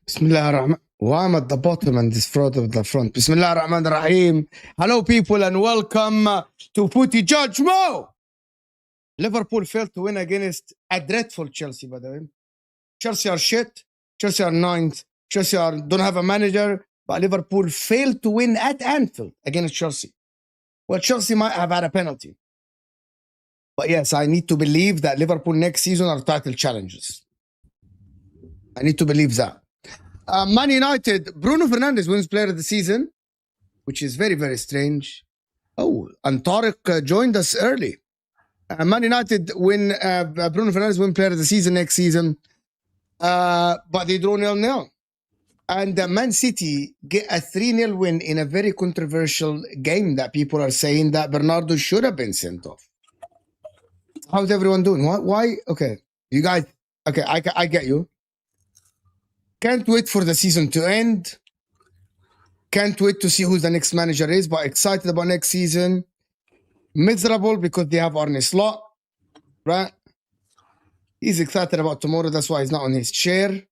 Bismillah ar-Rahman. Why am I at the bottom and this fraud of the front? Bismillah ar-Rahman ar-Rahim. Hello, people, and welcome to POTY Judge Mo. Liverpool failed to win against a dreadful Chelsea, by the way. Chelsea are shit. Chelsea are ninth. Chelsea don't have a manager. But Liverpool failed to win at Anfield against Chelsea. Well, Chelsea might have had a penalty. But yes, I need to believe that Liverpool next season are title challengers. I need to believe that. Man United, Bruno Fernandes wins player of the season, which is very, very strange. Oh, and Tariq joined us early. Man United win, Bruno Fernandes win player of the season next season, but they draw 0-0. And Man City get a 3-0 win in a very controversial game that people are saying that Bernardo should have been sent off. How's everyone doing? Why? Okay, you guys, okay, I get you. Can't wait for the season to end. Can't wait to see who the next manager is, but excited about next season. Miserable because they have Arne Slot, right? He's excited about tomorrow. That's why he's not on his chair.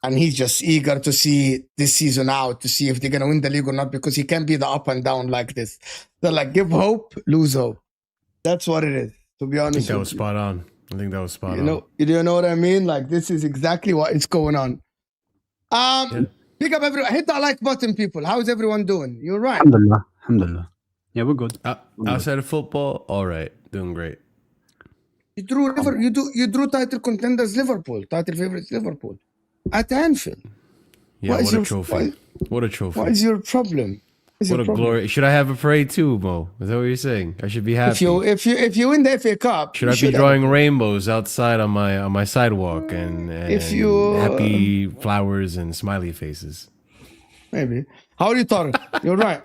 And he's just eager to see this season out, to see if they're going to win the league or not, because he can't be the up and down like this. They're like, give hope, lose hope. That's what it is, to be honest. I think that was spot on. I think that was spot on. You know what I mean? Like, this is exactly what is going on. Pick up everyone. Hit that like button, people. How's everyone doing? You're right. Alhamdulillah. Alhamdulillah. Yeah, we're good. Outside of football, all right. Doing great. You drew title contenders Liverpool. Title favorites Liverpool. At Anfield. Yeah, what a trophy. What a trophy. What is your problem? What a glory. Should I have a parade too, Mo? Is that what you're saying? I should be happy. If you win the FA Cup, should I be drawing rainbows outside on my sidewalk and happy flowers and smiley faces? Maybe. How are you, Tariq? You're right.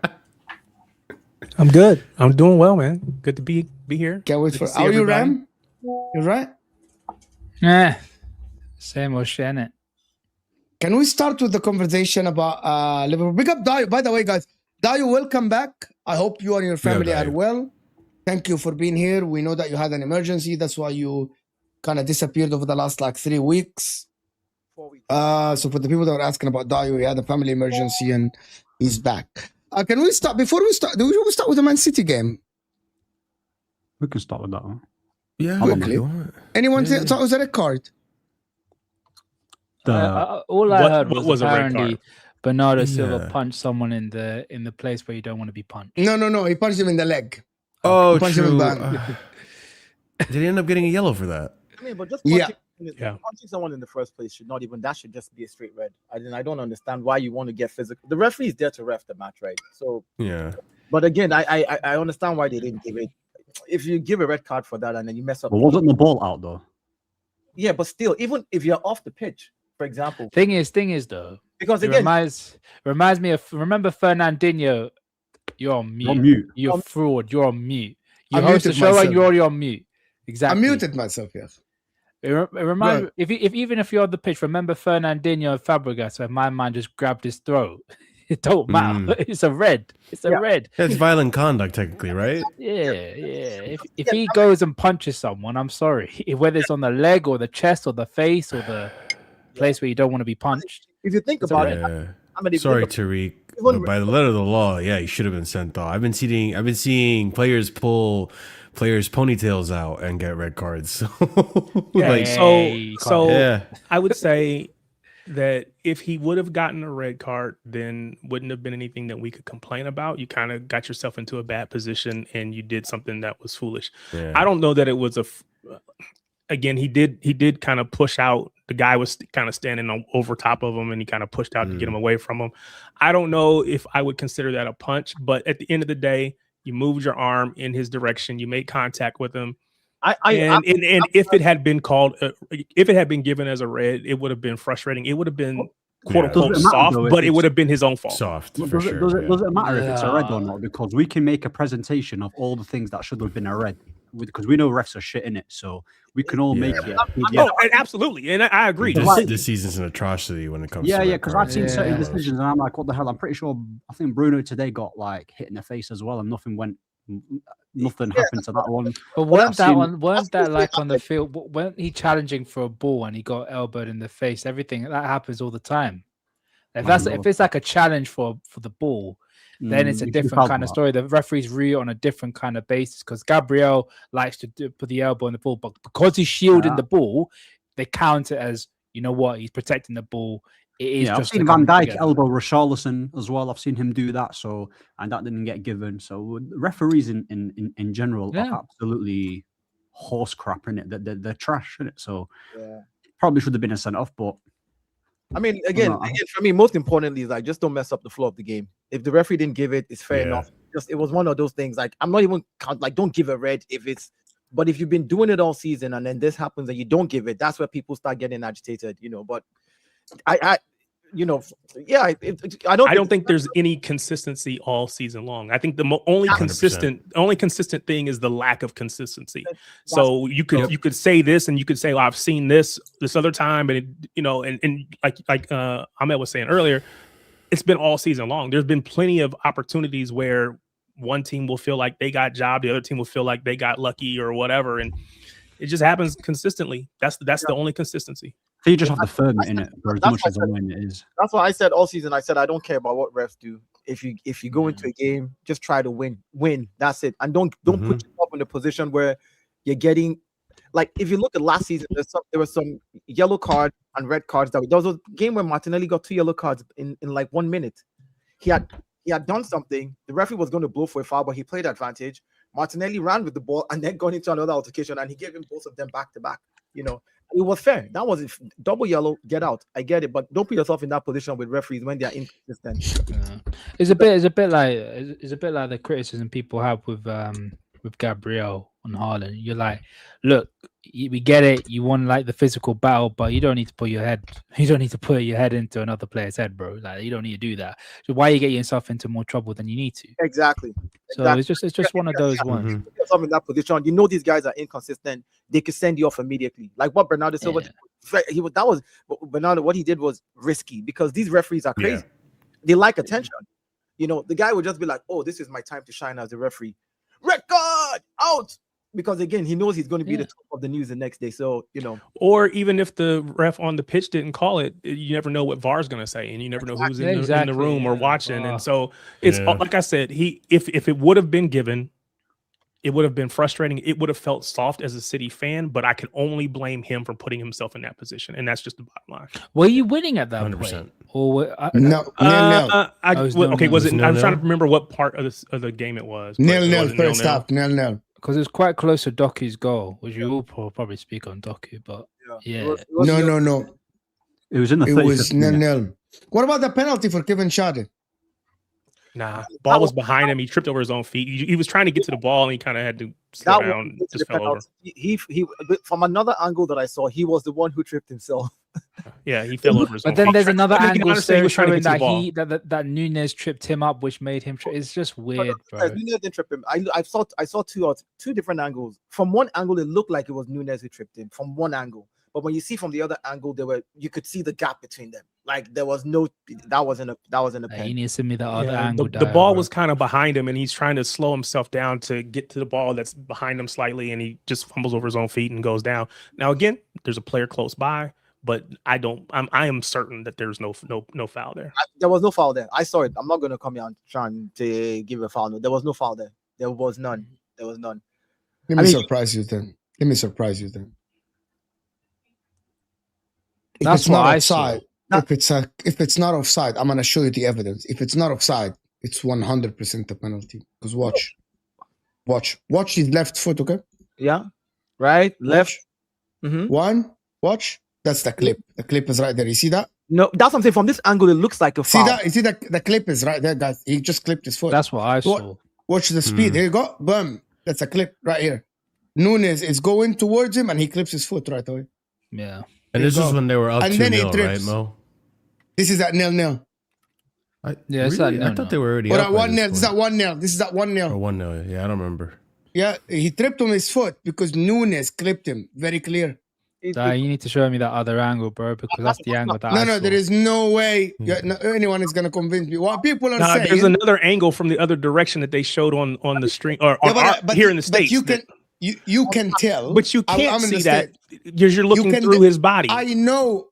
I'm good. I'm doing well, man. Good to be here. Can't wait for. How are you, Ram? You're right. Same old shit, innit? Can we start with the conversation about Liverpool? Big up Dayo. By the way, guys, Dayo, welcome back. I hope you and your family are well. Thank you for being here. We know that you had an emergency. That's why you kind of disappeared over the last 3 weeks. 4 weeks. So for the people that were asking about Dayo, he had a family emergency and he's back. Can we start? Before we start, do we start with the Man City game? We can start with that one. Yeah, quickly. Anyone think it was a red card? All I heard was apparently Bernardo Silva punched someone in the place where you don't want to be punched. No. He punched him in the leg. Oh, true. Did he end up getting a yellow for that? I mean, but just punching someone in the first place should not even. That should just be a straight red. I don't understand why you want to get physical. The referee is there to ref the match, right? So yeah. But again, I understand why they didn't give it. If you give a red card for that and then you mess up, but wasn't the ball out though? Yeah, but still, even if you're off the pitch, for example. Thing is though, because it again, reminds me of remember Fernandinho. You're on mute. You're fraud. You're on mute. You host the show and you're already on mute. Exactly. I muted myself. Yes. It reminds me, if even if you're on the pitch, remember Fernandinho and Fabregas, where my man just grabbed his throat. It don't matter. It's a red. It's a red. That's violent conduct, technically, right? Yeah. If he goes and punches someone, I'm sorry. Whether it's on the leg or the chest or the face or the place where you don't want to be punched. If you think about it, sorry, Tariq. But by the letter of the law, he should have been sent off. I've been seeing players pull players' ponytails out and get red cards. So I would say that if he would have gotten a red card, then wouldn't have been anything that we could complain about. You kind of got yourself into a bad position and you did something that was foolish. Yeah. I don't know that it was again, he did kind of push out. The guy was kind of standing over top of him and he kind of pushed out to get him away from him. I don't know if I would consider that a punch, but at the end of the day, you moved your arm in his direction. You made contact with him. And if it had been called, if it had been given as a red, it would have been frustrating. It would have been quote unquote soft, but it would have been his own fault. Soft. Does it matter if it's a red or not? Because we can make a presentation of all the things that should have been a red. Because we know refs are shit in it, so we can all make it. Oh, absolutely, and I agree. This season's an atrocity when it comes to because I've seen certain decisions, and I'm like, what the hell? I'm pretty sure. I think Bruno today got like hit in the face as well, and nothing happened to that one. But weren't that like on the field? Weren't he challenging for a ball and he got elbowed in the face? Everything that happens all the time. If it's like a challenge for the ball, then it's a different kind of story. The referees read on a different kind of basis because Gabriel likes to put the elbow in the ball, but because he's shielding the ball, they count it as, you know what, he's protecting the ball. It is I've seen Van Dijk elbow Richarlison as well. I've seen him do that, and that didn't get given. So referees in general are absolutely horse crap in it. They're trash in it. So probably should have been a sent off, but. I mean, again, for me, most importantly, is like just don't mess up the flow of the game. If the referee didn't give it, it's fair enough. Just it was one of those things. Like I'm not even don't give a red if it's. But if you've been doing it all season and then this happens and you don't give it, that's where people start getting agitated, you know. But I don't think there's any consistency all season long. I think the only consistent thing is the lack of consistency. So you could say this and you could say, well, I've seen this other time, but and like Ahmed was saying earlier, it's been all season long. There's been plenty of opportunities where one team will feel like they got jobbed, the other team will feel like they got lucky or whatever, and it just happens consistently. That's the only consistency. So you just have to firm it in it for as much as the win it is. That's why I said all season. I said I don't care about what refs do. If you go into a game, just try to win. That's it, and don't put yourself in a position where you're getting like. If you look at last season, there were some yellow cards and red cards. There was a game where Martinelli got 2 yellow cards in like 1 minute. He had done something. The referee was going to blow for a foul, but he played advantage. Martinelli ran with the ball and then got into another altercation, and he gave him both of them back to back. You know. It was fair. That was double yellow. Get out. I get it, but don't put yourself in that position with referees when they are inconsistent. It's a bit like the criticism people have with Gabriel on Haaland. You're like, look, we get it. You want like the physical battle, but you don't need to put your head. You don't need to put your head into another player's head, bro. Like you don't need to do that. So why you get yourself into more trouble than you need to? Exactly. So it's just one of those ones. Put yourself in that position. You know these guys are inconsistent. They could send you off immediately. Like what Bernardo Silva Bernardo. What he did was risky because these referees are crazy. They like attention. You know, the guy would just be like, "Oh, this is my time to shine as a referee." Red card out. Because again, he knows he's going to be the top of the news the next day. So, you know. Or even if the ref on the pitch didn't call it, you never know what VAR is going to say. And you never know who's in the room or watching. And so it's like I said, if it would have been given, it would have been frustrating. It would have felt soft as a City fan, but I can only blame him for putting himself in that position. And that's just the bottom line. Were you winning at that 100%? Point? Or no. Was it? I'm trying to remember what part of the game it was. 0-0 first half. 0-0. Because it was quite close to Doku's goal, which you will probably speak on Doku, but Yeah. No. It was in the It 35th was minute. 0-0. What about the penalty for Kevin Schade? Nah, ball was behind him. He tripped over his own feet. He was trying to get to the ball, and he kind of had to slow down. Just fell over. He from another angle that I saw, he was the one who tripped himself. Yeah, he fell over his own But then feet. there's another I mean, angle honestly, he was trying to showing get to the that ball. that Nunes tripped him up, which made him. It's just weird, bro. Nunes didn't trip him. I saw two different angles. From one angle, it looked like it was Nunes who tripped him. From one angle, but when you see from the other angle, you could see the gap between them. Like there was no, that wasn't a pen. He needs to send me the other Yeah, angle. the ball was kind of behind him, and he's trying to slow himself down to get to the ball that's behind him slightly, and he just fumbles over his own feet and goes down. Now again, there's a player close by, but I am certain that there's no foul there. There was no foul there. I saw it. I'm not going to come here and trying to give a foul. No, there was no foul there. There was none. Let me surprise you then. If That's it's not what I offside, saw. if it's not offside, I'm gonna show you the evidence. If it's not offside, it's 100% a penalty. Because watch his left foot, okay? Yeah, right, left. One, watch. That's the clip. The clip is right there. You see that? No, that's what I'm saying. From this angle, it looks like a foul. See that? You see that? The clip is right there, guys. He just clipped his foot. That's what I saw. Watch the speed. There you go. Boom. That's a clip right here. Nunes is going towards him, and he clips his foot right away. Yeah. And this is when they were up 2-0, right, Mo? This is at 0-0. Yeah, it's really? like, I thought they were already Or up at 1-0. This is at 1-0. This is at 1-0. Or 1-0. Yeah, I don't remember. Yeah, he tripped on his foot because Nunes clipped him. Very clear. you need to show me that other angle, bro, because that's the angle that I No, saw. there is no way anyone is going to convince me. What people are saying... There's another angle from the other direction that they showed on the stream, or but here in the States. You can tell. But you can't see that because you're looking through his body. I know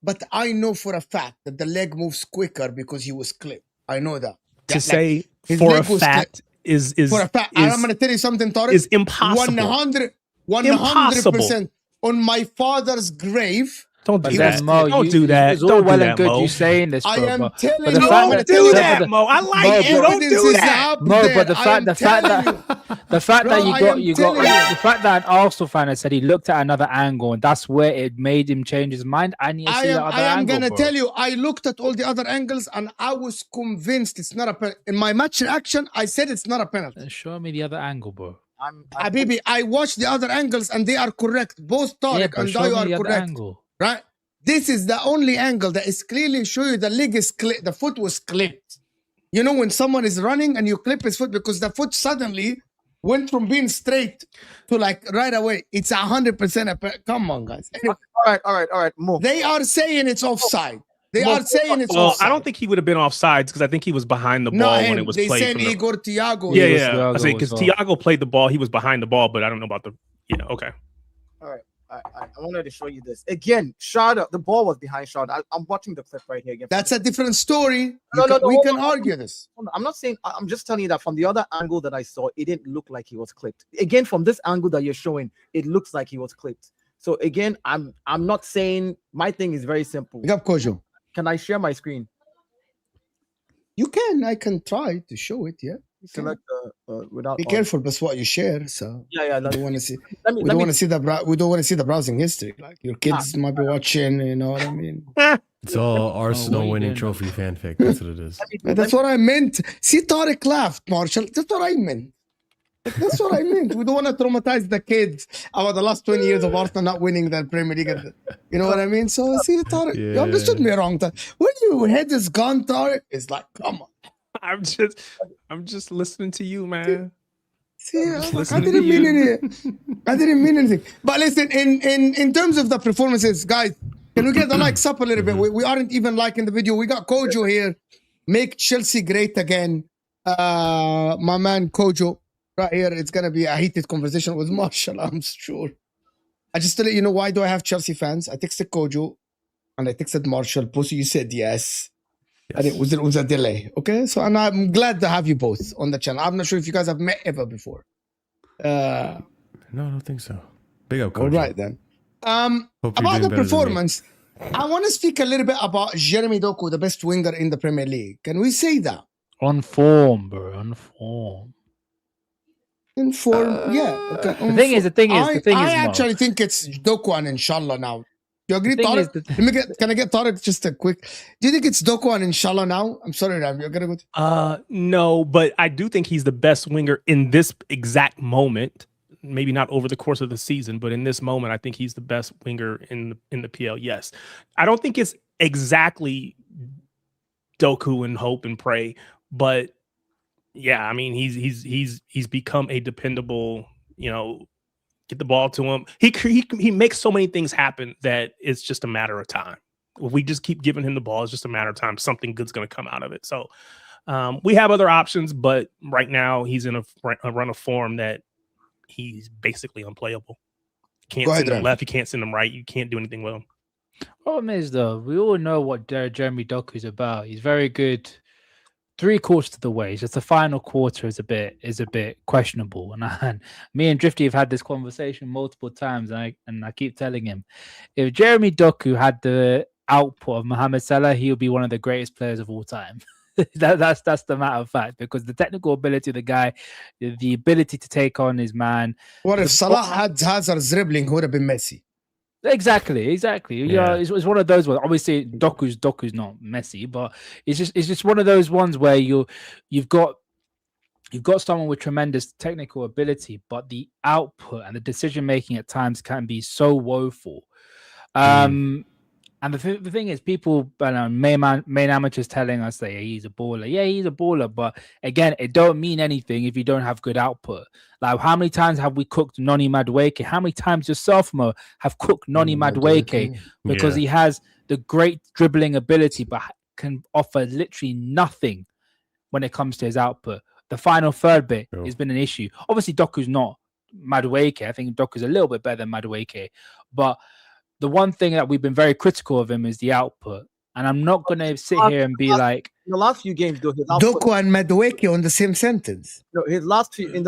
for a fact that the leg moves quicker because he was clipped. I know that. To say for a fact is for a fact. I'm going to tell you something, Tariq. Is impossible. 100% on my father's grave. Don't do that. Mo, Don't do that. It's all Don't well do and that, good Mo. you saying this, bro. I am telling but you. Don't do that, Mo. I like you. Don't do that. No, but the fact that an Arsenal fan has said he looked at another angle and that's where it made him change his mind. I need to see the other angle. I am gonna tell you, I looked at all the other angles and I was convinced it's not a penalty. In my match reaction, I said it's not a penalty. Show me the other angle, bro. Habibi, I watched the other angles and they are correct. Both Tariq and Dayo are correct. Angle. Right? This is the only angle that is clearly showing you the leg is clipped, the foot was clipped. You know when someone is running and you clip his foot because the foot suddenly went from being straight to like right away. It's 100%. Come on, guys. Anyway, all right. Move. They are saying it's offside. They are saying it's well, offside. I don't think he would have been offsides because I think he was behind the ball when it was played. They said Igor Thiago. Yeah. I say because Thiago played the ball, he was behind the ball, but I don't know about the. Okay. All right. I wanted to show you this again. The ball was behind Shard. I'm watching the clip right here again. That's a different story. We can argue this. I'm not saying. I'm just telling you that from the other angle that I saw, it didn't look like he was clipped. Again, from this angle that you're showing, it looks like he was clipped. So again, I'm not saying my thing is very simple. Big up, Kojo. Can I share my screen? You can. I can try to show it. Yeah. Select without. Be careful, that's what you share. So yeah. We don't want to see. We don't want to see the browsing history. Like your kids might be watching. You know what I mean? It's all Arsenal winning trophy fanfic. That's what it is. That's what I meant. See, Tariq laughed, Marshall. That's what I meant. That's what I meant. We don't want to traumatize the kids about the last 20 years of Arsenal not winning the Premier League. You know what I mean? So see, Tariq, you understood me wrong. When your head is gone, Tariq, it's like, come on. I'm just listening to you, man. See, I didn't mean anything. But listen, in terms of the performances, guys, can we get the likes up a little bit? We aren't even liking the video. We got Kojo here. Make Chelsea great again. My man Kojo. Right here, it's going to be a heated conversation with Marshall, I'm sure. I just to let you know, why do I have Chelsea fans? I texted Kojo and I texted Marshall. Both of you said yes. And it was a delay. Okay, so and I'm glad to have you both on the channel. I'm not sure if you guys have met ever before. No, I don't think so. Big up, Kojo. All right, then. About the performance, I want to speak a little bit about Jeremy Doku, the best winger in the Premier League. Can we say that? On form, bro. On form. In form, yeah. Okay. The thing is, I actually think it's Doku and Inshallah now. You agree, The thing Tarek? is Can I get Tarek just a quick? Do you think it's Doku and Inshallah now? I'm sorry, Ram. You're gonna go. No, but I do think he's the best winger in this exact moment. Maybe not over the course of the season, but in this moment, I think he's the best winger in the PL. Yes, I don't think it's exactly Doku and hope and pray, but yeah, I mean he's become a dependable, get the ball to him. He makes so many things happen that it's just a matter of time. If we just keep giving him the ball, it's just a matter of time. Something good's going to come out of it. So we have other options, but right now he's in a run of form that he's basically unplayable. Can't send him left. You can't send him right. You can't do anything with him. Problem is, though, we all know what Jeremy Doku's about. He's very good 3/4 of the way. It's just the final quarter is a bit questionable. And me and Drifty have had this conversation multiple times, and I keep telling him, if Jeremy Doku had the output of Mohamed Salah, he would be one of the greatest players of all time. That's the matter of fact, because the technical ability of the guy, the ability to take on his man. What if Salah had Hazard's dribbling? Who would have been Messi? Exactly. Yeah. It's one of those ones. Obviously, Doku's not Messi, but it's just one of those ones where you've got someone with tremendous technical ability, but the output and the decision making at times can be so woeful. And the thing is, people, main amateurs telling us that he's a baller. Yeah, he's a baller, but again, it don't mean anything if you don't have good output. Like, how many times have we cooked Noni Madueke? How many times yourself, Mo, have cooked Noni Madueke because he has the great dribbling ability, but can offer literally nothing when it comes to his output. The final third bit has been an issue. Obviously, Doku's not Madueke. I think Doku's a little bit better than Madueke, but the one thing that we've been very critical of him is the output. And I'm not going to sit here and be like... In the last few games, though, Doku and Madueke on the same sentence. No, in the last few games...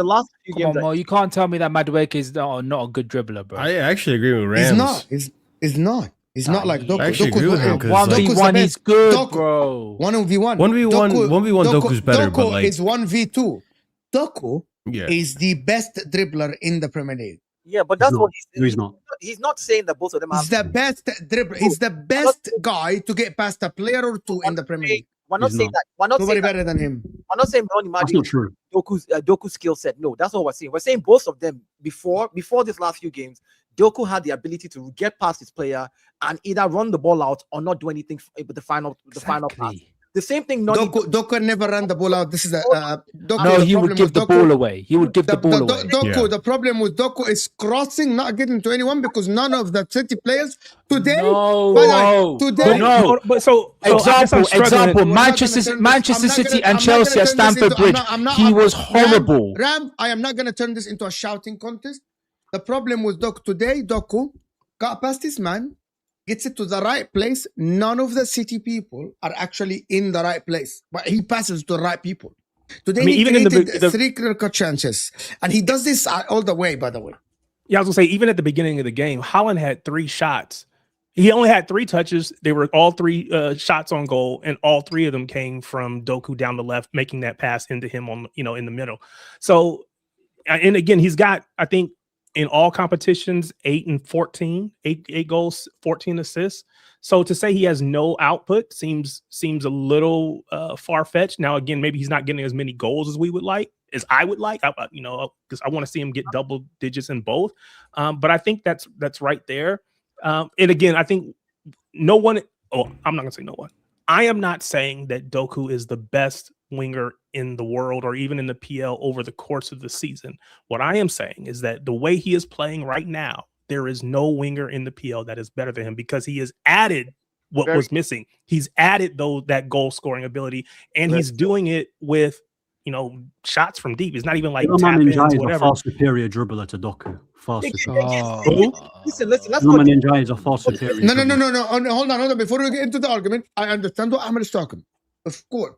Mo, you can't tell me that Madueke is not a good dribbler, bro. I actually agree with Rams. He's not. He's not like Doku. I actually agree with him. 1v1 is good, Doku, bro. 1v1. 1v1 Doku's better, Doku but like... is 1v2. Doku is the best dribbler in the Premier League. Yeah, but that's what he's not. He's not saying that both of them are. He's the best dribbler. He's the best guy to get past a player or two in the Premier League. We're not saying that. We're not nobody saying better than him. We're not saying That's not true. Doku's skill set. No, that's not what we're saying. We're saying both of them before this last few games, Doku had the ability to get past his player and either run the ball out or not do anything with the final pass. The same thing. Doku never ran the ball out. This is he would give the ball away. He would give the ball away. The problem with Doku is crossing, not getting to anyone, because none of the City players today. But so example, Manchester City and Chelsea at Stamford Bridge. He was horrible. Ram, I am not going to turn this into a shouting contest. The problem with Doku today, Doku got past his man, gets it to the right place. None of the City people are actually in the right place, but he passes to the right people. Today, he even created 3 clear-cut chances, and he does this all the way, by the way. Yeah, I was going to say, even at the beginning of the game, Haaland had 3 shots. He only had 3 touches. They were all 3 shots on goal, and all 3 of them came from Doku down the left, making that pass into him on, in the middle. So, and again, he's got, I think, in all competitions, 8 and 14, 8 goals, 14 assists. So to say he has no output seems a little far-fetched. Now, again, maybe he's not getting as many goals as I would like, because I want to see him get double digits in both. But I think that's right there. And again, I think I'm not going to say no one. I am not saying that Doku is the best winger in the world or even in the PL over the course of the season. What I am saying is that the way he is playing right now, there is no winger in the PL that is better than him, because he has added what was missing. He's added that goal scoring ability, and he's doing it with shots from deep. It's not even like tap-ins, whatever. A far superior dribbler to Doku. Listen. Let's go. Ninja is a far superior. No. Hold on. Before we get into the argument, I understand what Ahmed is talking. Of course.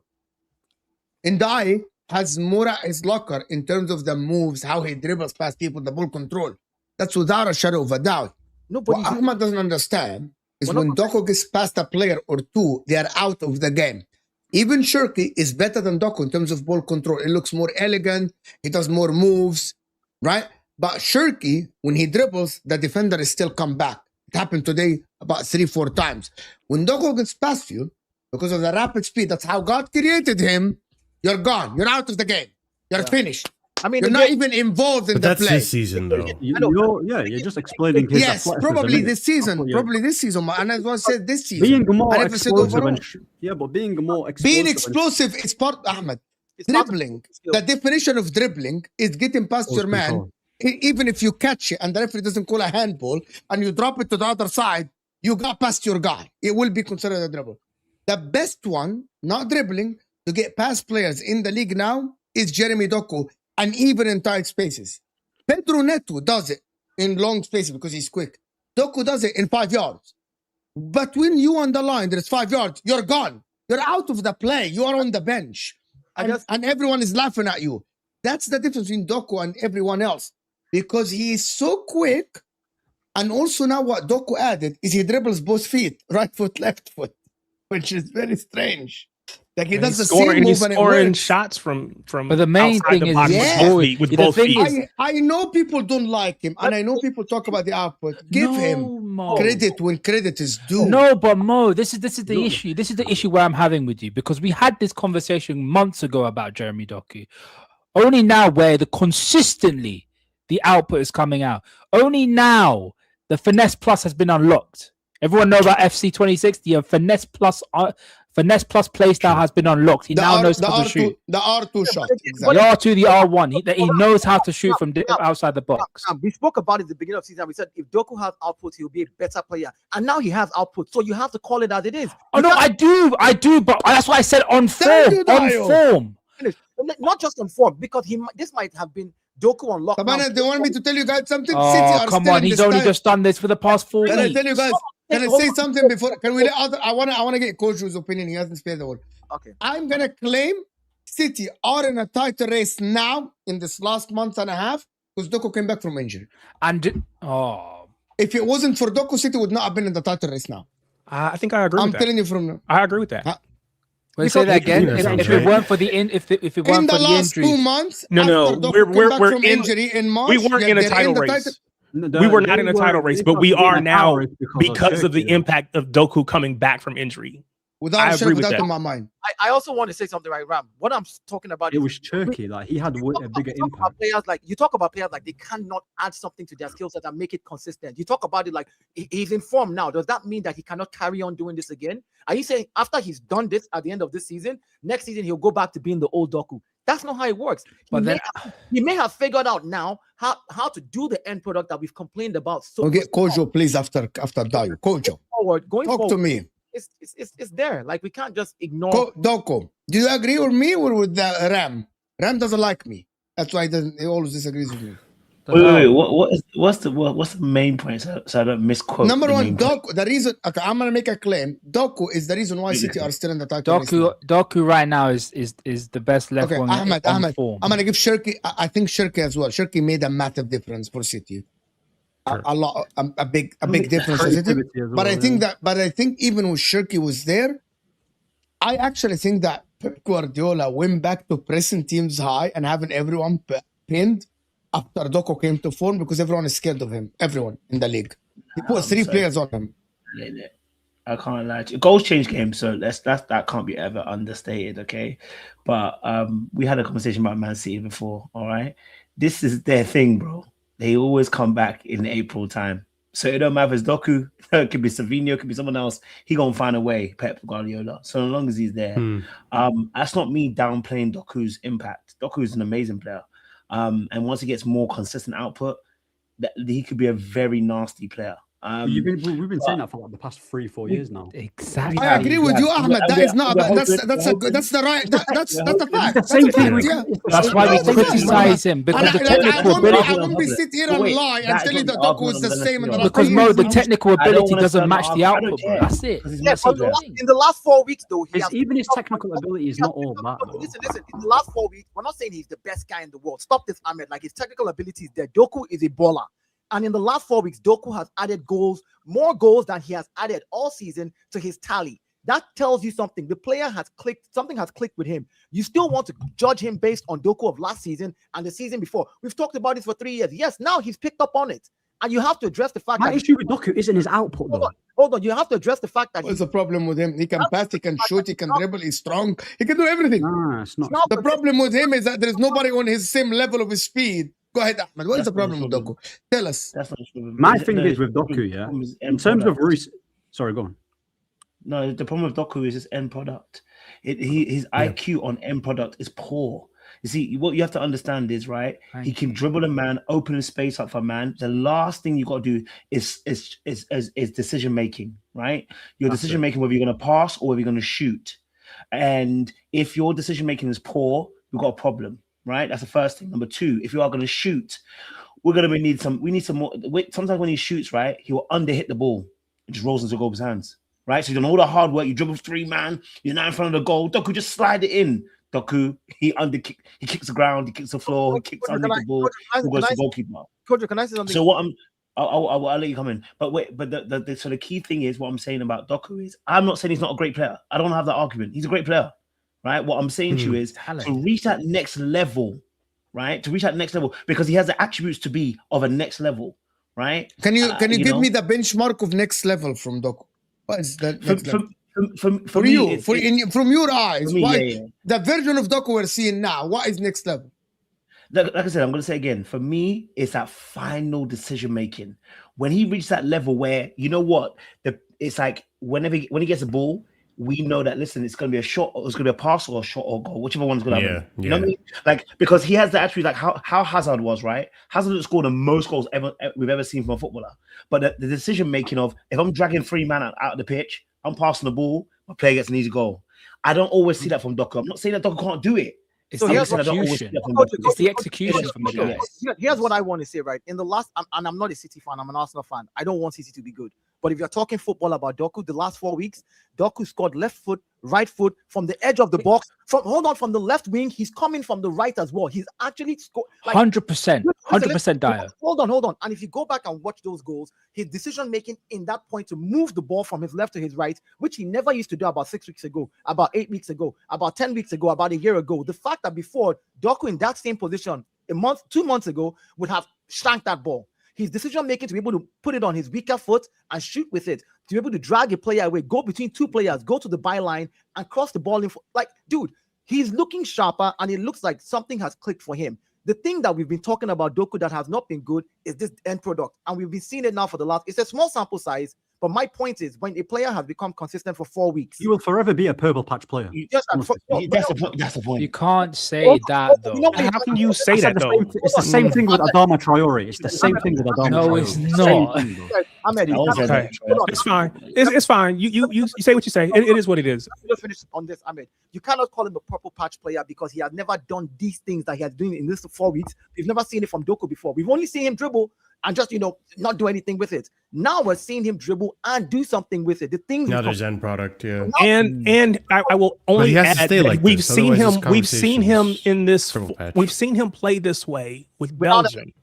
Ndai has more at his locker in terms of the moves, how he dribbles past people, the ball control. That's without a shadow of a doubt. What Ahmed doesn't understand is when Doku gets past a player or two, they are out of the game. Even Shirky is better than Doku in terms of ball control. It looks more elegant. He does more moves, right? But Shirky, when he dribbles, the defender is still come back. It happened today about 3-4 times. When Doku gets past you, because of the rapid speed, that's how God created him. You're gone. You're out of the game. You're finished. I mean, You're not even involved in But the that's play. this season, though. You're just explaining his Yes, athleticism, probably innit? this season. That's what Probably this season. And as I said, this season. Being more I never said explosive overall. but being more explosive. Being explosive is part, Ahmed. Dribbling. The definition of dribbling is getting past your man. Even if you catch it and the referee doesn't call a handball and you drop it to the other side, you got past your guy. It will be considered a dribble. The best one, not dribbling, to get past players in the league now is Jeremy Doku, and even in tight spaces. Pedro Neto does it in long spaces because he's quick. Doku does it in 5 yards. But when you on the line, there's 5 yards, you're gone. You're out of the play. You are on the bench. And everyone is laughing at you. That's the difference between Doku and everyone else. Because he is so quick. And also now what Doku added is he dribbles both feet, right foot, left foot, which is very strange. Like he does the same move he's and it scoring works. shots from. But the main outside thing the is, box yeah. with both feet. I know people don't like him, and I know people talk about the output. Give him credit when credit is due. No, but Mo, this is the issue. This is the issue where I'm having with you, because we had this conversation months ago about Jeremy Doku. Only now where consistently the output is coming out. Only now the Finesse Plus has been unlocked. Everyone know about FC26? The Finesse Plus playstyle has been unlocked. He now knows how to shoot. The R2 shot. Exactly. The R2, the R1. He knows how to shoot from outside the box. We spoke about it at the beginning of the season. We said if Doku has output, he'll be a better player. And now he has output. So you have to call it as it is. Oh, no, I do. But that's why I said on form. On form. Not just on form, because this might have been Doku on lockdown. Sabana, they want me to tell you guys something? Oh, come on. He's only just done this for the past 4 weeks. Can I tell you guys? Can I say something before? Can we let other? I wanna get Koju's opinion. He hasn't spared the word. Okay. I'm gonna claim City are in a title race now in this last month and a half because Doku came back from injury. And if it wasn't for Doku, City would not have been in the title race now. I think I agree. I'm with that. telling you from now. I agree with that. Let's say that again. If it weren't for the injury, in the last 2 months, no, we're in injury in March. We weren't in a title race. We were not in a title race, but we are now because of the impact of Doku coming back from injury. Without a shadow of doubt in my mind. I also want to say something, right, Ram? What I'm talking about was Turkey. Like he had a bigger impact. You talk about players like they cannot add something to their skill set and make it consistent. You talk about it like he's in form now. Does that mean that he cannot carry on doing this again? Are you saying after he's done this at the end of this season, next season he'll go back to being the old Doku? That's not how it works. But he may have figured out now how to do the end product that we've complained about. So get Kojo, please, after Dayo. Kojo, going forward, to me. It's there. Like we can't just ignore. Doku, do you agree with me or with Ram? Ram doesn't like me. That's why he always disagrees with me. Wait. What's the main point? So I don't misquote. Number one, Doku. The reason. Okay, I'm gonna make a claim. Doku is the reason why City are still in the title race. Doku right now is the best left wing. Ahmed. I'm gonna give Shirky. I think Shirky as well. Shirky made a massive difference for City. A big difference for City. But I think even with Shirky was there, I actually think that Pep Guardiola went back to pressing teams high and having everyone pinned after Doku came to form because everyone is scared of him. Everyone in the league. He put 3 players on him. I can't lie to you. Goals change games, so that can't be ever understated, okay? But we had a conversation about Man City before, all right? This is their thing, bro. They always come back in April time. So it don't matter if it's Doku, it could be Savinho, it could be someone else. He gonna find a way, Pep Guardiola. So as long as he's there. That's not me downplaying Doku's impact. Doku is an amazing player. And once he gets more consistent output, he could be a very nasty player. We've been saying that for like the past 3-4 years now. Exactly. I agree with you, Ahmed. That is not bad. That's the right. That's the fact. That's the same thing. Yeah. That's why we criticize him because the technical ability. I won't be sitting here and lie and tell you that Doku is the same in the last Because years. Mo, the technical ability doesn't match the output, bro. That's it. Yeah, but in the last 4 weeks, though, even his technical ability is not all that. Listen. In the last 4 weeks, we're not saying he's the best guy in the world. Stop this, Ahmed. Like his technical ability is there. Doku is a baller. And in the last 4 weeks, Doku has added more goals than he has added all season to his tally. That tells you something. The player has clicked. Something has clicked with him. You still want to judge him based on Doku of last season and the season before. We've talked about this for 3 years. Yes, now he's picked up on it. And you have to address the fact My that issue with Doku isn't his output, though. Hold on. You have to address the fact that What's the problem with him? He can pass, he can shoot, he can dribble, he's strong, he can do everything. Nah, it's not. The problem with him is that there is nobody on his same level of his speed. Go ahead, Ahmed. What is the problem with Doku? Tell us. That's not the problem. My thing is with Doku, yeah. In terms of sorry, go on. No, the problem with Doku is his end product. His IQ on end product is poor. You see, what you have to understand is, right, he can dribble a man, open a space up for a man. The last thing you got to do is decision making, right? Your decision making, whether you're going to pass or whether you're going to shoot. And if your decision making is poor, you've got a problem, right? That's the first thing. Number two, if you are going to shoot, we need some more. Sometimes when he shoots, right, he will underhit the ball. It just rolls into goal's hands, right? So you've done all the hard work. You dribble 3-man. You're now in front of the goal. Doku, just slide it in. Doku, he kicks the ground, he kicks the floor, he kicks under the ball, he goes to goalkeeper. Coach, can I say something? So what I'll let you come in. But wait, but the key thing is what I'm saying about Doku is I'm not saying he's not a great player. I don't have that argument. He's a great player, right? What I'm saying to you is to reach that next level, right? To reach that next level, because he has the attributes to be of a next level, right? Can you give me the benchmark of next level from Doku? What is that next level? From your eyes, the version of Doku we're seeing now, what is next level? Like I said, I'm going to say again, for me, it's that final decision making. When he reaches that level where, you know what, it's like when he gets a ball, we know that, listen, it's going to be a shot, or it's going to be a pass or a shot or goal, whichever one's going to happen. You know what I mean? Like, because he has the attribute, like how Hazard was, right? Hazard scored the most goals we've ever seen from a footballer. But the decision making of, if I'm dragging 3-man out of the pitch, I'm passing the ball, my player gets an easy goal. I don't always see that from Doku. I'm not saying that Doku can't do it. It's the execution. It's the execution from the guys. Here's what I want to say, right? In the last, and I'm not a City fan, I'm an Arsenal fan. I don't want City to be good. But if you're talking football about Doku, the last 4 weeks, Doku scored left foot, right foot, from the edge of the box. From the left wing, he's coming from the right as well. He's actually scored 100%, Dyer. Hold on. And if you go back and watch those goals, his decision making in that point to move the ball from his left to his right, which he never used to do about 6 weeks ago, about 8 weeks ago, about 10 weeks ago, about a year ago. The fact that before Doku in that same position 2 months ago would have shanked that ball. His decision making to be able to put it on his weaker foot and shoot with it, to be able to drag a player away, go between two players, go to the byline and cross the ball in. Like, dude, he's looking sharper and it looks like something has clicked for him. The thing that we've been talking about Doku that has not been good is this end product. And we've been seeing it now for the last, it's a small sample size, but my point is when a player has become consistent for 4 weeks, he will forever be a purple patch player. That's the point. You can't say that though. How can you say that though? It's the same thing with Adama Traore. It's the same thing with Adama. No, it's not. It's fine. It's fine. You say what you say. It is what it is. Just finish on this, Ahmed. You cannot call him a purple patch player because he has never done these things that he has doing in this 4 weeks. We've never seen it from Doku before. We've only seen him dribble and just, not do anything with it. Now we're seeing him dribble and do something with it. The things now there's end product, yeah. And I will only add that we've seen him in this. We've seen him play this way with Belgium.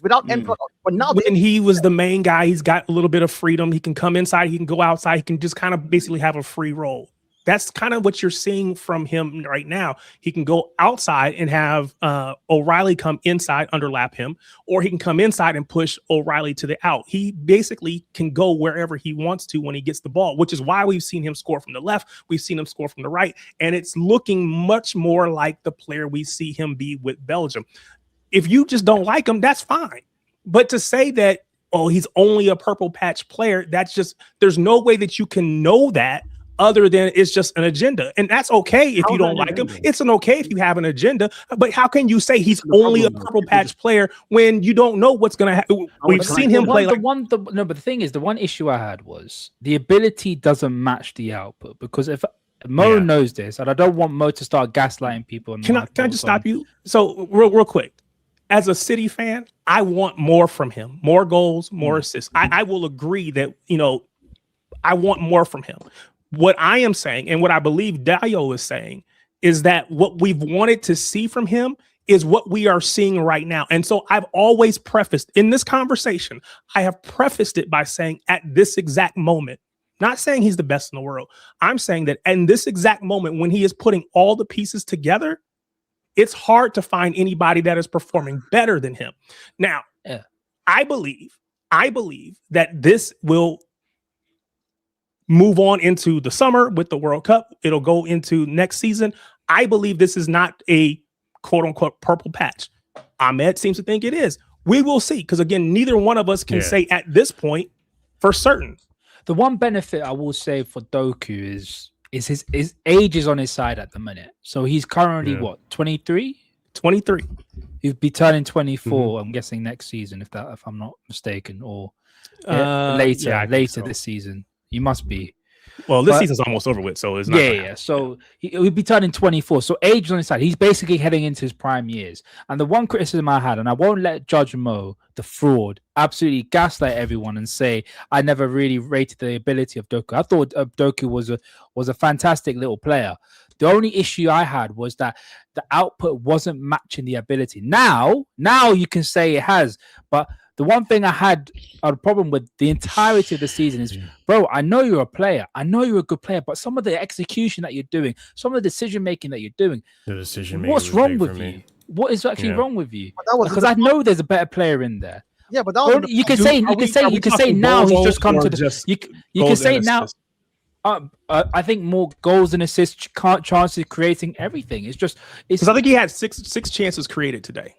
Without end product. But now when he was the main guy, he's got a little bit of freedom. He can come inside, he can go outside, he can just kind of basically have a free role. That's kind of what you're seeing from him right now. He can go outside and have O'Reilly come inside, underlap him, or he can come inside and push O'Reilly to the out. He basically can go wherever he wants to when he gets the ball, which is why we've seen him score from the left. We've seen him score from the right, and it's looking much more like the player we see him be with Belgium. If you just don't like him, that's fine. But to say that, oh, he's only a purple patch player, that's just, there's no way that you can know that other than it's just an agenda. And that's okay if you don't like him. It's an okay if you have an agenda. But how can you say he's only a purple patch player when you don't know what's going to happen? We've seen him play like... But the thing is, the one issue I had was the ability doesn't match the output. Because if Mo knows this, and I don't want Mo to start gaslighting people. Can I just stop you? So real quick. As a City fan, I want more from him. More goals, more assists. I will agree that, I want more from him. What I am saying, and what I believe Dio is saying, is that what we've wanted to see from him is what we are seeing right now. And so I've always prefaced in this conversation, I have prefaced it by saying at this exact moment, not saying he's the best in the world. I'm saying that in this exact moment, when he is putting all the pieces together, it's hard to find anybody that is performing better than him. Now, I believe I believe that this will move on into the summer with the World Cup. It'll go into next season. I believe this is not a quote unquote purple patch. Ahmed seems to think it is. We will see, because again, neither one of us can say at this point for certain. The one benefit I will say for Doku is his age is on his side at the minute. So he's currently what, 23? 23. He'll be turning 24, I'm guessing, next season, if I'm not mistaken, or later this season. He must be. Well, this season's almost over with, so it's not. Yeah. So he'll be turning 24. So age is on his side. He's basically heading into his prime years. And the one criticism I had, and I won't let Judge Mo, the fraud, absolutely gaslight everyone and say I never really rated the ability of Doku. I thought Doku was a fantastic little player. The only issue I had was that the output wasn't matching the ability. Now you can say it has, but the one thing I had a problem with the entirety of the season is, bro, I know you're a player. I know you're a good player, but some of the execution that you're doing, some of the decision-making that you're doing, what's wrong with you? What is actually wrong with you? Because I know there's a better player in there. Yeah, but that you can say now he's just come to the. You can say now. I think more goals and assists, chances creating everything. It's because I think he had six chances created today.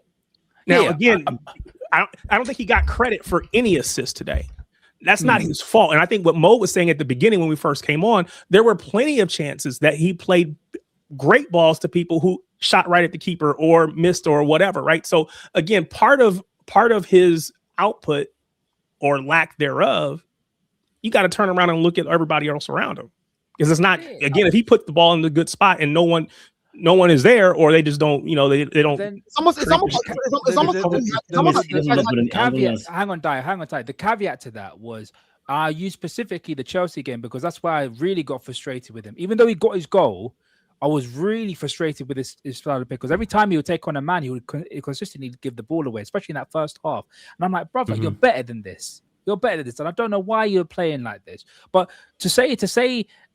Now again, I don't think he got credit for any assist today. That's not his fault. And I think what Mo was saying at the beginning when we first came on, there were plenty of chances that he played great balls to people who shot right at the keeper or missed or whatever, right? So again, part of his output or lack thereof, you got to turn around and look at everybody else around him. Because it's not, again, if he put the ball in the good spot and no one is there, or they just don't, they don't. It's almost hang on, Ty. The caveat to that was I used specifically the Chelsea game because that's why I really got frustrated with him. Even though he got his goal, I was really frustrated with his style of play because every time he would take on a man, he would consistently give the ball away, especially in that first half. And I'm like, brother, you're better than this. You're better than this, and I don't know why you're playing like this. But to say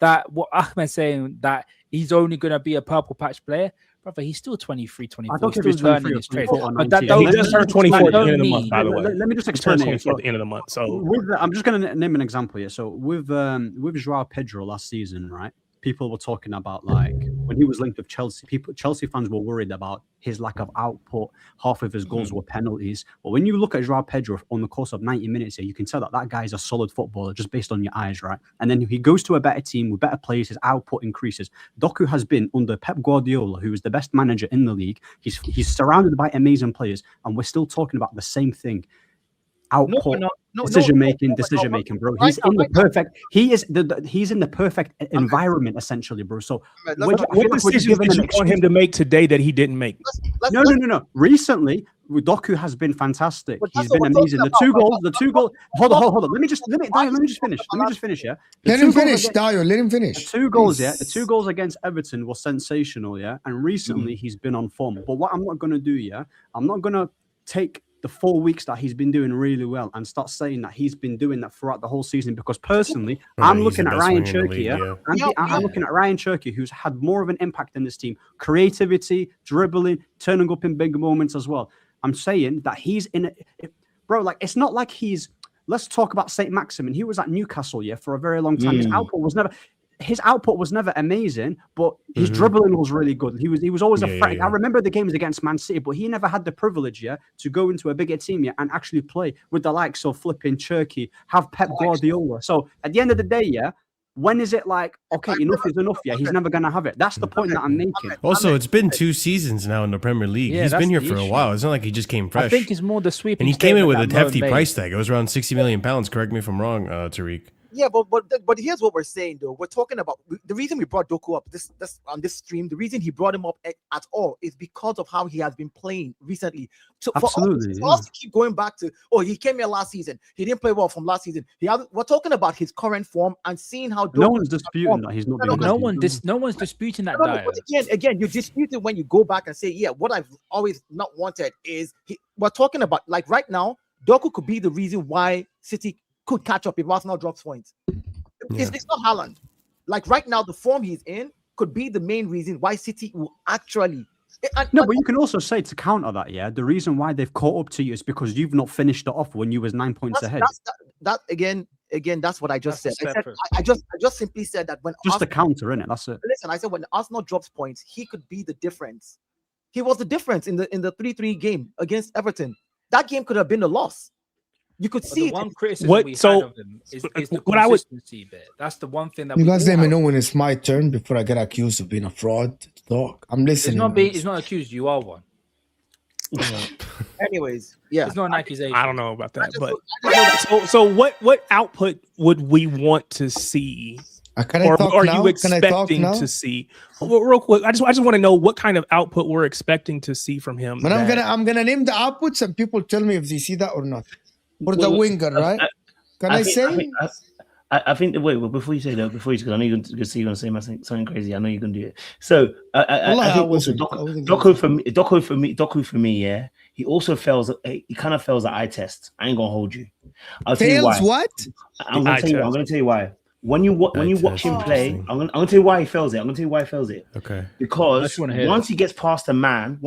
that what Ahmed's saying that he's only going to be a purple patch player, brother, he's still 23, 24. I don't he's still learning his trade. But that he just turned 24 at the end of the month, by the way. Let me just explain it. At the end of the month. So I'm just going to name an example here. So with Joao Pedro last season, right? People were talking about, like, when he was linked with Chelsea, Chelsea fans were worried about his lack of output. Half of his goals were penalties. But when you look at Joao Pedro on the course of 90 minutes here, you can tell that guy is a solid footballer just based on your eyes, right? And then he goes to a better team with better players, his output increases. Doku has been under Pep Guardiola, who is the best manager in the league. He's surrounded by amazing players, and we're still talking about the same thing. Output, decision making, bro. He's in the perfect environment, essentially, bro. So what decisions did you want him to make today that he didn't make? No. Recently, Doku has been fantastic. He's been amazing. The two goals. Hold on. Let me just finish. Yeah. Let him finish, Dayo. Let him finish. The 2 goals, yeah. The 2 goals against Everton were sensational, yeah. And recently he's been on form. But what I'm not gonna do, yeah, I'm not gonna take the 4 weeks that he's been doing really well and start saying that he's been doing that throughout the whole season, because personally, I'm looking at Ryan Cherky. I'm looking at Ryan Cherky, who's had more of an impact in this team. Creativity, dribbling, turning up in big moments as well. I'm saying that he's in it, bro. Like, it's not like he's. Let's talk about Saint Maximin. He was at Newcastle, yeah, for a very long time. His output was never amazing, but his dribbling was really good. He was always a threat. I remember the games against Man City, but he never had the privilege, yeah, to go into a bigger team, yeah, and actually play with the likes of flipping Cherky, have Pep Guardiola. So at the end of the day, yeah, when is it like, okay, enough is enough? Yeah, he's never gonna have it. That's the point that I'm making. Also, it's been 2 seasons now in the Premier League. Yeah, he's been here for a while. It's not like he just came fresh. I think it's more the sweeping. And he came in with a hefty price tag. It was around £60 million. Correct me if I'm wrong, Tariq. Yeah, but here's what we're saying though. We're talking about the reason we brought Doku up this on this stream. The reason he brought him up at all is because of how he has been playing recently. So absolutely, for us to keep going back to, he came here last season. He didn't play well from last season. We're talking about his current form and seeing how Doku, no one's disputing that he's not. No one's disputing that. But again, you dispute it when you go back and say, yeah, what I've always not wanted is we're talking about, like, right now, Doku could be the reason why City could catch up if Arsenal drops points. It's not Haaland. Like, right now, the form he's in could be the main reason why City will actually No, but you can also say to counter that, yeah, the reason why they've caught up to you is because you've not finished it off when you was 9 points ahead. That again, that's what I just said. Separate. I just simply said that when Just Arsenal, a counter, innit? That's it. listen, I said when Arsenal drops points, he could be the difference. He was the difference in the 3-3 game against Everton. That game could have been a loss. You could see the one criticism What- we so, had of him is the what I would- consistency bit. That's the one thing that You we guys all let me have. know when it's my turn before I get accused of being a fraud. Talk. I'm listening. It's not accused. You are one. Anyways, yeah. It's not an accusation. I don't know about that, just- but so what output would we want to see, Can I or talk are now? you Can I talk expecting now? to see? Well, real quick, I just want to know what kind of output we're expecting to see from him. But that- I'm gonna name the outputs and people tell me if they see that or not. For the winger, right? Can I say? I think wait, before you say that, because I know you're going to say something crazy. I know you're going to do it. So I think also Doku for me, yeah. He also fails. He kind of fails the eye test. I ain't gonna hold you. I'll tell you Fails why. what? I'm gonna tell you why. When you watch him play, I'm gonna tell you why he fails it. I'm gonna tell you why he fails it. Okay. Because once he gets past a man,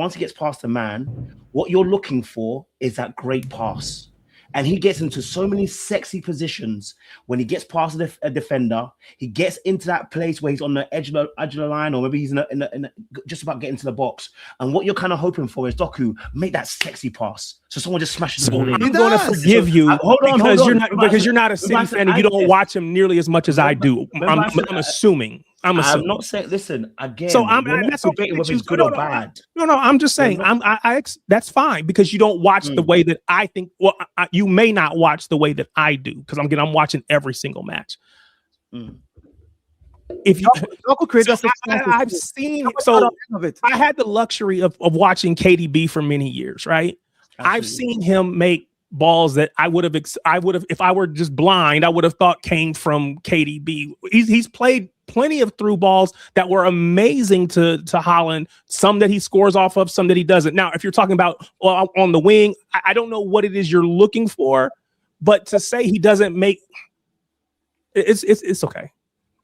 what you're looking for is that great pass. And he gets into so many sexy positions when he gets past a defender. He gets into that place where he's on the edge of the line, or maybe he's in just about getting to the box. And what you're kind of hoping for is Doku, make that sexy pass, so someone just smashes the ball in. I'm going to forgive you because you're not a City fan and you don't watch him nearly as much as I do. I'm assuming. I'm not saying. Listen again. So that's debating whether it's good or bad. No. I'm just saying. That's fine because you don't watch the way that I think. Well, you may not watch the way that I do because I'm watching every single match. If you, I've seen. So I had the luxury of watching KDB for many years. Right. Absolutely. I've seen him make balls that I would have if I were just blind, I would have thought came from KDB. He's played plenty of through balls that were amazing to Haaland, some that he scores off of, some that he doesn't. Now, if you're talking about on the wing, I don't know what it is you're looking for, but to say he doesn't make it's okay.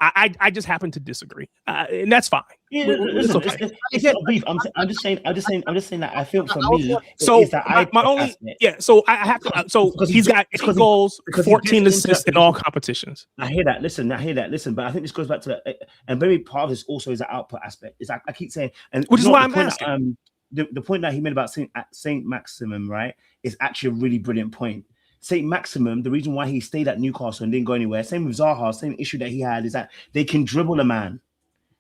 I just happen to disagree, and that's fine. It's okay. It's not beef. I'm just saying that I feel for me. So my only So I have to. So he's got 8 goals, 14 assists in all competitions. I hear that. Listen, but I think this goes back to and maybe part of this also is the output aspect. Is I keep saying, and which is why I'm asking. The point that he made about Saint Maximum, right, is actually a really brilliant point. Saint Maximum, the reason why he stayed at Newcastle and didn't go anywhere, same with Zaha, same issue that he had is that they can dribble a man.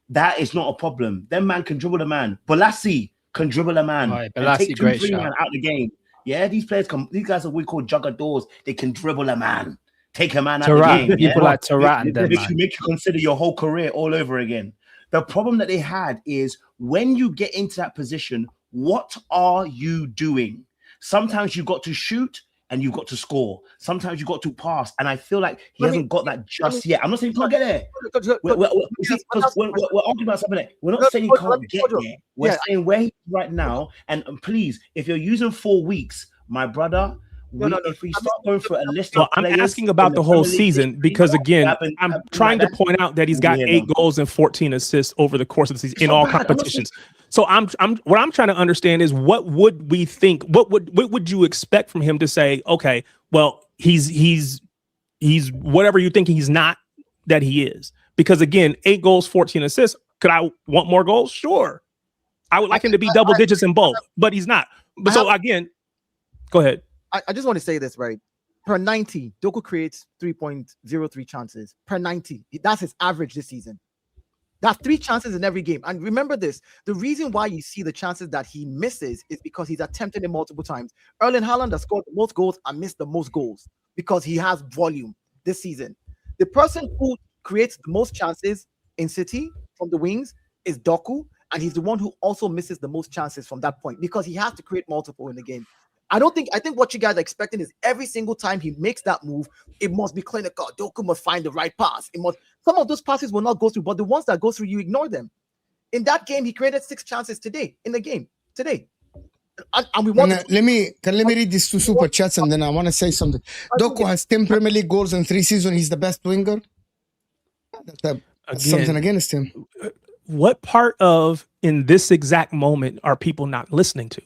That is not a problem. Them man can dribble a man. Balassi can dribble a man. Right, and take 2-3 man out the game. Yeah, these guys are what we call juggerdoors. They can dribble a man. Take a man out the game. People like Tarat and them. Make you consider your whole career all over again. The problem that they had is when you get into that position, what are you doing? Sometimes you got to shoot and you've got to score. Sometimes you got to pass, and I feel like he hasn't got that just yet. I'm not saying he can't get there. We're arguing about something. We're not saying he can't get there. We're saying where he's right now. And please, if you're using 4 weeks, my brother, if we start going through a list of players, I'm asking about the whole season because again, I'm trying to point out that he's got 8 goals and 14 assists over the course of the season in all competitions. So what I'm trying to understand is what would we think? What would you expect from him to say? Okay, well, he's whatever you think he's not that he is. Because again, 8 goals, 14 assists. Could I want more goals? Sure, I would like him to be double digits in both, but he's not. But so again, go ahead. I just want to say this, right? Per 90, Doku creates 3.03 chances per 90. That's his average this season. That's 3 chances in every game. And remember this, the reason why you see the chances that he misses is because he's attempted it multiple times. Erling Haaland has scored the most goals and missed the most goals because he has volume this season. The person who creates the most chances in City from the wings is Doku, and he's the one who also misses the most chances from that point because he has to create multiple in the game. I think what you guys are expecting is every single time he makes that move, it must be clinical. Doku must find the right pass. Some of those passes will not go through, but the ones that go through, you ignore them. In that game, he created 6 chances today. And we want. Let me read these 2 super chats and then I want to say something. Doku has 10 Premier League goals in 3 seasons. He's the best winger. That's something against him. what part of in this exact moment are people not listening to?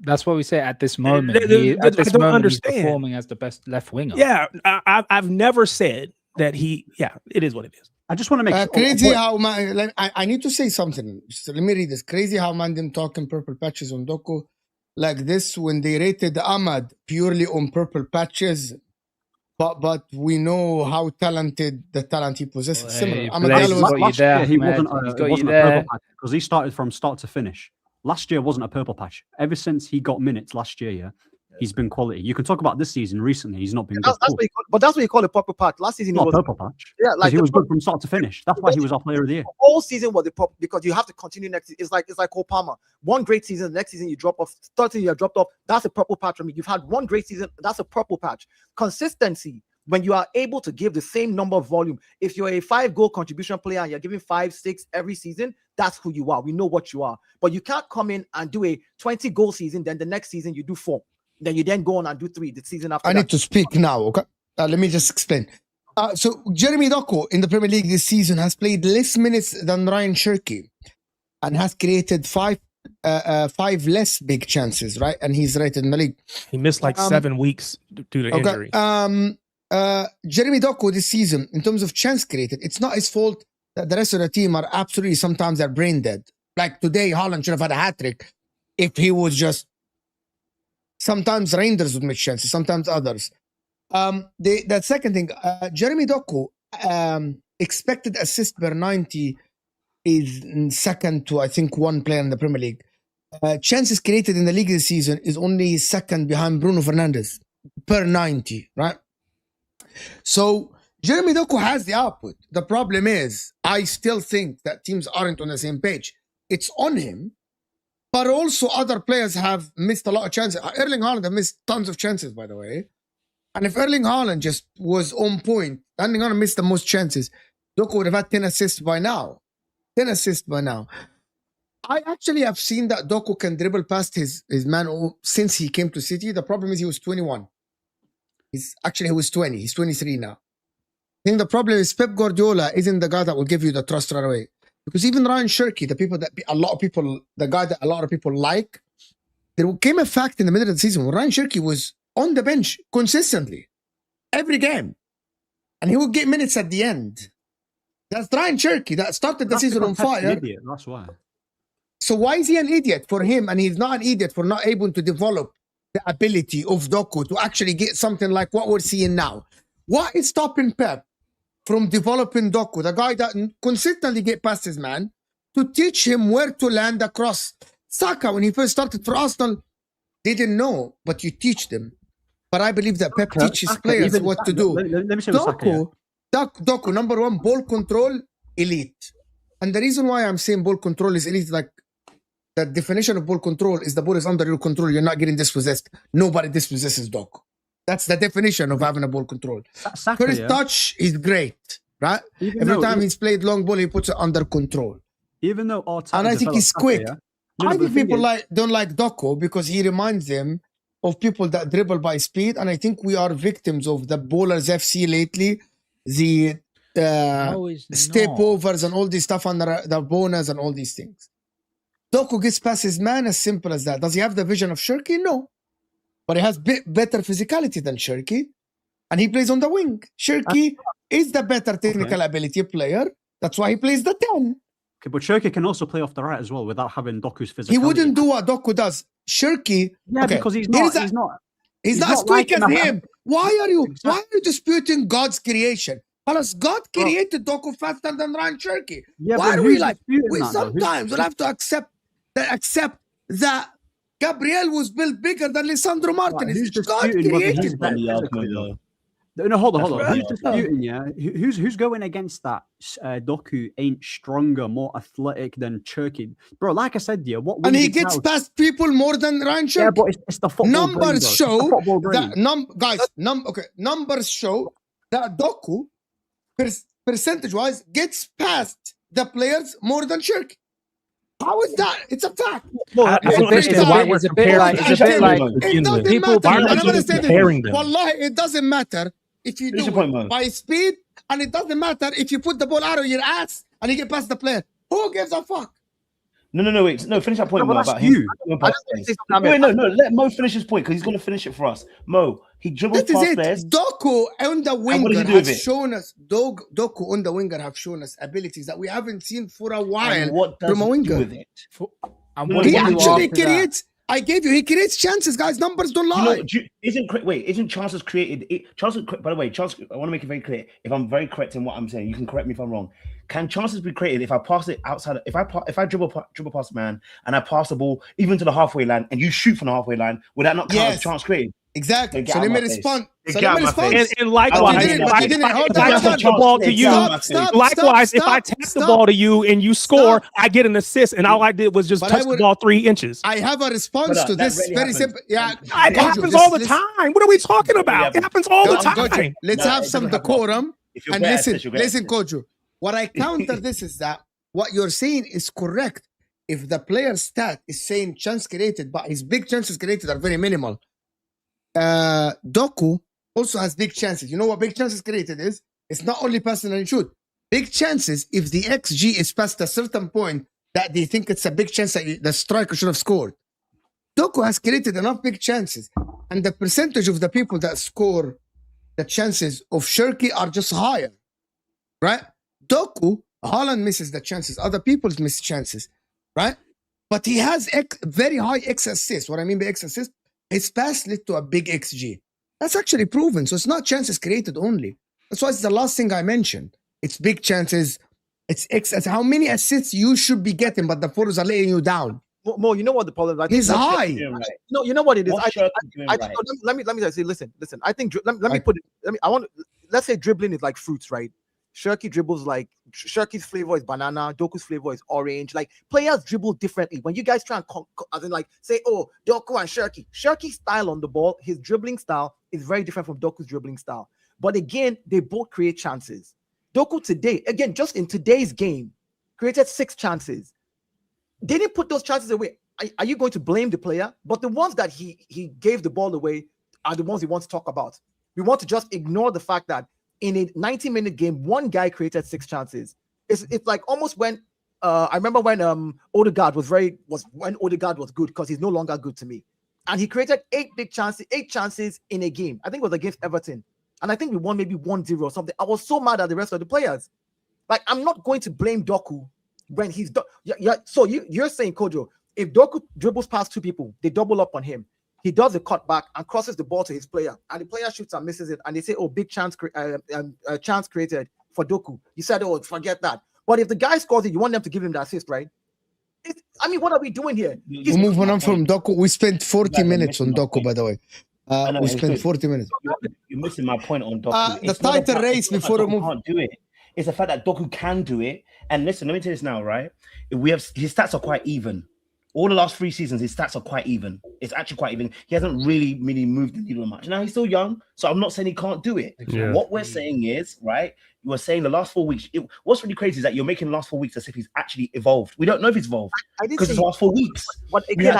That's what we say at this moment. I don't understand. He's performing as the best left winger. Yeah, I've never said that he. Yeah, it is what it is. I just want to make sure. Crazy how man. Like, I need to say something. So let me read this. Crazy how man them talking purple patches on Doku like this when they rated Ahmad purely on purple patches. But we know how talented the talent he possesses. Similar. Last year he wasn't a purple patch because he started from start to finish. Last year wasn't a purple patch. Ever since he got minutes last year, he's been quality. You can talk about this season recently. He's not been good. But that's what you call a purple patch. Last season, not a purple patch. Yeah, like he was good from start to finish. That's why he was our player of the year. All season was the purple because you have to continue next season. It's like Cole Palmer. One great season, the next season you drop off. Third season you dropped off. That's a purple patch for me. You've had one great season. That's a purple patch. Consistency. When you are able to give the same number of volume, if you're a 5-goal contribution player and you're giving 5, 6 every season, that's who you are. We know what you are. But you can't come in and do a 20-goal season, then the next season you do 4. Then you then go on and do 3 the season after. I need to speak now, okay? Let me just explain. So Jeremy Doku in the Premier League this season has played less minutes than Ryan Cherki and has created 5 less big chances, right? And he's rated in the league. He missed like 7 weeks due to injury. Jeremy Doku this season, in terms of chance created, it's not his fault that the rest of the team are absolutely sometimes they're brain dead. Like today, Haaland should have had a hat-trick if he was just. Sometimes Reinders would make chances, sometimes others. The second thing, Jeremy Doku expected assist per 90 is second to I think one player in the Premier League. Chances created in the league this season is only second behind Bruno Fernandes per 90, right? So Jeremy Doku has the output. The problem is, I still think that teams aren't on the same page. It's on him, but also other players have missed a lot of chances. Erling Haaland have missed tons of chances, by the way. And if Erling Haaland just was on point, Erling Haaland missed the most chances, Doku would have had 10 assists by now. 10 assists by now. I actually have seen that Doku can dribble past his man since he came to City. The problem is he was 21. He was 20. He's 23 now. I think the problem is Pep Guardiola isn't the guy that will give you the trust right away. Because even Ryan Cherki, the guy that a lot of people like, there came a fact in the middle of the season where Ryan Cherki was on the bench consistently every game. And he would get minutes at the end. That's Ryan Cherki that started the season on fire. Idiot. That's why. So why is he an idiot for him? And he's not an idiot for not able to develop the ability of Doku to actually get something like what we're seeing now. What is stopping Pep from developing Doku, the guy that consistently get past his man, to teach him where to land across? Saka, when he first started for Arsenal, they didn't know, but you teach them. But I believe that Pep teaches players what to do. Let me say Doku, number one, ball control, elite. And the reason why I'm saying ball control is elite, like the definition of ball control is the ball is under your control. You're not getting dispossessed. Nobody dispossesses Doku. That's the definition of having a ball control. First touch is great, right? Every time he's played long ball, he puts it under control. Even though Arteta and I think he's quick. I think people don't like Doku because he reminds them of people that dribble by speed. And I think we are victims of the bowlers FC lately. The step overs and all this stuff under the bonus and all these things. Doku gets past his man as simple as that. Does he have the vision of Cherki? No. But he has better physicality than Cherki. And he plays on the wing. Cherki is the better technical ability player. That's why he plays the 10. Okay, but Cherki can also play off the right as well without having Doku's physicality. He wouldn't do what Doku does. Cherki, because he's not as quick as him. Why are you disputing God's creation? Because God created Doku faster than Ryan Cherki. Yeah, why are we like? Sometimes we'll have to accept that Gabriel was built bigger than Lisandro Martinez. God created that. No, hold on. Who's disputing? Who's going against that? Doku ain't stronger, more athletic than Cherki, bro. Like I said, and he gets past people more than Ryan Cherki. Yeah, but it's the football numbers brain, show that numbers show that Doku percentage-wise gets past the players more than Cherki. How is that? It's a fact. I don't understand why we're comparing. It doesn't matter. Wallahi, it doesn't matter if you do it by speed, and it doesn't matter if you put the ball out of your ass and you get past the player. Who gives a fuck? No, wait. No, finish that point, Mo, about him. Wait, no. Let Mo finish his point because he's going to finish it for us. Mo, he dribbles That is past it. players. Doku on the what does he winger do with has it? shown us. Doku on the winger have shown us abilities that we haven't seen for a while And what does from a he winger. do with it? And No, what He do you do actually after that? creates. I gave you. He creates chances, guys. Numbers don't lie. Isn't chances created? Chances. By the way, chances. I want to make it very clear. If I'm very correct in what I'm saying, you can correct me if I'm wrong. Can chances be created if I pass it outside? If I dribble past a man and I pass the ball even to the halfway line and you shoot from the halfway line, would that not count as chance created? Exactly. Get So out let my me face. respond. Get So let out me my respond. face. And likewise, But you didn't. if I tap the ball to you, likewise, if I tap the ball to you and you score, I get an assist, and all I did was just touch the ball 3 inches. I have a response to this. Very happens. simple. Yeah, It happens all the time. What are we talking about? It happens all the time. Let's have some decorum and listen. Listen, coach. Kojo. What I counter this is that what you're saying is correct. If the player's stat is saying chance created, but his big chances created are very minimal. Doku also has big chances. You know what big chances created is? It's not only passing and shoot. Big chances, if the XG is past a certain point that they think it's a big chance that the striker should have scored. Doku has created enough big chances. And the percentage of the people that score the chances of Shirky are just higher. Right? Doku, Haaland misses the chances. Other people miss chances. Right? But he has very high X assist. What I mean by X assist, his pass led to a big XG. That's actually proven. So it's not chances created only. That's why it's the last thing I mentioned. It's big chances. It's X. How many assists you should be getting, but the forwards are laying you down. Mo, you know what the problem is? He's high. No, you know what it is. Let me say, listen. I think let me put it. Let's say dribbling is like fruits, right? Shirky dribbles like Shirky's flavor is banana, Doku's flavor is orange. Like players dribble differently. When you guys try and as in like say, oh, Doku and Shirky's style on the ball, his dribbling style is very different from Doku's dribbling style. But again, they both create chances. Doku today, again, just in today's game, created 6 chances. They didn't put those chances away. Are you going to blame the player? But the ones that he gave the ball away are the ones we want to talk about. We want to just ignore the fact that in a 90-minute game, one guy created 6 chances. It's like almost when I remember when Odegaard was when Odegaard was good because he's no longer good to me, and he created 8 chances in a game. I think it was against Everton, and I think we won maybe 1-0 or something. I was so mad at the rest of the players. Like I'm not going to blame Doku when he's done. Yeah. So you're saying, Kojo, if Doku dribbles past 2 people, they double up on him. He does a cutback and crosses the ball to his player, and the player shoots and misses it, and they say, "Oh, big chance created for Doku." You said, "Oh, forget that." But if the guy scores it, you want them to give him the assist, right? What are we doing here? We're moving on from Doku. We spent 40 minutes on Doku, by the way. We spent 40 minutes. You're missing my point on Doku. The title race before we move. Can't do it. It's the fact that Doku can do it. And listen, let me tell you this now, right? His stats are quite even. All the last 3 seasons, his stats are quite even. It's actually quite even. He hasn't really moved the needle much. Now he's still young, so I'm not saying he can't do it. Yeah. What we're saying is, right? You are saying the last 4 weeks. What's really crazy is that you're making the last 4 weeks as if he's actually evolved. We don't know if he's evolved because it's the last 4 weeks. But again,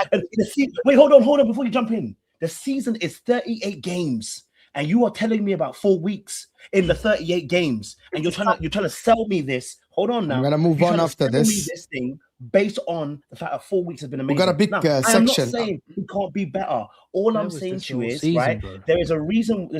wait, hold on before you jump in. The season is 38 games, and you are telling me about 4 weeks in the 38 games, and you're trying to sell me this. Hold on now. I'm gonna move on after this. This thing based on the fact that 4 weeks has been amazing. We got a big I'm section. not saying he can't be better. All I'm saying to you is, right? Bro. There's a reason why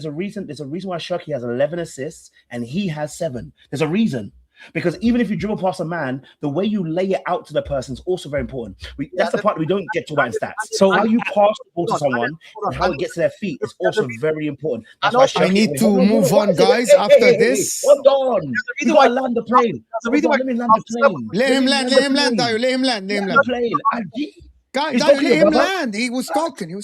Shirky has 11 assists and he has 7. There's a reason. Because even if you dribble past a man, the way you lay it out to the person is also very important. That's the part we don't get to about in stats. So how you pass the ball to someone and how it gets to their feet is also very important. That's why I need to move on, guys. After this, hold on. You gotta land the plane. Let me land the plane. Let him land, Dayo. Let him land. Guys, let him land. He was talking.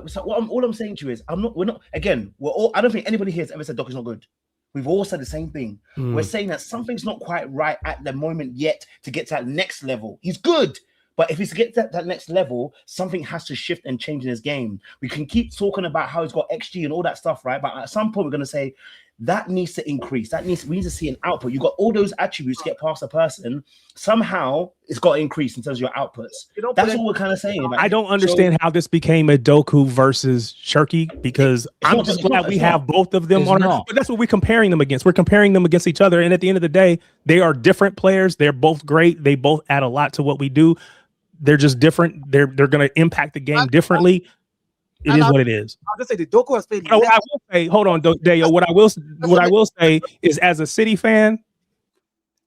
So all I'm saying to you is, I don't think anybody here has ever said Doku's not good. We've all said the same thing. We're saying that something's not quite right at the moment yet to get to that next level. He's good, but if he's to get to that next level, something has to shift and change in his game. We can keep talking about how he's got XG and all that stuff, right? But at some point, we're going to say, That needs to increase. We need to see an output. You got all those attributes to get past a person. Somehow it's got to increase in terms of your outputs. That's what we're kind of saying. I don't understand how this became a Doku versus Shirky, because I'm just glad we have both of them on. But that's what we're comparing them against. We're comparing them against each other. And at the end of the day, they are different players. They're both great. They both add a lot to what we do. They're just different. They're going to impact the game differently. It is what it is. I'll just say the Doku has played. I will say, hold on, Dayo. What I will say is, as a City fan,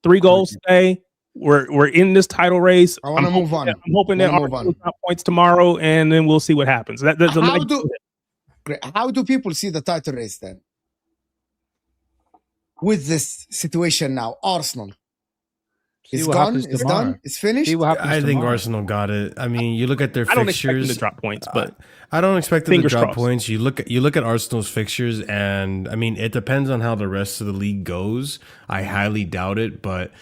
3 goals today. We're in this title race. I want to move on. I'm hoping that Arsenal got points tomorrow, and then we'll see what happens. How do people see the title race then? With this situation now, Arsenal. It's gone. It's done. It's finished. I think Arsenal got it. I mean, you look at their fixtures. I don't expect them to drop points, but I don't expect them to drop crossed. points. You look at Arsenal's fixtures, and I mean, it depends on how the rest of the league goes. I highly doubt it, but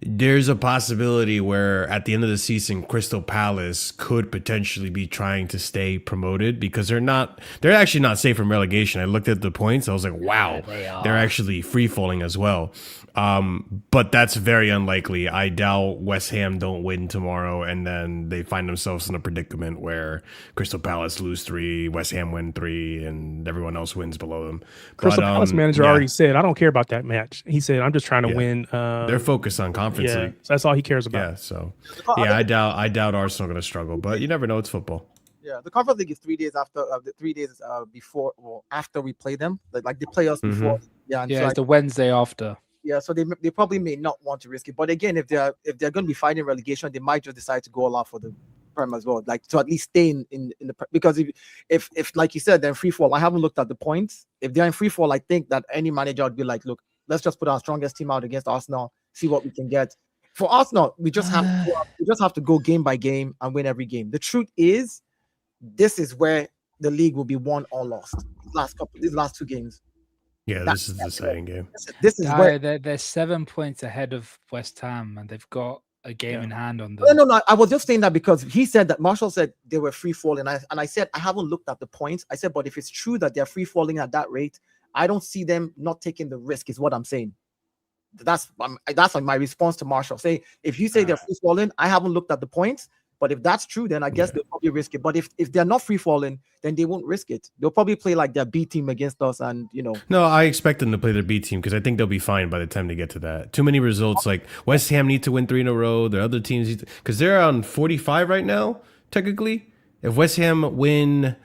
there's a possibility where at the end of the season, Crystal Palace could potentially be trying to stay promoted, because they're actually not safe from relegation. I looked at the points. I was like, wow, they're actually free falling as well. But that's very unlikely. I doubt West Ham don't win tomorrow and then they find themselves in a predicament where Crystal Palace lose 3, West Ham win 3, and everyone else wins below them. Crystal Palace manager already said, I don't care about that match. He said, I'm just trying to win. They're focused on Conference League. So that's all he cares about. Yeah, so I doubt Arsenal going to struggle, but you never know. It's football. Yeah, the Conference League is 3 days after the 3 days before or after we play them. Like they play us before. Yeah, and it's the Wednesday after. Yeah, so they probably may not want to risk it. But again, if they're going to be fighting relegation, they might just decide to go all out for the Prem as well, like to at least stay in the, because if like you said, they're in free fall. I haven't looked at the points. If they're in free fall, I think that any manager would be like, look, let's just put our strongest team out against Arsenal, see what we can get. For Arsenal, we just have to go game by game and win every game. The truth is, this is where the league will be won or lost. These last 2 games. Yeah, this is the deciding game. This is where they're 7 points ahead of West Ham, and they've got a game in hand on them. No. I was just saying that because he said that Marshall said they were free falling, and I said I haven't looked at the points. I said, but if it's true that they're free falling at that rate, I don't see them not taking the risk. Is what I'm saying. That's my response to Marshall. Say if you say they're free falling, I haven't looked at the points. But if that's true, then I guess they'll probably risk it. But if they're not free falling, then they won't risk it. They'll probably play like their B team against us, and No, I expect them to play their B team because I think they'll be fine by the time they get to that. Too many results. Like West Ham need to win 3 in a row. Their other teams because they're on 45 right now. Technically, if West Ham win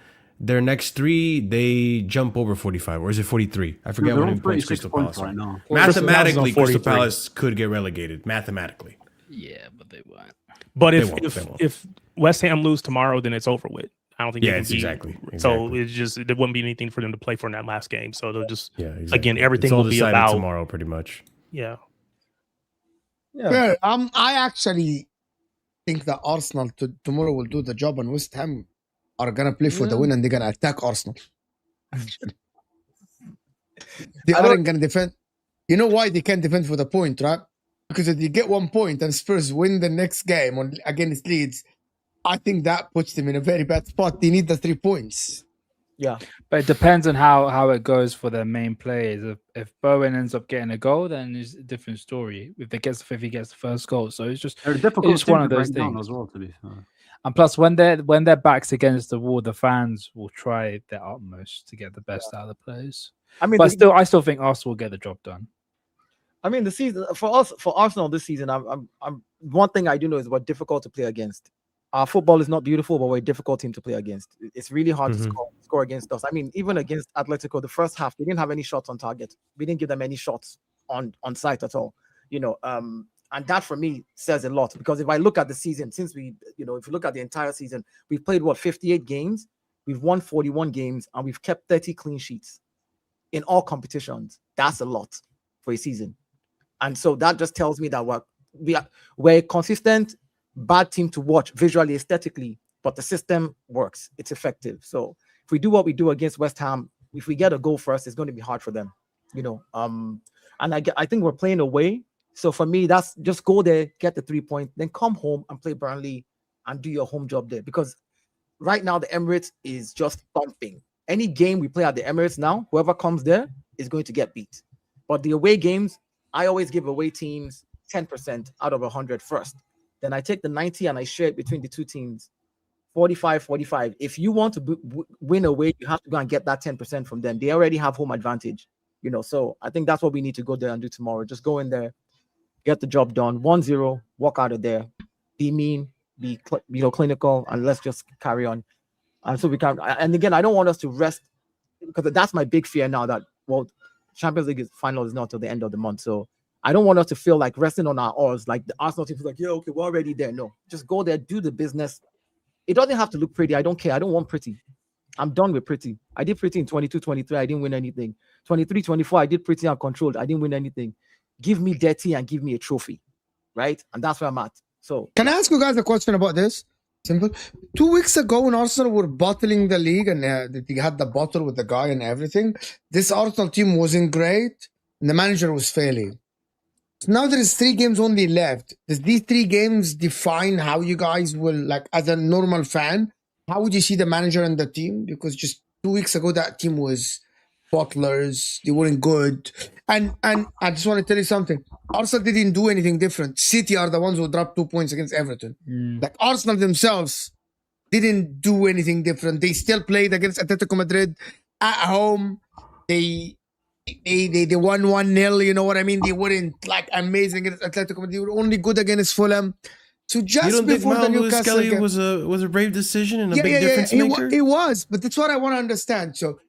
their next 3, they jump over 45, or is it 43? I forget what points Crystal Palace right now. Mathematically, Crystal Palace could get relegated. Mathematically. Yeah, but they won't. But if West Ham lose tomorrow, then it's over with. I don't think. Yeah, it's exactly. So it's just there wouldn't be anything for them to play for in that last game. So they'll just again everything will be about tomorrow, pretty much. Yeah. I actually think that Arsenal tomorrow will do the job, and West Ham are gonna play for the win, and they're gonna attack Arsenal. They aren't gonna defend. You know why they can't defend for the point, right? Because if you get 1 point and Spurs win the next game against Leeds, I think that puts them in a very bad spot. They need the 3 points. Yeah. But it depends on how it goes for their main players. If Bowen ends up getting a goal, then it's a different story. If he gets the first goal. So it's just one of those things as well, to be fair. And plus, when their backs against the wall, the fans will try their utmost to get the best out of the players. I mean, but I still think Arsenal will get the job done. I mean, the season for Arsenal this season, I'm one thing I do know is we're difficult to play against. Our football is not beautiful, but we're a difficult team to play against. It's really hard to score against us. I mean, even against Atletico, the first half, they didn't have any shots on target. We didn't give them any shots on sight at all. And that for me says a lot, because if I look at the season, if you look at the entire season, we've played 58 games, we've won 41 games, and we've kept 30 clean sheets in all competitions. That's a lot for a season. And so that just tells me that we're a consistent, bad team to watch visually, aesthetically, but the system works. It's effective. So if we do what we do against West Ham, if we get a goal first, it's going to be hard for them. And I think we're playing away. So for me, that's just go there, get the 3 points, then come home and play Burnley and do your home job there. Because right now the Emirates is just thumping any game we play at the Emirates now, whoever comes there is going to get beat. But the away games, I always give away teams 10% out of 100 first. Then I take the 90 and I share it between the two teams. 45. If you want to win away, you have to go and get that 10% from them. They already have home advantage, so I think that's what we need to go there and do tomorrow. Just go in there, get the job done. 1-0, walk out of there, be mean, be clinical, and let's just carry on. And so we can. And again, I don't want us to rest, because that's my big fear now, that Champions League final is not till the end of the month. So I don't want us to feel like resting on our oars, like the Arsenal team is like, yeah, okay, we're already there. No, just go there, do the business. It doesn't have to look pretty. I don't care. I don't want pretty. I'm done with pretty. I did pretty in 22-23. I didn't win anything. 23-24, I did pretty and controlled. I didn't win anything. Give me dirty and give me a trophy, right? And that's where I'm at. So can I ask you guys a question about this? Simple. 2 weeks ago, when Arsenal were bottling the league and they had the bottle with the guy and everything, this Arsenal team wasn't great and the manager was failing. So now there is 3 games only left. Does these 3 games define how you guys will, like, as a normal fan, how would you see the manager and the team? Because just 2 weeks ago, that team was bottlers. They weren't good. And I just want to tell you something. Arsenal didn't do anything different. City are the ones who dropped 2 points against Everton. Like, Arsenal themselves didn't do anything different. They still played against Atletico Madrid at home. They won 1-0, you know what I mean? They weren't like amazing against Atletico Madrid. They were only good against Fulham. So just you don't before think the Newcastle Kelly game, was a brave decision and a big difference maker? It was, but that's what I want to understand. So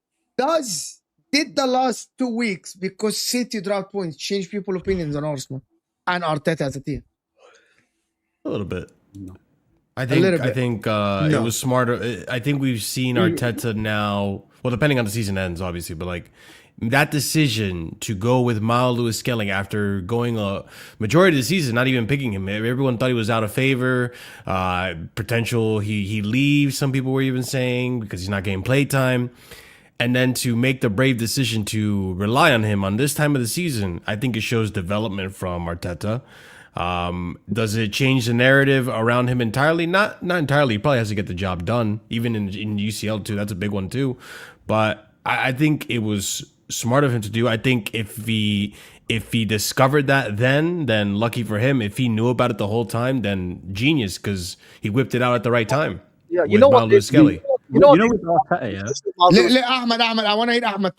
did the last 2 weeks, because City dropped points, change people's opinions on Arsenal and Arteta as a team? A little bit. No. I think it was smarter. I think we've seen Arteta now. Well, depending on the season ends, obviously, but like that decision to go with Miles Lewis-Skelly after going a majority of the season, not even picking him. Everyone thought he was out of favor. Potential he leaves. Some people were even saying because he's not getting play time. And then to make the brave decision to rely on him on this time of the season, I think it shows development from Arteta. Does it change the narrative around him entirely? Not entirely. He probably has to get the job done, even in UCL too. That's a big one too. But I think it was smart of him to do. I think if he discovered that then lucky for him. If he knew about it the whole time, then genius, because he whipped it out at the right time. Yeah, you know what? Skelly. You know with Arteta, yeah. Ahmed, I want to hear Ahmed.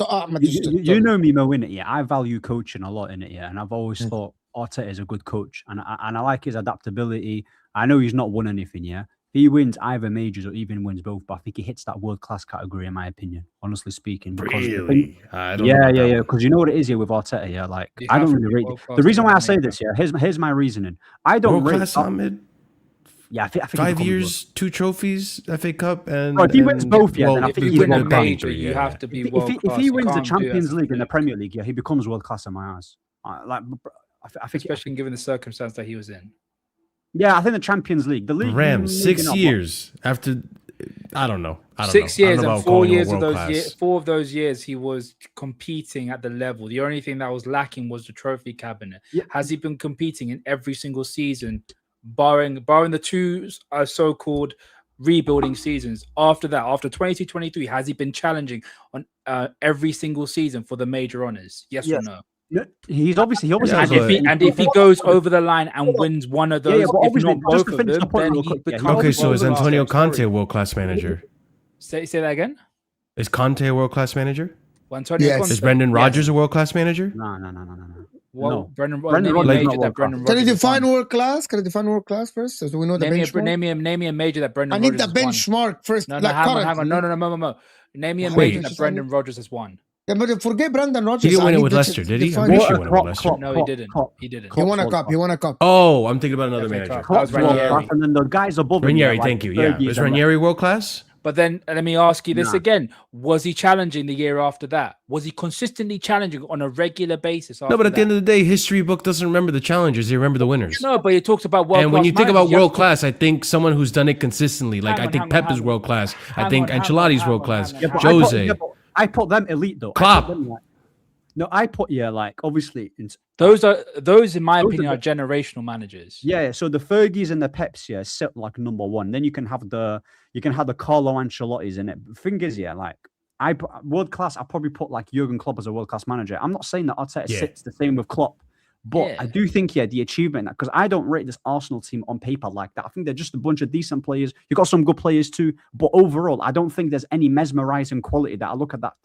You know me, Mo, in it, yeah. I value coaching a lot in it, yeah, and I've always thought Arteta is a good coach, and I like his adaptability. I know he's not won anything, yeah. He wins either majors or even wins both, but I think he hits that world class category, in my opinion. Honestly speaking, because really, I don't yeah. Because you know what it is here with Arteta, yeah. Like I don't really rate the reason why I say this, yeah. Here's my reasoning. I don't rate. Yeah, I think 5 years, 2 trophies, FA Cup, and if he wins both, yeah, then I think if you win a major, you have to be world class. If he wins the Champions League and the Premier League, yeah, he becomes world class in my eyes. I think, especially given the circumstance that he was in. Yeah, I think the Champions League, the league. Rams 6 years after. I don't know. 6 years and 4 years of those 4 of those years he was competing at the level. The only thing that was lacking was the trophy cabinet. Yeah. Has he been competing in every single season? Barring the 2 so-called rebuilding seasons. After that, after 22-23, has he been challenging on every single season for the major honors? Yes or no? He's obviously and if he goes over the line and wins one of those, if not both of them, then he becomes. Okay, so is Antonio Conte a world-class manager? Say that again. Is Conte a world-class manager? Yes. Is Brendan Rodgers a world-class manager? No. Well, no. Brendan Rodgers. Can you define world class? Can you define world class first, so we know the benchmark? Name me a major that Brendan. I need Rodgers the benchmark first. No, hang on. No. Name me a major that Brendan Rodgers has won. Yeah, but forget Brendan Rodgers. He didn't win it with Leicester, did he? I'm pretty sure he won it with Leicester. No, he didn't. He won a cup. Oh, I'm thinking about another manager. That was Ranieri. And then the guys above him. Ranieri, thank you. Yeah, is Ranieri world class? But then let me ask you this again. Was he challenging the year after that? Was he consistently challenging on a regular basis? No, but at the end of the day, history book doesn't remember the challengers. They remember the winners. No, but you talked about world class. And when you think about world class, I think someone who's done it consistently. Like I think Pep is world class. I think Ancelotti's world class. Jose. I put them elite though. Klopp. I put obviously those in my opinion are generational managers. Yeah, so the Fergies and the Peps sit like number 1. Then you can have the Carlo Ancelottis in it. The thing is, like world class. I probably put like Jurgen Klopp as a world class manager. I'm not saying that Arteta Yeah. sits the same with Klopp, but Yeah. I do think the achievement, because I don't rate this Arsenal team on paper like that. I think they're just a bunch of decent players. You got some good players too, but overall, I don't think there's any mesmerizing quality that I look at that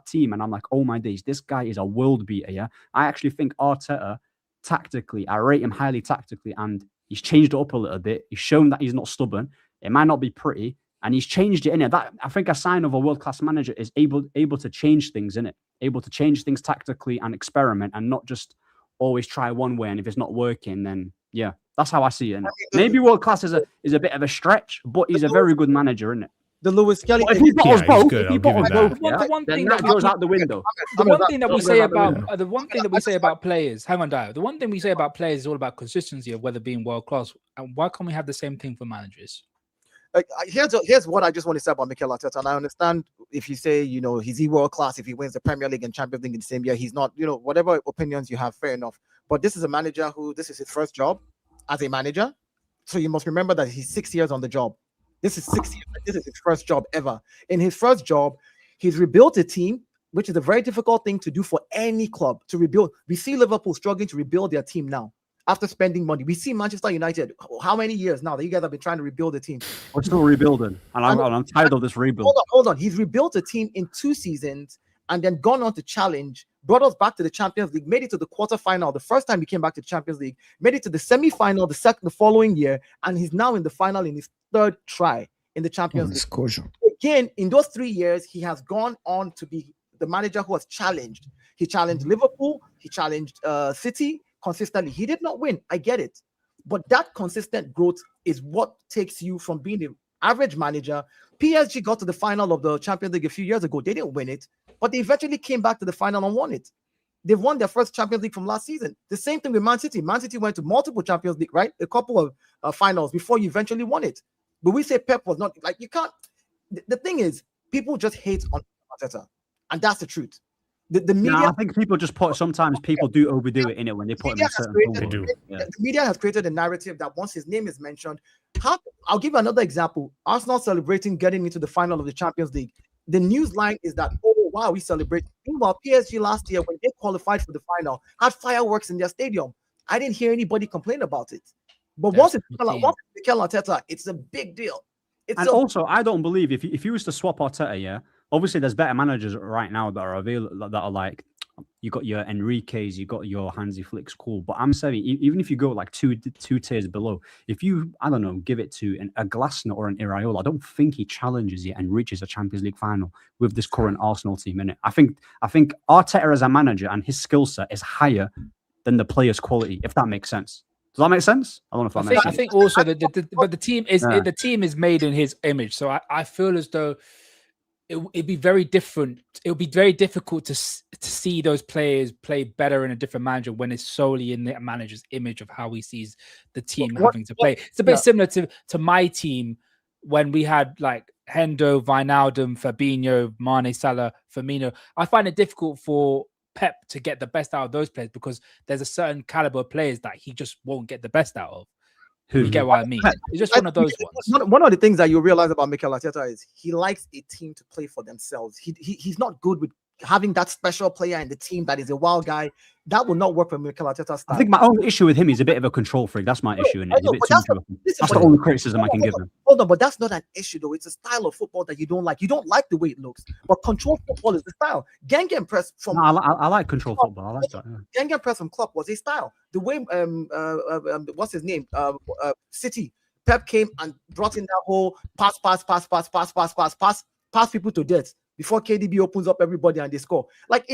team and I'm like, oh my days, this guy is a world beater. Yeah, I actually think Arteta tactically, I rate him highly tactically, and he's changed it up a little bit. He's shown that he's not stubborn. It might not be pretty, and he's changed it in it. That I think a sign of a world class manager is able to change things in it. Able to change things tactically and experiment and not just always try one way. And if it's not working, then yeah, that's how I see it. Innit? Maybe world class is a bit of a stretch, but he's a very good manager, isn't it? The Lewis Kelly. If he bottles he's both, good. if he I'll give him bottles that. both, The one then thing that that goes out the window. The one thing that we say about window. the one thing that we say about players, hang on, Dio. The one thing we say about players is all about consistency of whether being world class. And why can't we have the same thing for managers? Here's what I just want to say about Mikel Arteta, and I understand if you say, you know, he's world class if he wins the Premier League and Champions League in the same year. He's not, you know, whatever opinions you have, fair enough. But this is a manager who this is his first job as a manager, so you must remember that he's 6 years on the job. This is 6 years. This is his first job ever. In his first job, he's rebuilt a team, which is a very difficult thing to do for any club to rebuild. We see Liverpool struggling to rebuild their team now. After spending money, we see Manchester United. How many years now that you guys have been trying to rebuild the team? We're still rebuilding, and I'm tired of this rebuild. Hold on. He's rebuilt a team in 2 seasons and then gone on to challenge, brought us back to the Champions League, made it to the quarterfinal the first time he came back to the Champions League, made it to the semi-final the following year, and he's now in the final in his 3rd try in the Champions League. Again, in those 3 years, he has gone on to be the manager who has challenged. He challenged Liverpool, he challenged City consistently. He did not win. I get it. But that consistent growth is what takes you from being an average manager. PSG got to the final of the Champions League a few years ago. They didn't win it, but they eventually came back to the final and won it. They've won their first Champions League from last season. The same thing with Man City. Man City went to multiple Champions League, right? A couple of finals before you eventually won it. But we say Pep was not, like, you can't. The thing is, people just hate on Arteta, and that's the truth. The media, I think people just sometimes people do overdo it in it when they put him in certain the media has created a narrative that once his name is mentioned, I'll give you another example. Arsenal celebrating getting into the final of the Champions League. The news line is that, oh wow, we celebrate. Meanwhile, PSG last year when they qualified for the final had fireworks in their stadium. I didn't hear anybody complain about it. But once it's Mikel Arteta, it's a big deal. Also, I don't believe if you was to swap Arteta, yeah, obviously there's better managers right now that are available that are like, you got your Enrique's, you got your Hansi Flick's, cool. But I'm saying even if you go like two tiers below, if you, I don't know, give it to a Glasner or an Iraola, I don't think he challenges it and reaches a Champions League final with this current Arsenal team in it. I think Arteta as a manager and his skill set is higher than the player's quality, if that makes sense. Does that make sense? I don't know if that makes sense. I think also but the team is made in his image, so I feel as though it'd be very different. It would be very difficult to see those players play better in a different manager when it's solely in the manager's image of how he sees the team having to play. It's a bit similar to my team when we had like Hendo, Wijnaldum, Fabinho, Mane, Salah, Firmino. I find it difficult for Pep to get the best out of those players because there's a certain caliber of players that he just won't get the best out of. You get what I mean? It's just one of those ones. One of the things that you realize about Mikel Arteta is he likes a team to play for themselves. He's not good with having that special player in the team that is a wild guy. That will not work for Mikel Arteta. I think my only issue with him is a bit of a control freak. That's my issue. That's the only criticism I can give him. Hold on, but that's not an issue though. It's a style of football that you don't like. You don't like the way it looks, but control football is the style. Gang press from I like control football. I like that. Yeah. Gang press from Klopp was a style. The way what's his name? City. Pep came and brought in that whole pass people to death before KDB opens up everybody and they score. Like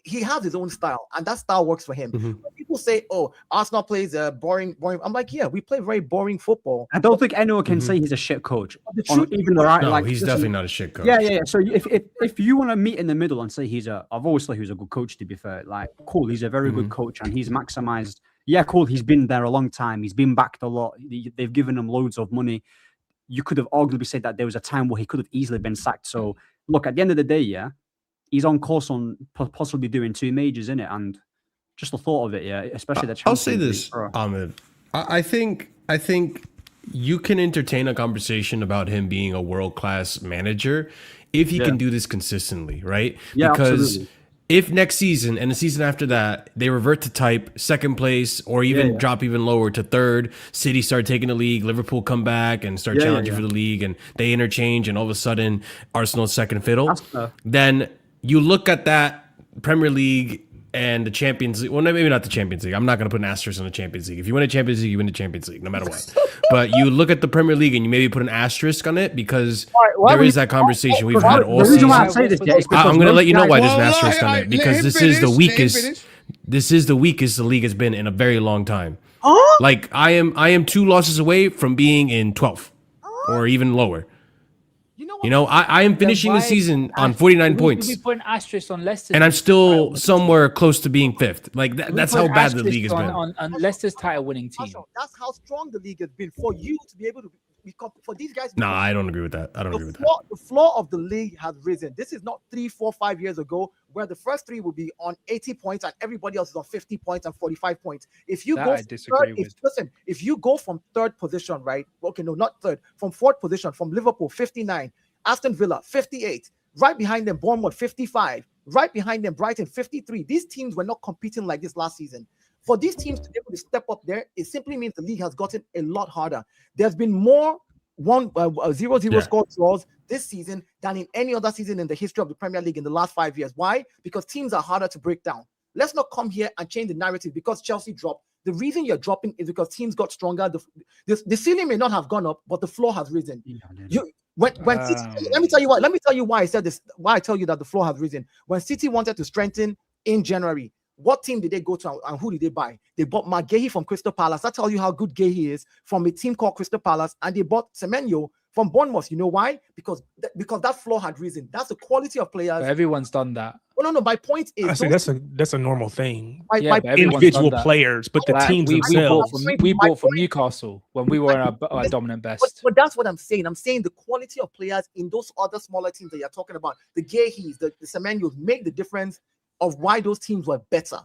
he has his own style, and that style works for him. When people say, "Oh, Arsenal plays boring," I'm like, "Yeah, we play very boring football." I don't think anyone can say he's a shit coach. He's definitely not a shit coach. Yeah. So if you want to meet in the middle and say I've always thought he was a good coach. To be fair, like, cool, he's a very good coach, and he's maximized. Yeah, cool, he's been there a long time. He's been backed a lot. They've given him loads of money. You could have arguably said that there was a time where he could have easily been sacked. So look, at the end of the day, yeah, he's on course on possibly doing 2 majors in it, and just the thought of it, yeah, especially the. I'll say this, Ahmed. I think you can entertain a conversation about him being a world-class manager if he can do this consistently, right? Yeah, because absolutely. if next season and the season after that they revert to type second place or even drop even lower to third, City start taking the league, Liverpool come back and start challenging for the league, and they interchange, and all of a sudden Arsenal's second fiddle, then you look at that Premier League and the Champions League. Well, maybe not the Champions League. I'm not going to put an asterisk on the Champions League. If you win a Champions League, you win the Champions League, no matter what. But you look at the Premier League and you maybe put an asterisk on it because there is that conversation we've had all season. I'm going to let you know why there's an asterisk on it, because this is the weakest. This is the weakest the league has been in a very long time. Like I am 2 losses away from being in 12th or even lower. You know, I am finishing the season on 49 points. We put an asterisk on Leicester, and I'm still somewhere close to being 5th. Like that's how bad the league has been. On Leicester's title winning team. That's how strong the league has been for you to be able to for these guys. Nah, I don't agree with that. I don't agree with that. The floor of the league has risen. This is not 3, 4, 5 years ago where the first 3 will be on 80 points and everybody else is on 50 points and 45 points. If you go, if you go from 3rd position, right? Okay, no, not 3rd, from 4th position, from Liverpool 59. Aston Villa 58, right behind them Bournemouth 55, right behind them Brighton 53. These teams were not competing like this last season. For these teams to be able to step up there, it simply means the league has gotten a lot harder. There's been more 0-0 score draws this season than in any other season in the history of the Premier League in the last 5 years. Why? Because teams are harder to break down. Let's not come here and change the narrative because Chelsea dropped. The reason you're dropping is because teams got stronger. The ceiling may not have gone up, but the floor has risen. When City, let me tell you why I said this. Why I tell you that the floor has risen. When City wanted to strengthen in January, what team did they go to and who did they buy? They bought McGahey from Crystal Palace. That tells you how good Gahey is, from a team called Crystal Palace, and they bought Semenyo from Bournemouth. You know why? Because that floor had risen. That's the quality of players. But everyone's done that. Oh, no. My point is, I think that's a normal thing. Individual players, but the teams themselves. We bought from Newcastle when we were at our dominant best. But that's what I'm saying. I'm saying the quality of players in those other smaller teams that you're talking about, the Gaheys, the Semenyos, make the difference of why those teams were better.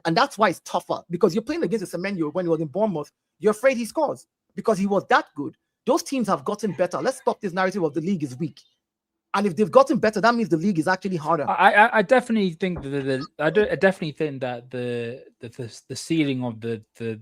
And that's why it's tougher, because you're playing against a Semenyo when he was in Bournemouth. You're afraid he scores because he was that good. Those teams have gotten better. Let's stop this narrative of the league is weak. And if they've gotten better, that means the league is actually harder. I definitely think that the ceiling of the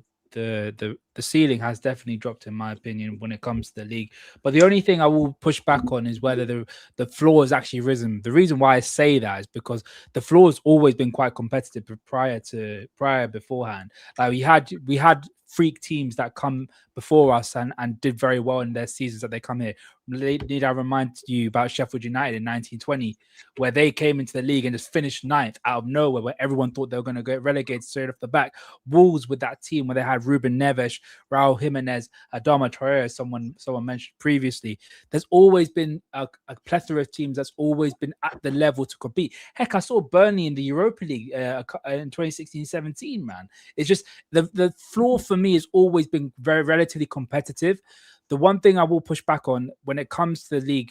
ceiling has definitely dropped, in my opinion, when it comes to the league. But the only thing I will push back on is whether the floor has actually risen. The reason why I say that is because the floor has always been quite competitive beforehand. Like we had freak teams that come before us and did very well in their seasons that they come here. Need I remind you about Sheffield United in 1920, where they came into the league and just finished 9th out of nowhere, where everyone thought they were going to get relegated straight off the back. Wolves with that team where they had Ruben Neves, Raul Jimenez, Adama Traore, someone mentioned previously. There's always been a plethora of teams that's always been at the level to compete. Heck, I saw Burnley in the Europa League in 2016-17, man. It's just the floor for me has always been very relatively competitive. The one thing I will push back on when it comes to the league,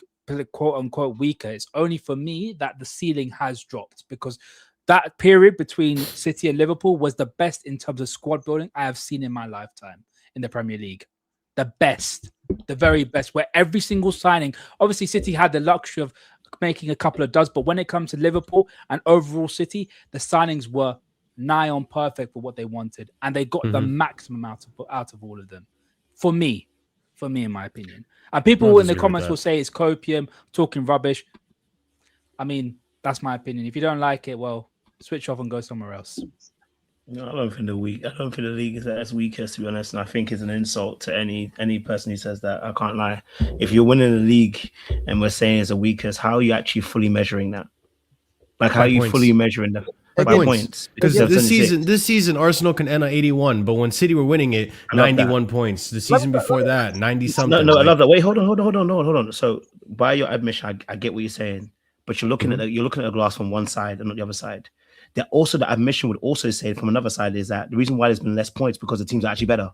quote unquote, weaker, it's only for me that the ceiling has dropped, because that period between City and Liverpool was the best in terms of squad building I have seen in my lifetime in the Premier League. The best, the very best, where every single signing, obviously City had the luxury of making a couple of duds, but when it comes to Liverpool and overall City, the signings were nigh on perfect for what they wanted, and they got the maximum out of all of them. For me, in my opinion. And people in the comments will say it's copium, talking rubbish. I mean, that's my opinion. If you don't like it, well, switch off and go somewhere else. No, I don't think the league is as weakest, to be honest. And I think it's an insult to any person who says that. I can't lie. If you're winning the league and we're saying it's the weakest, how are you actually fully measuring that? Like, how are you fully measuring that? By points. Because this season Arsenal can end on 81, but when City were winning it, 91 points. The season before that, 90 something. No, I love that. Wait, hold on. So by your admission, I get what you're saying, but you're looking at the glass from one side and not the other side. The admission would also say from another side is that the reason why there's been less points because the teams are actually better.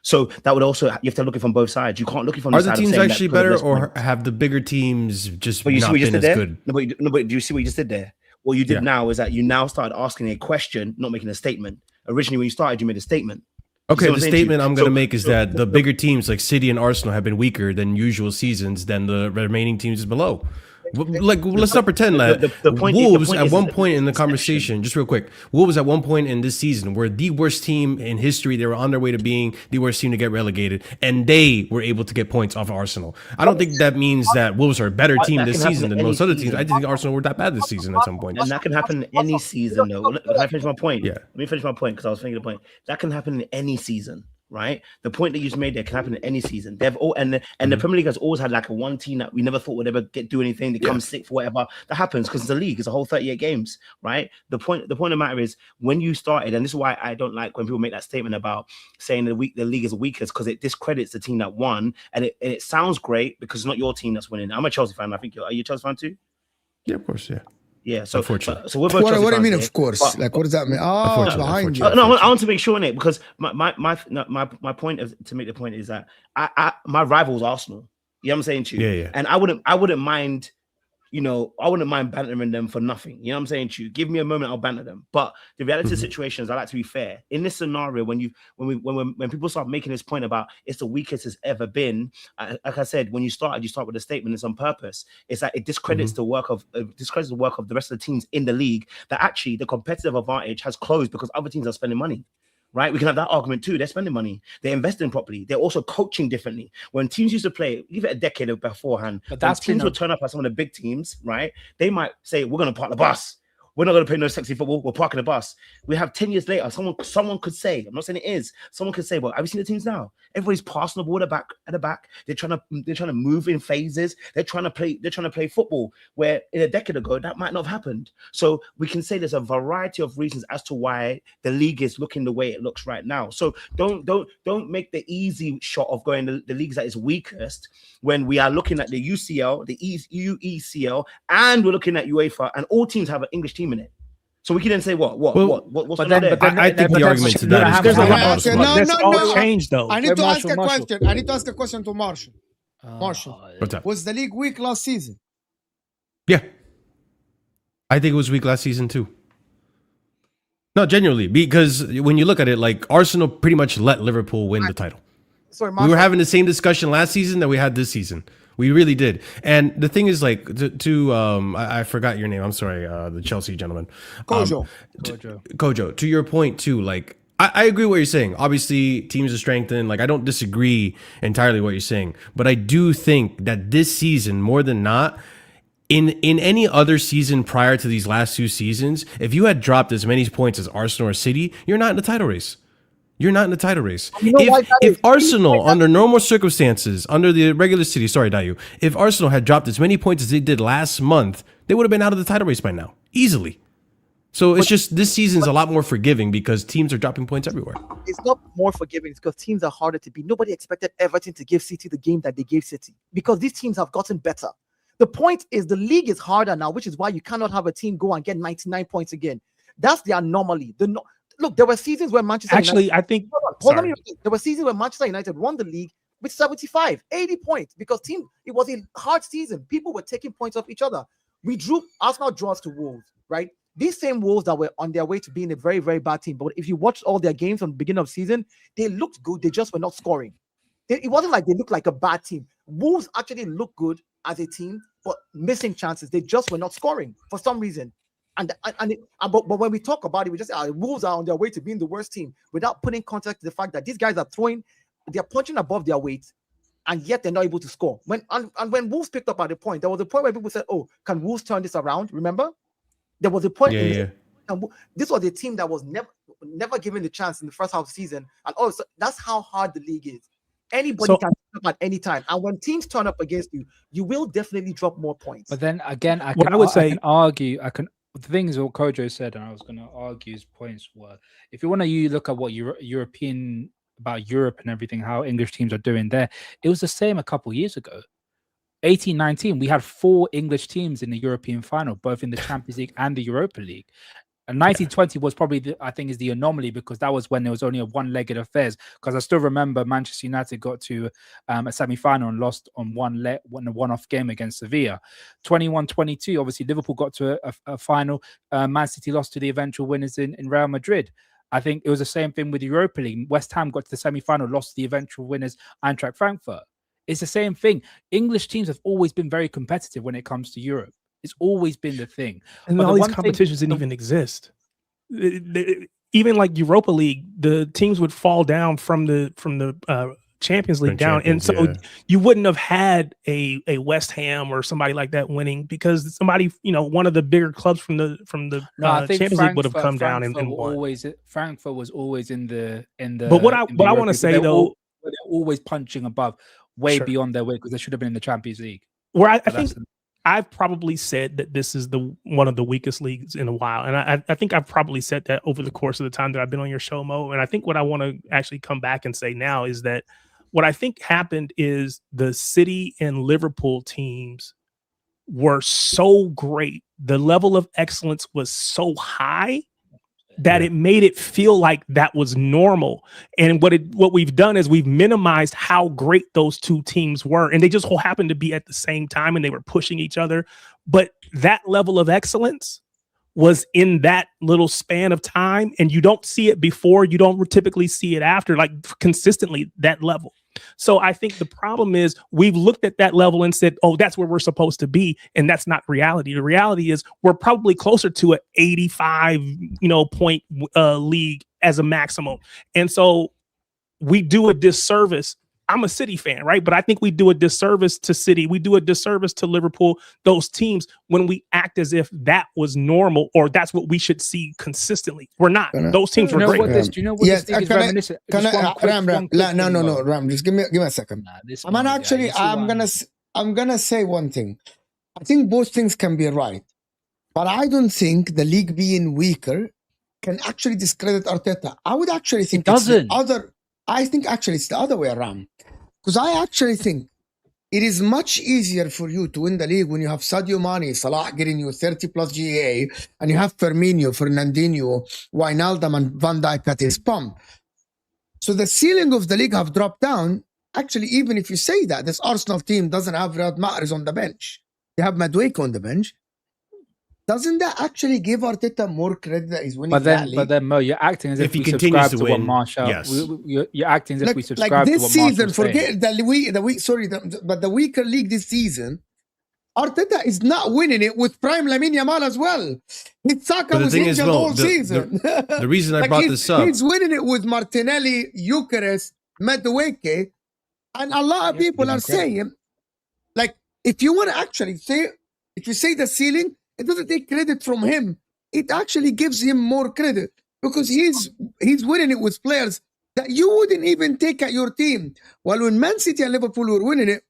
So that would also, you have to look at it from both sides. You can't look at it from the side. Are the teams actually better, or have the bigger teams just not been as good? No, but do you see what you just did there? What you did now is that you now started asking a question, not making a statement. Originally, when you started, you made a statement. Okay, what the I'm saying to you? statement I'm going to So- make is that the bigger teams like City and Arsenal have been weaker than usual seasons than the remaining teams below. Like, let's not pretend that the point Wolves at is one that point in the perception. conversation, just real quick, Wolves at one point in this season were the worst team in history. They were on their way to being the worst team to get relegated, and they were able to get points off of Arsenal. I don't think that means that Wolves are a better team That this can happen season than any most other teams. season. I think Arsenal were that bad this season at some point. And that can happen in any season, though. Can I finish my point? Yeah. Let me finish my point because I was thinking the point. That can happen in any season, right? The point that you just made there can happen in any season. They've all the Premier League has always had like a one team that we never thought would ever do anything. They come sixth, whatever. That happens because it's a league. It's a whole 38 games, right? The point of the matter is when you started, and this is why I don't like when people make that statement about saying the league is weakest because it discredits the team that won, and it sounds great because it's not your team that's winning. I'm a Chelsea fan. I think are you a Chelsea fan too? Yeah, of course, yeah. Yeah, so Unfortunately. so we're both Chelsea What do you fans mean, here, of course? but- Like, what does that mean? Oh, it's behind you. No, I want to make sure in it because my point to make the point is that my rival's Arsenal. You know what I'm saying to you? Yeah. And I wouldn't mind, I wouldn't mind bantering them for nothing. You know what I'm saying to you? Give me a moment, I'll banter them. But the reality of the situation is, I like to be fair. In this scenario, when people start making this point about it's the weakest it's ever been, like I said, when you start with a statement, it's on purpose. It's like it discredits the work of the rest of the teams in the league. That actually the competitive advantage has closed because other teams are spending money. Right, we can have that argument too. They're spending money, they're investing properly, they're also coaching differently. When teams used to play, give it a decade beforehand, But that's teams would turn up at some of the big teams, right? They might say, "We're going to park the bus. We're not going to play no sexy football. We're parking the bus." We have 10 years later, someone could say, I'm not saying it is, someone could say, "Well, have you seen the teams now? Everybody's passing the ball at the back. They're trying to move in phases. They're trying to play football where in a decade ago that might not have happened." So we can say there's a variety of reasons as to why the league is looking the way it looks right now. So don't make the easy shot of going the leagues that is weakest when we are looking at the UCL, the UECL, and we're looking at UEFA, and all teams have an English team in it. So we can then say what's but then I think the argument to that is there's a because lot. No, That's all no. changed though. I need to ask a Marshall. question. I need to ask a question to Marshall. Marshall, What's up? was the league weak last season? Yeah. I think it was weak last season too. No, genuinely, because when you look at it, like Arsenal pretty much let Liverpool win the title. Sorry, We Marshall. were having the same discussion last season that we had this season. We really did. And the thing is, like, I forgot your name. I'm sorry, the Chelsea gentleman. Kojo. Kojo, to your point too, like, I agree with what you're saying. Obviously, teams are strengthened. Like, I don't disagree entirely with what you're saying. But I do think that this season, more than not, in any other season prior to these last two seasons, if you had dropped as many points as Arsenal or City, you're not in the title race. You're not in the title race. You know why that If is? Arsenal, under normal circumstances, under the regular City, sorry, Dayu, if Arsenal had dropped as many points as they did last month, they would have been out of the title race by now, easily. So it's just this season's a lot more forgiving because teams are dropping points everywhere. It's not more forgiving. It's because teams are harder to beat. Nobody expected Everton to give City the game that they gave City because these teams have gotten better. The point is the league is harder now, which is why you cannot have a team go and get 99 points again. That's the anomaly. Look, there were seasons where Manchester Actually, United, I think hold on, there were seasons where Manchester United won the league with 75, 80 points because it was a hard season. People were taking points off each other. Arsenal draws to Wolves, right? These same Wolves that were on their way to being a very, very bad team. But if you watch all their games from the beginning of the season, they looked good. They just were not scoring. It wasn't like they looked like a bad team. Wolves actually looked good as a team, but missing chances. They just were not scoring for some reason. But when we talk about it, we just say Wolves are on their way to being the worst team without putting context to the fact that these guys are they're punching above their weight, and yet they're not able to score. When Wolves picked up at the point, there was a point where people said, "Oh, can Wolves turn this around?" Remember, there was a point. And this was a team that was never given the chance in the first half of the season, and also that's how hard the league is. Anybody can turn up at any time, and when teams turn up against you, you will definitely drop more points. But then again, I can argue. The thing is what Kojo said, and I was going to argue his points were, if you want to look at what European about Europe and everything, how English teams are doing there, it was the same a couple of years ago. 18-19, we had 4 English teams in the European final, both in the Champions League and the Europa League. And 1920 was probably, I think, is the anomaly because that was when there was only a one-legged affairs. Because I still remember Manchester United got to a semi-final and lost on a one-off game against Sevilla. 21-22, obviously Liverpool got to a final. Man City lost to the eventual winners in Real Madrid. I think it was the same thing with the Europa League. West Ham got to the semi-final, lost to the eventual winners, Eintracht Frankfurt. It's the same thing. English teams have always been very competitive when it comes to Europe. It's always been the thing. And all these competitions didn't even exist. Even like Europa League, the teams would fall down from the Champions League down, and so you wouldn't have had a West Ham or somebody like that winning because somebody, one of the bigger clubs from the Champions League would have come down and won. Frankfurt was always in the. But what I want to say though, they're always punching above, way beyond their weight because they should have been in the Champions League. Where I think I've probably said that this is one of the weakest leagues in a while, and I think I've probably said that over the course of the time that I've been on your show, Mo. And I think what I want to actually come back and say now is that what I think happened is the City and Liverpool teams were so great. The level of excellence was so high that it made it feel like that was normal. And what we've done is we've minimized how great those two teams were. And they just all happened to be at the same time and they were pushing each other. But that level of excellence was in that little span of time. And you don't see it before, you don't typically see it after, like consistently that level. So I think the problem is we've looked at that level and said, oh, that's where we're supposed to be. And that's not reality. The reality is we're probably closer to an 85, point league as a maximum. And so we do a disservice. I'm a City fan, right? But I think we do a disservice to City. We do a disservice to Liverpool, those teams, when we act as if that was normal or that's what we should see consistently. We're not. Those teams were great. Do you know what this league is reminiscent? Ram, no, Ram, just give me a second. I'm gonna say one thing. I think both things can be right, but I don't think the league being weaker can actually discredit Arteta. I would actually think I think actually it's the other way around. Because I actually think it is much easier for you to win the league when you have Sadio Mane, Salah getting you 30 plus GAA, and you have Firmino, Fernandinho, Wijnaldum, and Van Dijk at his pump. So the ceiling of the league have dropped down. Actually, even if you say that, this Arsenal team doesn't have Riyad Mahrez on the bench. They have Madueke on the bench. Doesn't that actually give Arteta more credit that he's winning that league? But then, Mo, you're acting as if we subscribe to what Marshall... Yes. You're acting as if we subscribe to what this season, forget the weaker league this season, Arteta is not winning it with prime Lamine Yamal as well. Saka was injured all season. The reason I brought this up... He's winning it with Martinelli, Eucharist, Madueke, and a lot of people are saying, if you want to actually say, if you say the ceiling, it doesn't take credit from him. It actually gives him more credit because he's winning it with players that you wouldn't even take at your team. While when Man City and Liverpool were winning it,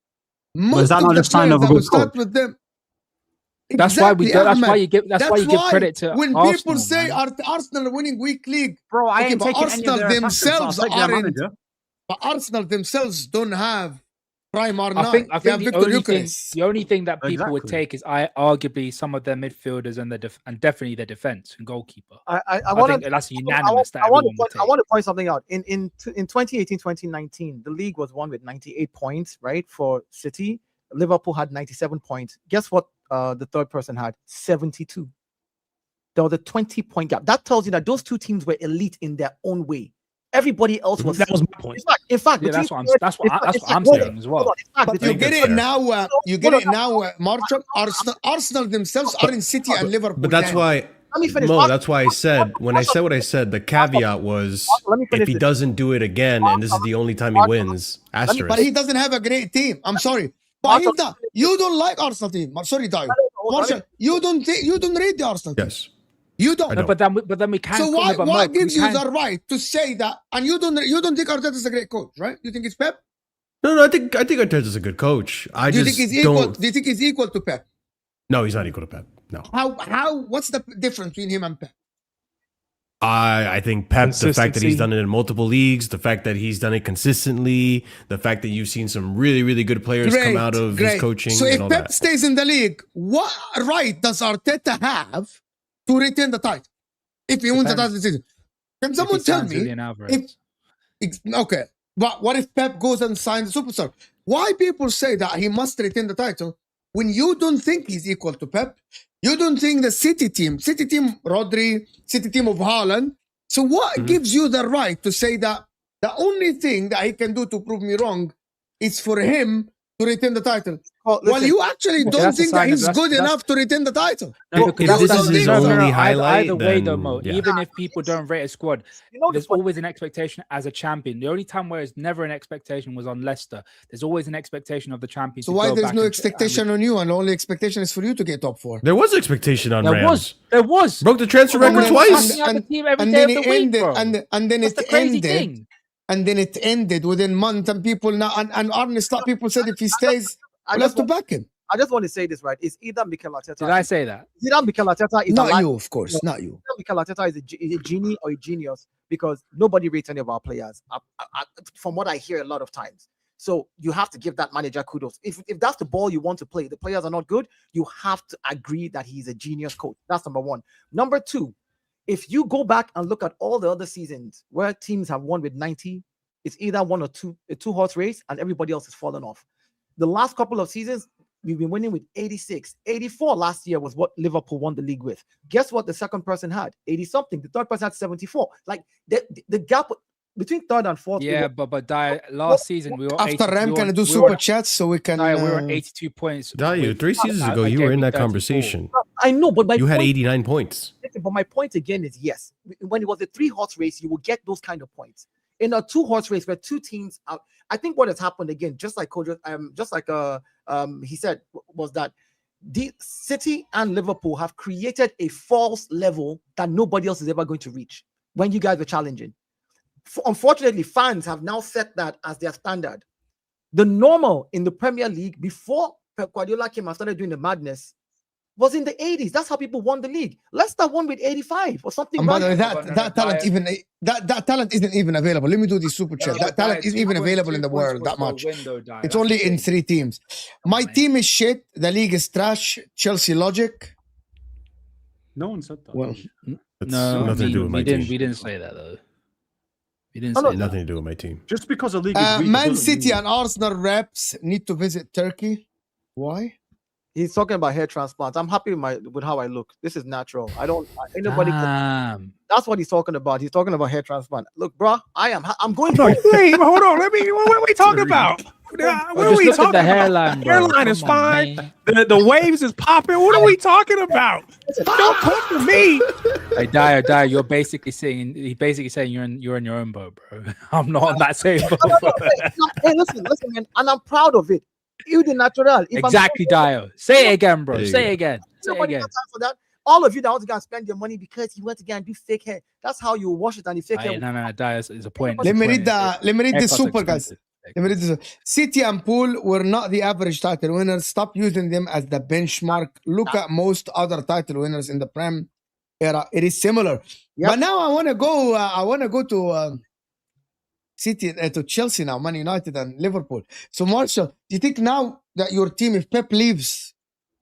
most of the players that would start with them. That's why you give credit to when Arsenal, people say Arsenal are winning weak league. Bro, I ain't taking Arsenal themselves aren't. But Arsenal themselves don't have prime or not. I think the only thing that people would take is arguably some of their midfielders and definitely their defense and goalkeeper. I think that's unanimous. I want to point something out. In 2018-2019, the league was won with 98 points, right? For City, Liverpool had 97 points. Guess what? The third person had 72. There was a 20-point gap. That tells you that those two teams were elite in their own way. Everybody else was. That was my point. In fact, that's what I'm saying as well. But you get it now. You get it now, Marshall. Arsenal themselves are in City and Liverpool. But that's why. Mo, that's why I said when I said what I said. The caveat was if he doesn't do it again, and this is the only time he wins. Asterisk. But he doesn't have a great team. I'm sorry. But you don't like Arsenal team. Sorry, Dai. Marshall, you don't rate the Arsenal team. Yes. You don't. No, but then we can't. So what gives you the right to say that? And you don't think Arteta is a great coach, right? You think it's Pep? No. I think Arteta is a good coach. Do you think he's equal to Pep? No, he's not equal to Pep. No. How? What's the difference between him and Pep? I think Pep, the fact that he's done it in multiple leagues, the fact that he's done it consistently, the fact that you've seen some really, really good players come out of his coaching. So if Pep stays in the league, what right does Arteta have to retain the title if he wins the title this season? Can someone tell me? Okay, but what if Pep goes and signs a superstar? Why people say that he must retain the title when you don't think he's equal to Pep? You don't think the City team Rodri, City team of Haaland, So what gives you the right to say that the only thing that he can do to prove me wrong is for him to retain the title? Well, you actually don't think that he's good enough to retain the title. No, If because this is his only highlight, either way, though, then, Mo, yeah. even if people don't rate a squad, the there's point- always an expectation as a champion. The only time where it's never an expectation was on Leicester. There's always an expectation of the champion. So why there's no expectation on you, and the only expectation is for you to get top 4? There was expectation on There Rams. was. Broke the transfer Well, record then- twice. and And day then of it the week, ended, bro. and then That's it the crazy ended, thing. and then it ended within month, and people now and Arne Slot people said if he stays, we'll have to back him. I just want to say this, right? It's either Mikel Arteta. Did I say that? It's either Mikel Arteta is Not alive, you, of course, not you. either Mikel Arteta is a genie or a genius, because nobody rates any of our players. From what I hear a lot of times. So you have to give that manager kudos. If that's the ball you want to play, the players are not good, you have to agree that he's a genius coach. That's number one. Number two, if you go back and look at all the other seasons where teams have won with 90, it's either one or two, a 2-horse race, and everybody else has fallen off. The last couple of seasons, we've been winning with 86. 84 last year was what Liverpool won the league with. Guess what the second person had? 80-something. The third person had 74. Like, the gap between third and fourth. Yeah, but last season we were After 80, Ram, we can I were- do we super were- chats so we can? we were on 82 points. Dario, with- 3 seasons ago, I you were gave in you that 34. conversation. I know, but You had 89 points. But my point again is yes. When it was a 3-horse race, you will get those kind of points. In a 2-horse race where two teams are, I think what has happened again, just like he said, was that the City and Liverpool have created a false level that nobody else is ever going to reach when you guys were challenging. Unfortunately, fans have now set that as their standard. The normal in the Premier League before Pep Guardiola came and started doing the madness was in the 80s. That's how people won the league. Leicester won with 85 or something. And by the way, random. that talent that talent isn't even available. Let me do the super chat. That talent isn't even available in the world that much. It's only in 3 teams. My team is shit. The league is trash. Chelsea logic. No one said that. Well, It's No, nothing to do with my team. we didn't say that though. We didn't Oh, say no, that. Nothing to do with my team. Just because a league is weak, Man doesn't City mean- and Arsenal reps need to visit Turkey. Why? He's talking about hair transplants. I'm happy with how I look. This is natural. I don't. Anybody. Damn. That's what he's talking about. He's talking about hair transplant. Look, bro, I'm going to. Wait, hold on. What are we talking about? What are Just we look at talking the about? hairline, bro. Hairline is Come on, fine. man. The waves is popping. What are we talking about? Don't talk to me. Hey, Dio, you're basically saying you're in your own boat, bro. I'm not on that same boat. Hey, listen, man, and I'm proud of it. You the natural. If Exactly, Dio. Say it again, bro. There you Say go. it again. Say it Nobody again. got time for that. All of you that want to go and spend your money because you want to go and do fake hair. That's how you wash it and you fake hair. No, Dio, it's a point. Let It's a me point. read the Haircut's super guys. expensive. Let me read this. City and Pool were not the average title winners. Stop using them as the benchmark. Look at most other title winners in the Prem era. It is similar. Yep. But now I want to go. To City to Chelsea now, Man United and Liverpool. So Marshall, do you think now that your team, if Pep leaves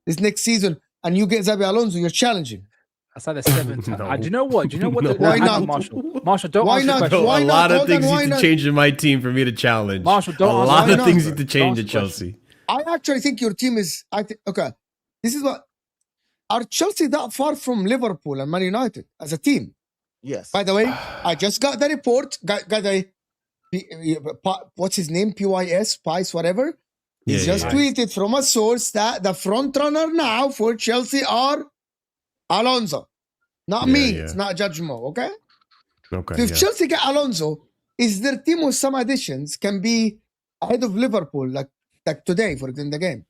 this next season and you get Xabi Alonso, you're challenging? That's like the 7th. No. Do you know what? No. Why hang on, not? Marshall, don't Why answer not? the question. Why a not? lot of Hold on, things why need to not? change in my team for me to challenge. Marshall, don't a answer lot the of question. things need to change Don't at answer the Chelsea. I actually think your team is. Okay. This is what. Are Chelsea that far from Liverpool and Man United as a team? Yes. By the way, I just got the report. Got a. What's his name? PYS, Pice, whatever. He's just tweeted from a source that the front runner now for Chelsea are Alonso. Not me. Yeah. It's not Judge Mo, okay? Okay. So if yeah. Chelsea get Alonso, is their team with some additions can be ahead of Liverpool like today for in the game?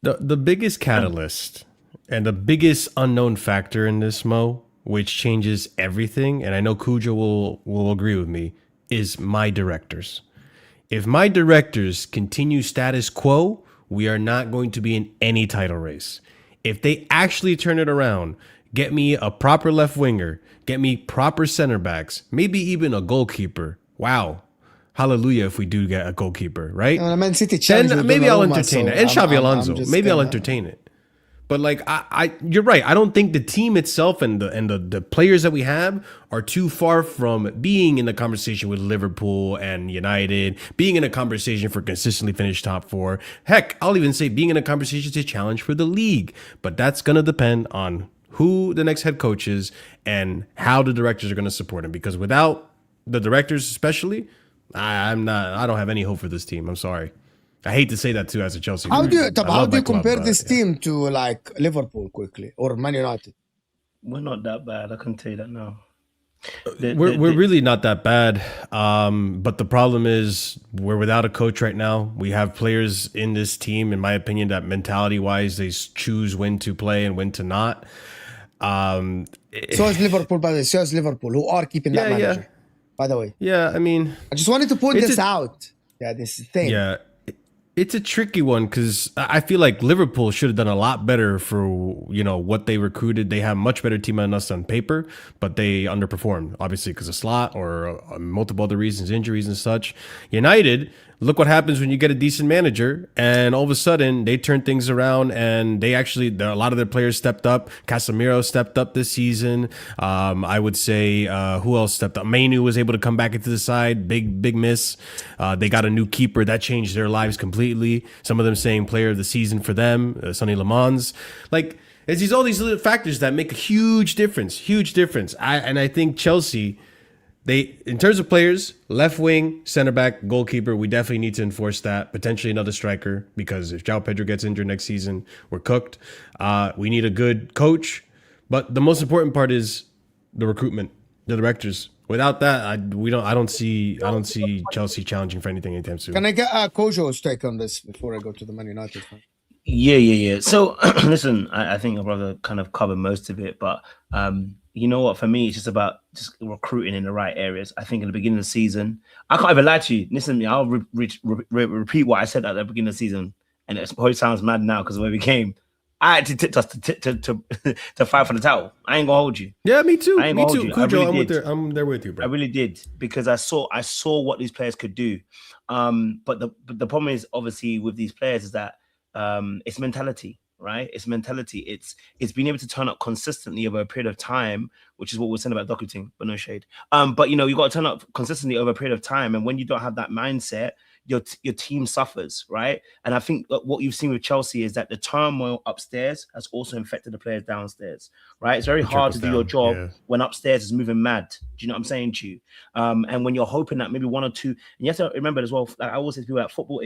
The biggest catalyst and the biggest unknown factor in this, Mo, which changes everything, and I know Kuja will agree with me, is my directors. If my directors continue status quo, we are not going to be in any title race. If they actually turn it around, get me a proper left winger, get me proper center backs, maybe even a goalkeeper. Wow. Hallelujah if we do get a goalkeeper, right? Man City challenge Then with maybe I'll Donnarumma, entertain so it. And Xavi I'm Alonso. just Maybe I'll gonna- entertain it. But like you're right. I don't think the team itself and the players that we have are too far from being in the conversation with Liverpool and United, being in a conversation for consistently finish top 4. Heck, I'll even say being in a conversation to challenge for the league. But that's gonna depend on who the next head coach is and how the directors are going to support him. Because without the directors, especially, I don't have any hope for this team. I'm sorry. I hate to say that too as a Chelsea fan. How do you compare this team to like Liverpool quickly or Man United? We're not that bad. I can tell you that now. We're really not that bad. But the problem is we're without a coach right now. We have players in this team, in my opinion, that mentality-wise, they choose when to play and when to not. So is Liverpool, by the way. So is Liverpool, who are keeping that manager, by the way. Yeah, I mean... I just wanted to point this out. Yeah, this thing. Yeah. It's a tricky one because I feel like Liverpool should have done a lot better for, what they recruited. They have a much better team than us on paper, but they underperformed, obviously because of Slot or multiple other reasons, injuries and such. United, look what happens when you get a decent manager, and all of a sudden they turn things around, and they actually, a lot of their players stepped up. Casemiro stepped up this season. I would say, who else stepped up? Mainu was able to come back into the side. Big miss. They got a new keeper that changed their lives completely. Some of them saying player of the season for them, Sonny Lemans. Like, it's all these little factors that make a huge difference. I think Chelsea, in terms of players, left wing, center back, goalkeeper, we definitely need to enforce that. Potentially another striker, because if João Pedro gets injured next season, we're cooked. We need a good coach, but the most important part is the recruitment, the directors. Without that, I don't see Chelsea challenging for anything anytime soon. Can I get Kojo's take on this before I go to the Man United fan? Yeah. So listen, I think my brother kind of covered most of it, but you know what? For me, it's just about just recruiting in the right areas. I think at the beginning of the season, I can't even lie to you. Listen, I'll repeat what I said at the beginning of the season, and it probably sounds mad now because of where we came. I actually tipped us to fight for the title. I ain't gonna hold you. Yeah, me too. Me too. Cujo, I'm there with you, bro. I really did, because I saw what these players could do. But the problem is, obviously, with these players is that it's mentality, right? It's mentality. It's being able to turn up consistently over a period of time, which is what we're saying about Doku team, but no shade. But you got to turn up consistently over a period of time, and when you don't have that mindset, your team suffers, right? And I think what you've seen with Chelsea is that the turmoil upstairs has also infected the players downstairs, right? It's very hard to do your job when upstairs is moving mad. Do you know what I'm saying to you? And when you're hoping that maybe one or two, and you have to remember as well, like I always say to people, that football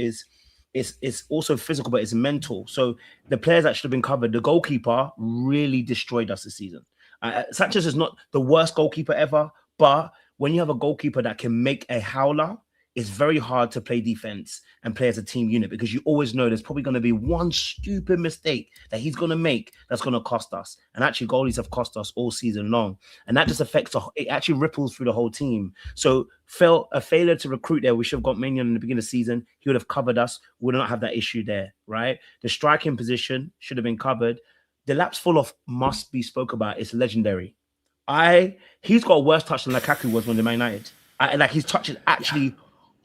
it's also physical, but it's mental. So the players that should have been covered, the goalkeeper really destroyed us this season. Sanchez is not the worst goalkeeper ever, but when you have a goalkeeper that can make a howler, it's very hard to play defense and play as a team unit, because you always know there's probably going to be one stupid mistake that he's going to make that's going to cost us. And actually, goalies have cost us all season long. And that just affects, it actually ripples through the whole team. So a failure to recruit there, we should have got Maignan in the beginning of the season. He would have covered us. We would not have that issue there, right? The striking position should have been covered. The laps full of must be spoke about. It's legendary. He's got a worse touch than Lukaku was when the Man United. Like his touch is actually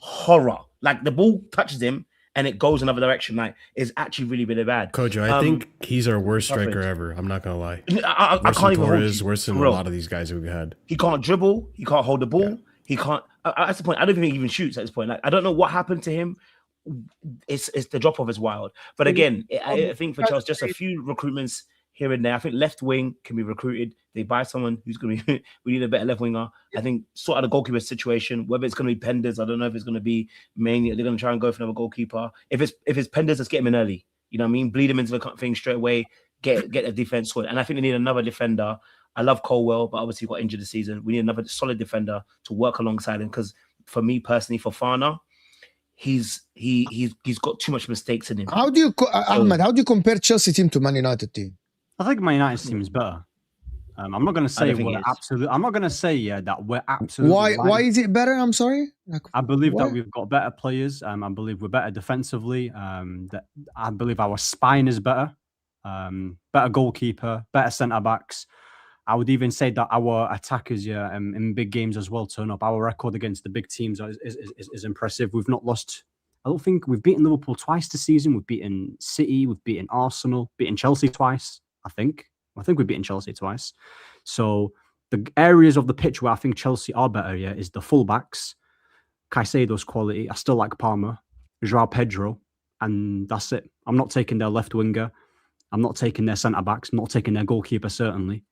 horror. Like the ball touches him and it goes another direction. Like it's actually really, really bad. Kojo, I think he's our worst striker ever. I'm not gonna lie. I can't even hold you. Worse than a lot of these guys we've had. He can't dribble. He can't hold the ball. Yeah. He can't. That's the point. I don't think he even shoots at this point. Like I don't know what happened to him. It's the drop off is wild. But again, I think for Chelsea, just a few recruitments here and there. I think left wing can be recruited. They buy someone who's going to be, we need a better left winger. I think sort out the goalkeeper situation, whether it's going to be Penders, I don't know if it's going to be mainly, they're going to try and go for another goalkeeper. If it's Penders, let's get him in early. You know what I mean? Bleed him into the thing straight away, get the defense sorted. And I think they need another defender. I love Colwell, but obviously he got injured this season. We need another solid defender to work alongside him, because for me personally, for Fana, he's got too much mistakes in him. Ahmed, how do you compare Chelsea team to Man United team? I think Man United's team is better. I'm not going to say we're absolute. I'm not going to say that we're absolutely. Why is it better? I'm sorry. I believe that we've got better players. I believe we're better defensively. That I believe our spine is better. Better goalkeeper, better centre backs. I would even say that our attackers, in big games as well, turn up. Our record against the big teams is impressive. We've not lost. I don't think we've beaten Liverpool twice this season. We've beaten City. We've beaten Arsenal. Beaten Chelsea twice. I think we've beaten Chelsea twice. So the areas of the pitch where I think Chelsea are better, is the fullbacks. Caicedo's quality. I still like Palmer, João Pedro, and that's it. I'm not taking their left winger. I'm not taking their centre backs. I'm not taking their goalkeeper certainly.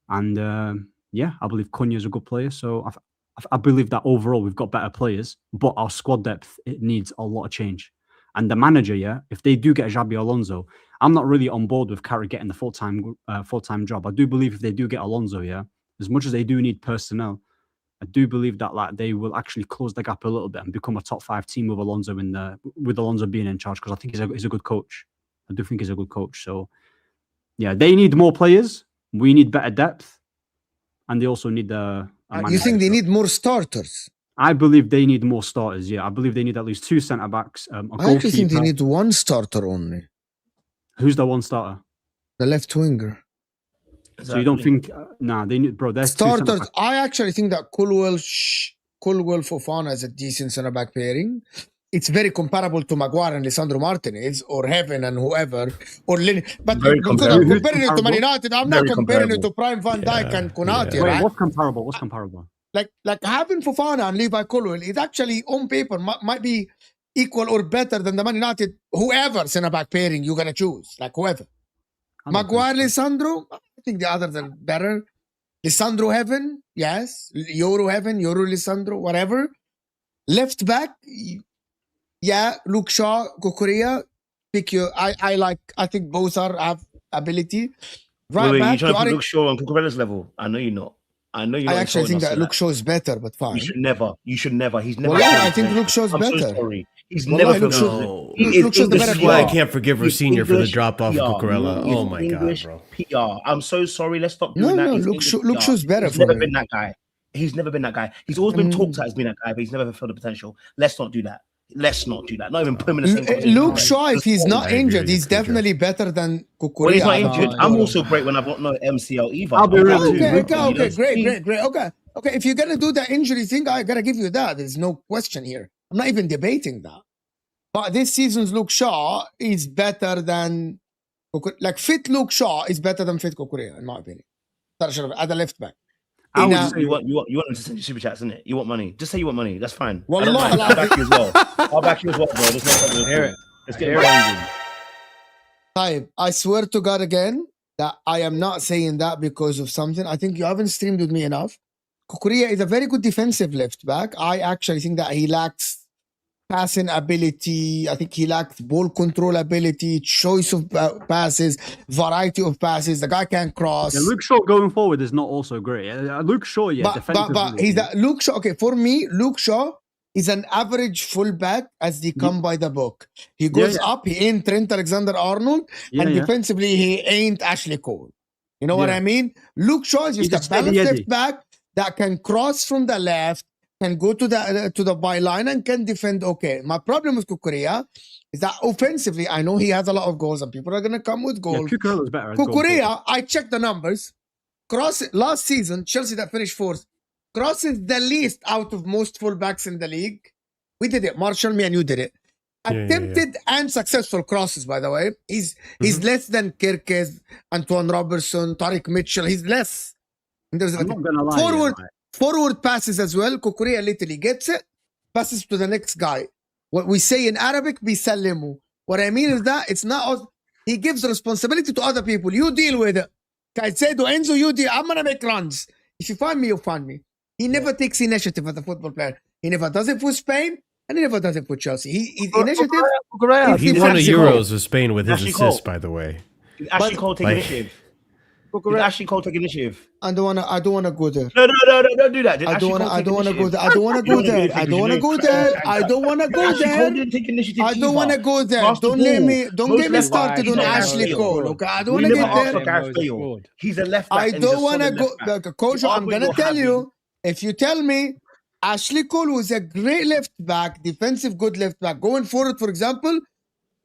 And I believe Cunha's a good player. So I believe that overall we've got better players, but our squad depth, it needs a lot of change. And the manager, if they do get Xabi Alonso, I'm not really on board with Carrick getting the full-time job. I do believe if they do get Alonso, as much as they do need personnel, I do believe that they will actually close the gap a little bit and become a top 5 team with Alonso with Alonso being in charge, because I think he's a good coach. I do think he's a good coach. So they need more players. We need better depth, and they also need you think they need more starters? I believe they need more starters. I believe they need at least 2 centre backs. I actually think they need 1 starter only. Who's the 1 starter? The left winger. Exactly. So you don't think? They need, bro. They're starters. I actually think that Colwell Fofana is a decent centre back pairing. It's very comparable to Maguire and Lisandro Martinez or Heaven and whoever or Lin. But because I'm comparing it to Man United, I'm not comparing it to Prime Van Dijk and Konate. Right? What's comparable? What's comparable? Like having Fofana and Levi Colwell is actually on paper might be equal or better than the Man United whoever centre back pairing you're gonna choose, like whoever. Maguire, Lisandro, I think the others are better. Lisandro Heaven, yes. Euro Heaven, Euro Lisandro, whatever. Left back, Luke Shaw, Kukurea. Pick your. I think both have ability. Right back, you're trying to put Luke Shaw on Kukurea's level. I know you're not. I know you're. I actually think that Luke Shaw is better, but fine. You should never. He's never. Well, I think Luke Shaw's better. So sorry. He's never. Luke Shaw's the better. This is why I can't forgive Senior for the drop off of Cucurella. Oh my god, bro. PR. I'm so sorry. Let's stop doing that. No, Luke Shaw's better. He's never been that guy. He's never been that guy. He's always been talked about as being that guy, but he's never fulfilled the potential. Let's not do that. Let's not do that. Not even put him in the same. Luke Shaw, if he's not injured, he's definitely better than Kukurea. When he's not injured, I'm also great when I've got no MCL either. I'll be real. Okay, great. Okay, if you're gonna do the injury thing, I gotta give you that. There's no question here. I'm not even debating that. But this season's Luke Shaw is better than fit Luke Shaw is better than fit Kukurea, in my opinion. At the left back. You want him to send you super chats, isn't it? You want money. Just say you want money. That's fine. Well, I'll back you as well. I'll back you as well, bro. There's no problem. Hear it. Let's get it. I swear to God again that I am not saying that because of something. I think you haven't streamed with me enough. Kukurea is a very good defensive left back. I actually think that he lacks passing ability. I think he lacked ball control ability, choice of passes, variety of passes. The guy can cross. Luke Shaw going forward is not also great. Luke Shaw, but he's that Luke Shaw. Okay, for me, Luke Shaw is an average fullback as they come by the book. He goes up. He ain't Trent Alexander-Arnold, and defensively he ain't Ashley Cole. You know what I mean? Luke Shaw is just a balanced left back that can cross from the left, can go to the byline and can defend okay. My problem with Kukurea is that offensively, I know he has a lot of goals and people are going to come with goals. Kukurea, I checked the numbers. Last season, Chelsea that finished 4th, crosses the least out of most fullbacks in the league. We did it. Marshall, me and you did it. Attempted and successful crosses, by the way. He's less than Kirkes, Antoine Robertson, Tariq Mitchell. He's less. I'm not going to lie. Forward passes as well. Kukurea literally gets it, passes to the next guy. What we say in Arabic, bisallimu. What I mean is that it's not us. He gives responsibility to other people. You deal with it. Caicedo, Enzo, you deal. I'm going to make runs. If you find me, you find me. He never takes initiative as a football player. He never does it for Spain, and he never does it for Chelsea. He's initiative. He won a Euros with Spain with his assist, by the way. Ashley Cole take initiative. Ashley Cole take initiative. I don't wanna go there. No, don't do that. I don't wanna go there. I don't wanna go there. I don't wanna go there. I don't wanna go there. Don't get me started on Ashley Cole. Okay, I don't wanna get there. He's a left back. I don't wanna go. Coach, I'm gonna tell you. If you tell me Ashley Cole was a great left back, defensive good left back, going forward, for example,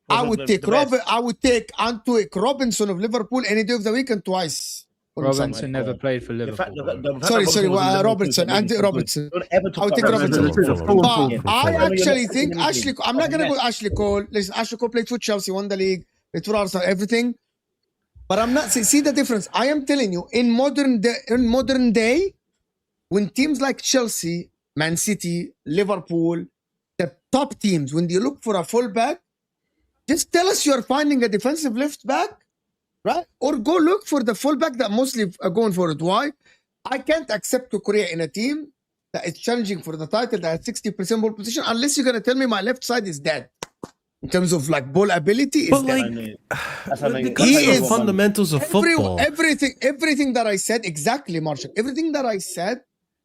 I would take Antwick Robinson of Liverpool any day of the week and twice. Robinson never played for Liverpool. Sorry, Robertson, Andy Robertson. I would take Robinson. But I actually think Ashley. I'm not gonna go Ashley Cole. Listen, Ashley Cole played for Chelsea, won the league, played for Arsenal, everything. But I'm not. See the difference. I am telling you, in modern day, when teams like Chelsea, Man City, Liverpool, the top teams, when they look for a fullback, just tell us you're finding a defensive left back right? Or go look for the fullback that mostly are going for it. Why? I can't accept Korea in a team that is challenging for the title that has 60% ball position unless you're gonna tell me my left side is dead. In terms of like ball ability, But is like, dead. he He is is- fundamentals of football. Everything that I said, exactly, Marshall. Everything that I said,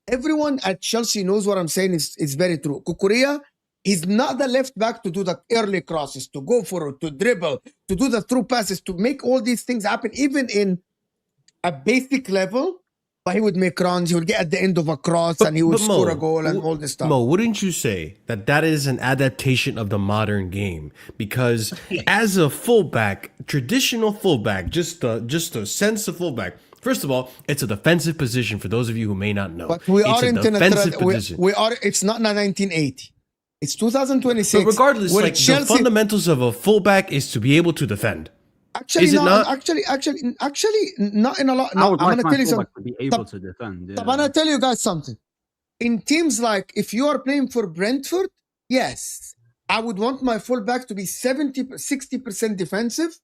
everyone at Chelsea knows what I'm saying is very true. Kukurea, he's not the left back to do the early crosses, to go for it, to dribble, to do the through passes, to make all these things happen, even in a basic level. But he would make runs, he would get at the end of a cross, and he would score a goal and all this stuff. Mo, wouldn't you say that that is an adaptation of the modern game? Because as a fullback, traditional fullback, just a sense of fullback. First of all, it's a defensive position for those of you who may not know. But we it's aren't a in a defensive position. we are. It's not 1980. It's 2026. But regardless, where like the fundamentals of a fullback is to be able to defend. Actually, Is it not? Actually, not in a lot. I No, would I'm like gonna my tell you fullback something. to be able to defend. Yeah. I'm gonna tell you guys something. In teams like, if you are playing for Brentford, yes, I would want my fullback to be 60% defensive,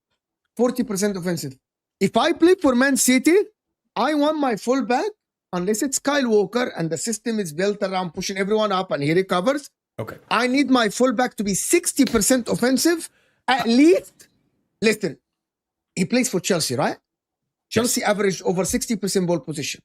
40% offensive. If I play for Man City, I want my fullback, unless it's Kyle Walker and the system is built around pushing everyone up and he recovers. Okay. I need my fullback to be 60% offensive, at least. Listen, he plays for Chelsea, right? Chelsea averaged over 60% ball position.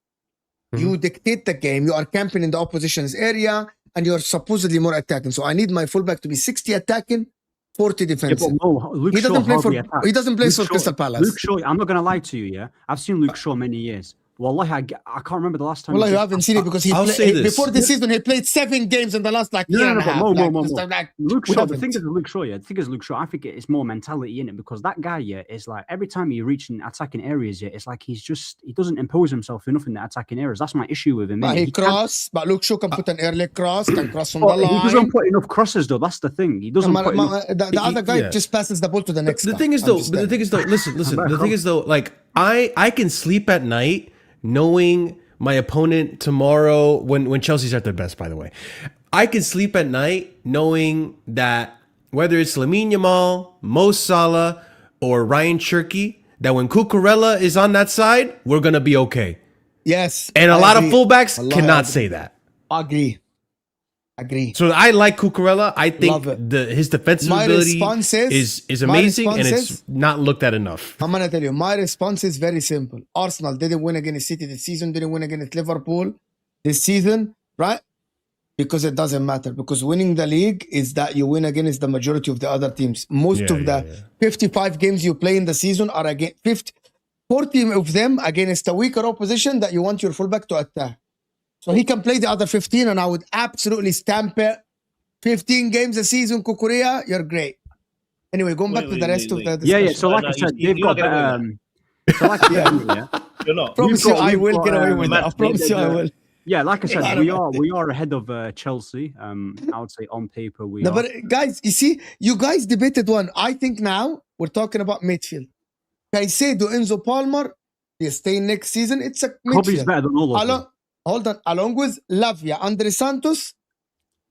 You dictate the game. You are camping in the opposition's area, and you are supposedly more attacking. So I need my fullback to be 60 attacking, 40 Yeah, defensive. but Mo, Luke He doesn't Shaw play for. hardly attacks. He doesn't play Luke for Shaw- Crystal Palace. Luke Shaw, I'm not going to lie to you, yeah? I've seen Luke Shaw many years. Wallahi, I can't remember the last time. Well, he you did- haven't seen it because I'll say this. before the season he played 7 games in the last like year and a but half. Mo, like, Mo. just like, Luke we Shaw, the haven't. thing is with Luke Shaw, yeah, the thing is Luke Shaw, I think it's more mentality in it because that guy, yeah, is like every time he reaches attacking areas, yeah, it's like he doesn't impose himself enough in the attacking areas. That's my issue with him. But innit? he He can't- cross, but Luke Shaw can put an early cross, can cross from but the he line. doesn't put enough crosses though. That's the thing. He doesn't put enough. The other guy yeah. just passes the ball to the next The guy. thing is I'm though, just but the telling thing is though, listen. Back The thing up. is though, like I can sleep at night knowing my opponent tomorrow when Chelsea's at their best. By the way, I can sleep at night knowing that whether it's Lamine Yamal, Mo Salah, or Ryan Cherky, that when Cucurella is on that side, we're gonna be okay. Yes. And a I lot agree. of fullbacks Wallahi, I cannot agree. say that. Agree. So I like Cucurella. I Love think it. his defensive My ability response is my amazing, and response it's not looked at enough. I'm gonna tell you, my response is very simple. Arsenal didn't win against City this season, didn't win against Liverpool this season, right? Because it doesn't matter. Because winning the league is that you win against the majority of the other teams. Most of the 55 games you play in the season are against 40 of them against a weaker opposition that you want your fullback to attack. So he can play the other 15, and I would absolutely stamp it. 15 games a season, Kukurea, you're great. Anyway, going back to the rest of the discussion. Yeah. So like I said, they've got better. So like yeah. You're not. Promise you, I we've will got, get away with it. I Matt, promise you, I will. Yeah, like I said, Yeah. we are ahead of Chelsea. I would say on paper we No, are. but guys, you see, you guys debated one. I think now we're talking about midfield. Caicedo, Enzo Palmer, they stay next season. It's a Kobe's midfield. better than all of them. Hold on. Along with Lavia, Andre Santos.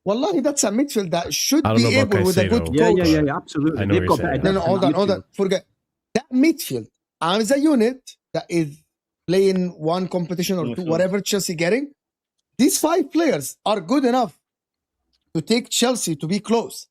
Wallahi, that's a midfield that should I don't be know about able with a good Caicedo. coach. Yeah, absolutely. I know They've what got you're better. saying. No, hold on. Forget that midfield. As a unit that is playing one competition or two, whatever Chelsea getting, these 5 players are good enough to take Chelsea to be close.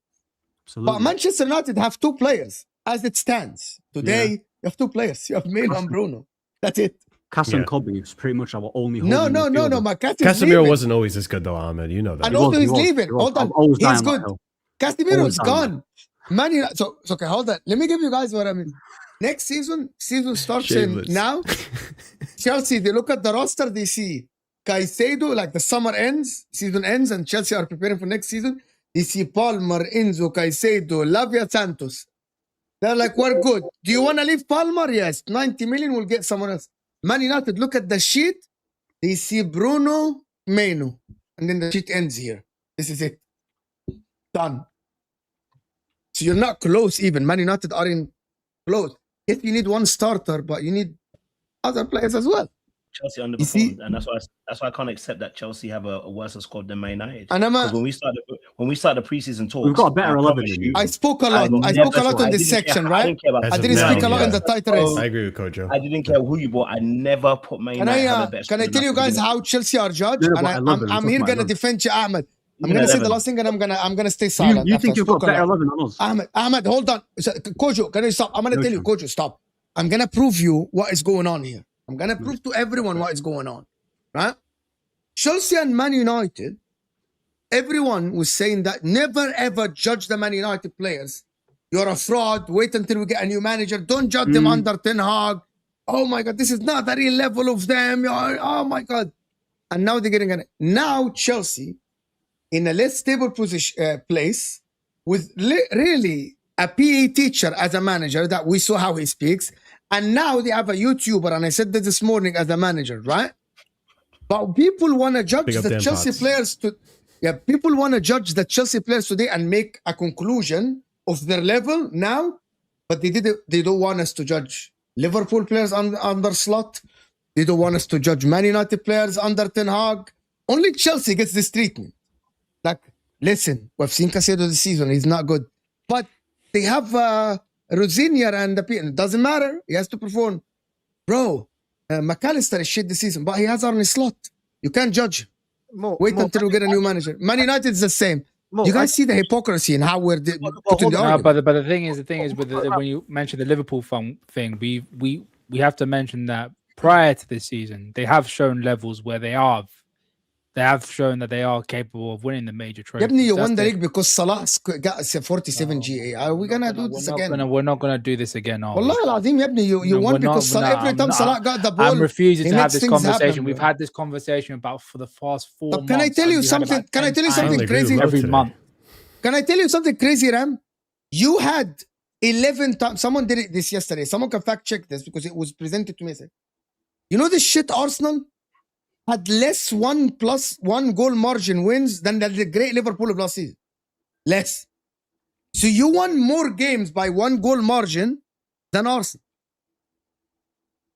Absolutely. But Manchester United have 2 players as it stands. Today, you have 2 players. You have Mino and Bruno. That's it. Cass and Yeah. Kobe is pretty much our only. No. midfielder. My cat is Casemiro leaving. wasn't always this good though, Ahmed. You know that. I know he's leaving. He was. Hold on. I'll always die He's on that good. hill. Casemiro Always is done gone. Man United. So okay, hold on. Let me give you guys what I mean. Next season starts in Shameless. now. Chelsea, they look at the roster, they see Caicedo, like the summer ends, season ends, and Chelsea are preparing for next season. They see Palmer, Enzo, Caicedo, Lavia, Santos. They're like, we're good. Do you want to leave Palmer? Yes. 90 million, we'll get someone else. Man United, look at the sheet. They see Bruno, Meno. And then the sheet ends here. This is it. Done. So you're not close even. Man United are in close. Yes, you need one starter, but you need other players as well. Chelsea You see? underperformed, and that's why I can't accept that Chelsea have a worse squad than Man United. And Because when we start the preseason talks, We've got a better 11 than you. I spoke a lot. I spoke a lot on this section, right? As I of didn't now, speak a lot in yeah. the title race. I agree with Kojo. I didn't care who you bought. I never put Man United have a better Can I squad tell you than guys us. how Chelsea are judged? No, And but 11, I'm we're here talking gonna about defend you, Ahmed. I'm You gonna say 11. the last thing, and I'm gonna stay silent. You after think I you've got spoke a better lot. 11 than us? Ahmed, hold on. Kojo, can you stop? I'm gonna No, tell you, sure. Kojo, stop. I'm gonna prove you what is going on here. I'm gonna prove to everyone what is going on, right? Chelsea and Man United, everyone was saying that never ever judge the Man United players. You're a fraud. Wait until we get a new manager. Don't judge them under Ten Hag. Oh my God, this is not the real level of them. Oh my God. And now they're getting it. Now Chelsea, in a less stable position, place, with really a PE teacher as a manager that we saw how he speaks, and now they have a YouTuber, and I said that this morning as a manager, right? But people want to judge the Chelsea players people want to judge the Chelsea players today and make a conclusion of their level now, but they don't want us to judge Liverpool players under Slot. They don't want us to judge Man United players under Ten Hag. Only Chelsea gets this treatment. Like, listen, we've seen Caicedo this season. He's not good. But they have Rosinia and it doesn't matter. He has to perform. Bro, McAllister is shit this season, but he has Arne Slot. You can't judge him. Wait until we get a new manager. Man United is the same. You guys see the hypocrisy in how we're putting the argument. But the thing is with when you mentioned the Liverpool thing, we have to mention that prior to this season, they have shown levels where they have shown that they are capable of winning the major trophies. You won the league because Salah got 47 GA. Are we gonna do this again? We're not gonna do this again. Wallah al-Azim, you won because every time Salah got the ball. I'm refusing to have this conversation. Happen, we've had this conversation about for the past 4 months. Can I tell you something? Can I tell you something crazy? Every month. Can I tell you something crazy, Ram? You had 11 times. Someone did it this yesterday. Someone can fact check this because it was presented to me. You know this shit Arsenal had less 1+1 goal margin wins than the great Liverpool of last season. Less. So you won more games by 1 goal margin than Arsenal.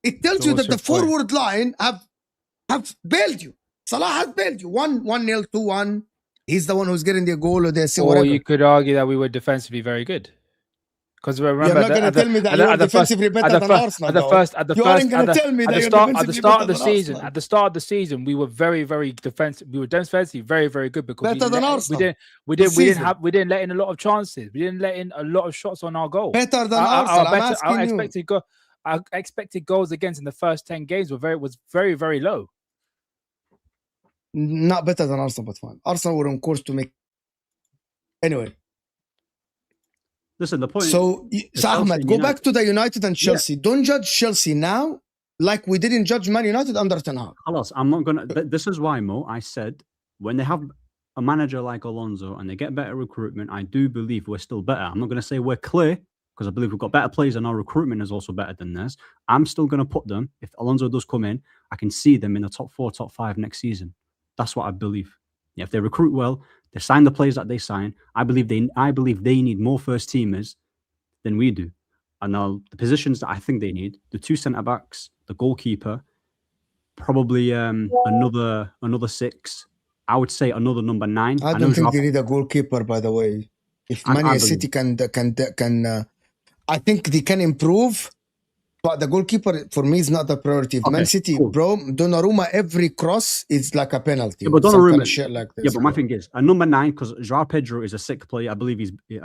It tells you that the forward line have bailed you. Salah has bailed you. 1-0, 2-1. He's the one who's getting the goal or the assist. Or you could argue that we were defensively very good. Because remember, you're not going to tell me that you're defensively better than Arsenal. At the start of the season, we were very, very defensive. We were defensively very, very good because better than Arsenal. We didn't let in a lot of chances. We didn't let in a lot of shots on our goal. Better than Arsenal. Our expected goals against in the first 10 games was very, very low. Not better than Arsenal, but fine. Arsenal were on course to make. Anyway. Listen, the point. So Ahmed, go back to the United and Chelsea. Don't judge Chelsea now like we didn't judge Man United under Ten Hag. I'm not gonna. This is why, Mo. I said when they have a manager like Alonso and they get better recruitment, I do believe we're still better. I'm not going to say we're clear because I believe we've got better players and our recruitment is also better than theirs. I'm still going to put them. If Alonso does come in, I can see them in the top 4, top 5 next season. That's what I believe. If they recruit well, they sign the players that they sign. I believe they need more first teamers than we do. And now the positions that I think they need: the 2 centre backs, the goalkeeper, probably another 6. I would say another number 9. I don't think they need a goalkeeper, by the way. If Man City can, I think they can improve. But the goalkeeper, for me, is not the priority. Man City, bro, Donnarumma, every cross is like a penalty. Yeah, but Donnarumma, shit like this, yeah, but my thing is, a number 9, because João Pedro is a sick player. I believe you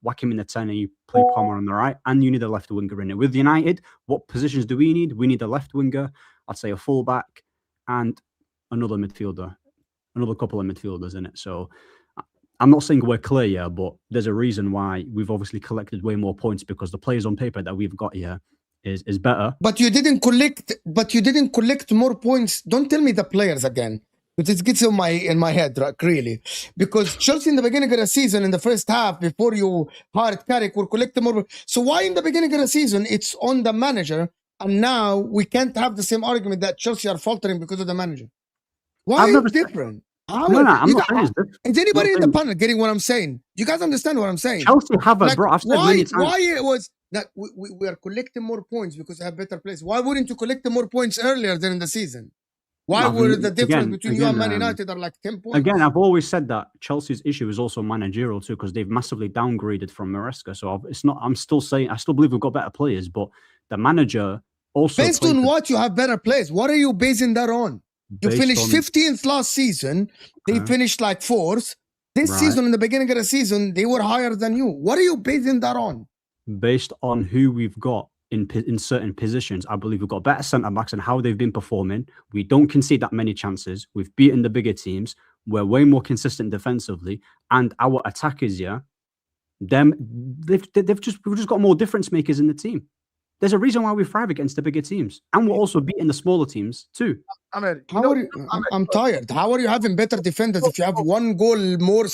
whack him in the 10 and you play Palmer on the right, and you need a left winger in it. With United, what positions do we need? We need a left winger, I'd say a fullback, and another midfielder, another couple of midfielders in it. So I'm not saying we're clear here, but there's a reason why we've obviously collected way more points, because the players on paper that we've got here is better. But you didn't collect more points. Don't tell me the players again. But it gets in my head, right, really. Because Chelsea in the beginning of the season, in the first half, before you hired Carrick, were collecting more. So why in the beginning of the season it's on the manager, and now we can't have the same argument that Chelsea are faltering because of the manager? Why is it different? I'm not saying it's different. Is anybody in the panel getting what I'm saying? You guys understand what I'm saying? Chelsea have a bro. I've said many times. Why it was that we are collecting more points because we have better players. Why wouldn't you collect more points earlier than in the season? Why were the difference between you and Man United are like 10 points? Again, I've always said that Chelsea's issue is also managerial too, because they've massively downgraded from Maresca. So it's not. I'm still saying I still believe we've got better players, but the manager also based on what you have better players. What are you basing that on? You finished 15th last season. They finished like 4th. This season, in the beginning of the season, they were higher than you. What are you basing that on? Based on who we've got in certain positions, I believe we've got better centre backs and how they've been performing. We don't concede that many chances. We've beaten the bigger teams. We're way more consistent defensively, and our attackers, we've just got more difference makers in the team. There's a reason why we thrive against the bigger teams, and we're also beating the smaller teams too. I'm tired. How are you having better defenders if you have 1 goal more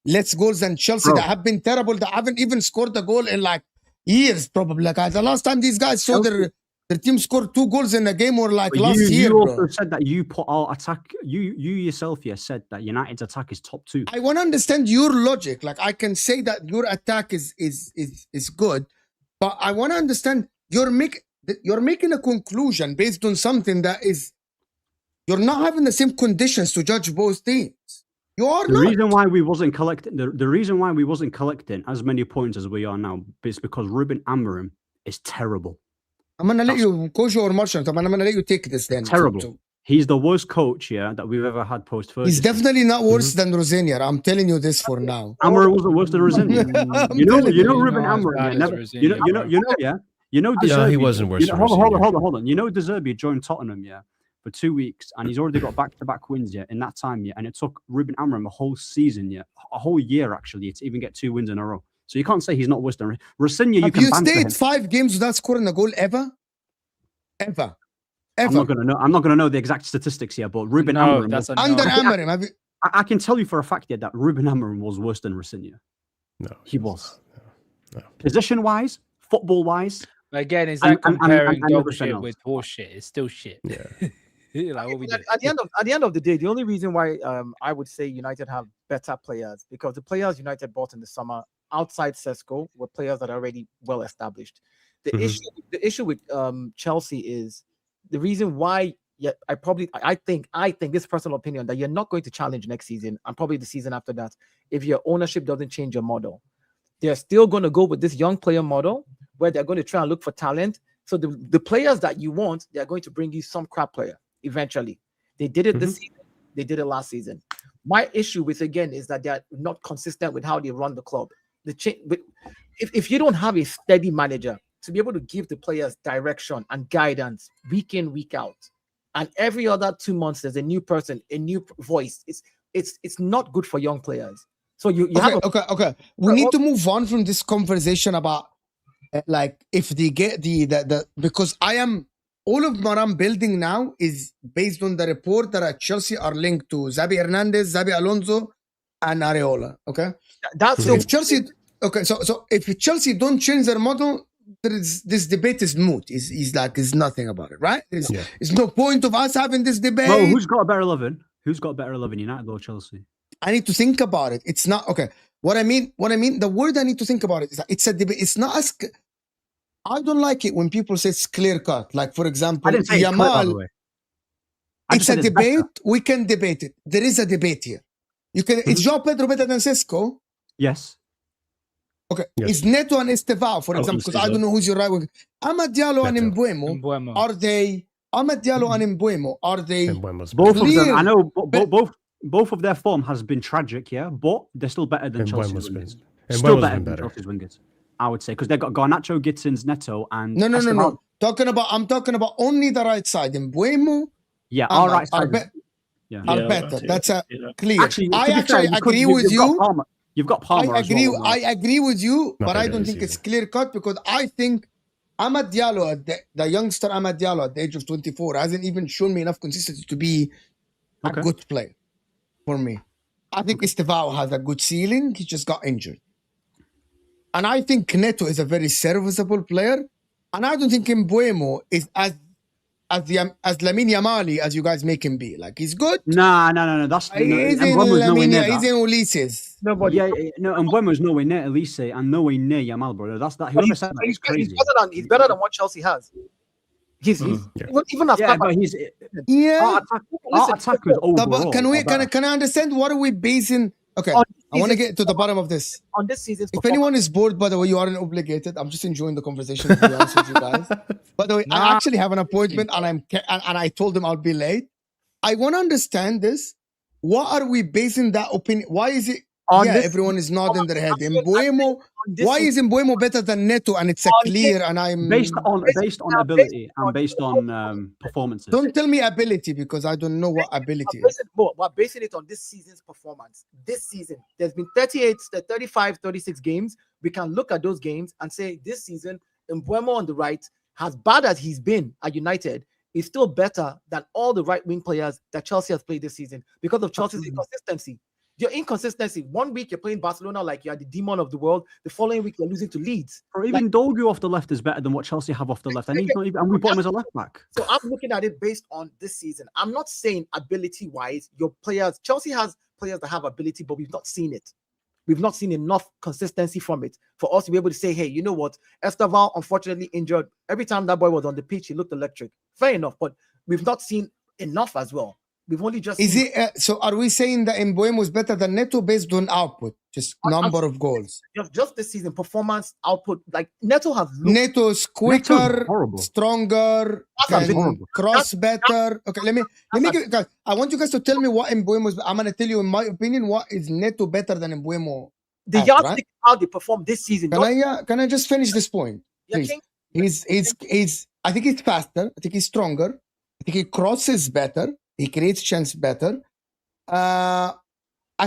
less goals than Chelsea that have been terrible, that haven't even scored a goal in like years, probably. Like the last time these guys saw their team scored 2 goals in a game or like last year. You also said that you put our attack. You yourself said that United's attack is top 2. I want to understand your logic. Like I can say that your attack is good, but I want to understand you're making a conclusion based on something that is you're not having the same conditions to judge both teams. You are the reason why we wasn't collecting the reason why we wasn't collecting as many points as we are now is because Ruben Amorim is terrible. I'm gonna let you coach or merchant. I'm gonna let you take this then. Terrible. He's the worst coach, that we've ever had post Ferguson. He's definitely not worse than Rosenior. I'm telling you this for now. Amorim wasn't worse than Rosenior. you know Ruben Amorim. He wasn't worse than Rosenior. Hold on. You know De Zerbi joined Tottenham, for 2 weeks, and he's already got back-to-back wins in that time, and it took Ruben Amorim a whole season, a whole year actually, to even get 2 wins in a row. So you can't say he's not worse than Rosenior. Have you stayed 5 games without scoring a goal ever? I'm not gonna know the exact statistics here, but Ruben Amorim under Amorim. I can tell you for a fact that Ruben Amorim was worse than Rosenior. No, he was. No. Position-wise, football-wise. Again, is that comparing dog shit with horse shit? It's still shit. Yeah. At the end of the day, the only reason why I would say United have better players because the players United bought in the summer outside Sesko were players that are already well established. The issue with Chelsea is the reason why. I think this personal opinion that you're not going to challenge next season and probably the season after that if your ownership doesn't change your model. They're still going to go with this young player model where they're going to try and look for talent. So the players that you want, they're going to bring you some crap player eventually. They did it this season. They did it last season. My issue with, again, is that they're not consistent with how they run the club. If you don't have a steady manager to be able to give the players direction and guidance week in, week out, and every other 2 months there's a new person, a new voice, it's not good for young players. So you have okay. We need to move on from this conversation about like if they get the because all of what I'm building now is based on the report that at Chelsea are linked to Xabi Hernandez, Xabi Alonso, and Areola. Okay, that's if Chelsea. Okay, so if Chelsea don't change their model, this debate is moot. Is nothing about it, right? There's no point of us having this debate. Well, who's got a better 11? Who's got a better 11, United or Chelsea? I need to think about it. It's not okay. What I mean, the word I need to think about it is that it's a debate. It's not as. I don't like it when people say it's clear cut. Like for example, Yamal. It's a debate. We can debate it. There is a debate here. You can. Is João Pedro better than Sesko? Yes. Okay. Yes. Is Neto and Estevao, for example, because I don't know who's your right wing. Amad Diallo and Mbeumo. Are they? Amad Diallo and Mbeumo. Are they? Both of them. I know. Both of their form has been tragic, but they're still better than Chelsea's wingers. Still better than Chelsea's wingers, I would say, because they've got Garnacho, Gittins, Neto, and no. I'm talking about only the right side. Mbeumo, our right side, are better. That's clear. Actually, I agree with you. You've got Palmer. I agree with you, but I don't think it's clear cut because I think Amad Diallo, the youngster Amad Diallo at the age of 24, hasn't even shown me enough consistency to be a good player. For me, I think Estevao has a good ceiling. He just got injured. And I think Neto is a very serviceable player. And I don't think Mbeumo is as as Lamine Yamal as you guys make him be. Like he's good. No. That's He's in Mbeumo's nowhere near he's that. in Ulysses. Nobody. No, and Mbeumo's nowhere near Elise and nowhere near Yamal, bro. That's that. Whoever said that is crazy. He's better than what Chelsea has. He's even as Yeah, but he's Yeah. our attackers No, overall. but can I understand what are we basing? Okay, I want to get to the bottom of this. on this season's If anyone is bored, by the way, you aren't obligated. I'm just enjoying the conversation, to be honest with you guys. By the way, I actually have an appointment and I told them I'll be late. I want to understand this. What are we basing that opinion? Why is it? Everyone is nodding their head. Mbeumo, why is Mbeumo better than Neto? And it's a clear. And I'm based on ability and based on performances. Don't tell me ability because I don't know what ability is. We're basing it on this season's performance. This season, there's been 35, 36 games. We can look at those games and say this season, Mbeumo on the right, as bad as he's been at United, is still better than all the right wing players that Chelsea has played this season because of Chelsea's inconsistency. Your inconsistency. 1 week you're playing Barcelona like you're the demon of the world. The following week you're losing to Leeds. Or even Doku off the left is better than what Chelsea have off the left, and he's not even. And we put him as a left back. So I'm looking at it based on this season. I'm not saying ability-wise, your players. Chelsea has players that have ability, but we've not seen it. We've not seen enough consistency from it for us to be able to say, hey, you know what? Esteval, unfortunately injured. Every time that boy was on the pitch, he looked electric. Fair enough, but we've not seen enough as well. We've only just. So are we saying that Mbeumo was better than Neto based on output, just number of goals? Just this season, performance, output. Like Neto has. Neto's quicker, stronger, can cross better. Okay, let me give, guys. I want you guys to tell me what Mbeumo was. I'm gonna tell you, in my opinion, what is Neto better than Mbeumo. The yardstick how they perform this season. Can I just finish this point? Please? He's. I think he's faster. I think he's stronger. I think he crosses better. He creates chance better. I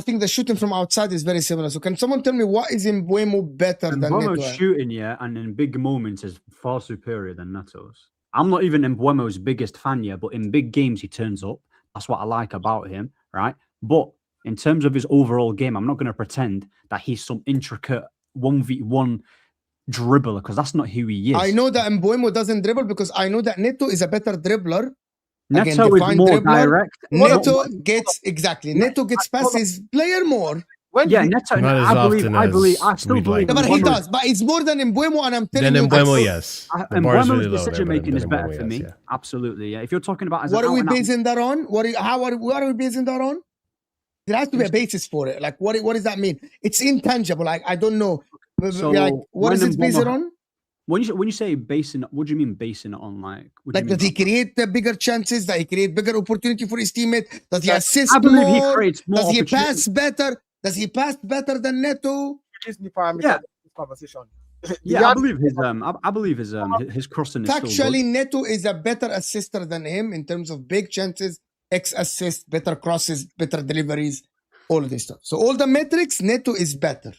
think the shooting from outside is very similar. So can someone tell me what is Mbeumo better than Neto? Mbeumo's shooting, and in big moments is far superior than Neto's. I'm not even Mbeumo's biggest fan yet, but in big games he turns up. That's what I like about him, right? But in terms of his overall game, I'm not going to pretend that he's some intricate 1v1 dribbler because that's not who he is. I know that Mbeumo doesn't dribble because I know that Neto is a better dribbler. Neto is more direct. Neto gets past his player more. Neto. I still believe. But he does. But it's more than Mbeumo, and I'm telling you. Then Mbeumo, yes. Mbeumo's decision making is better for me. Absolutely. Yeah. If you're talking about what are we basing that on? What are we basing that on? There has to be a basis for it. Like what does that mean? It's intangible. Like I don't know. So like what is it based on? When you say basing, what do you mean basing it on? Like that he create bigger chances, that he create bigger opportunity for his teammate, that he assist I believe more, he creates more. Does he pass better? Does he pass better than Neto? Conversation. I believe his crossing is actually Neto is a better assister than him in terms of big chances, assists, better crosses, better deliveries, all of this stuff. So all the metrics, Neto is better.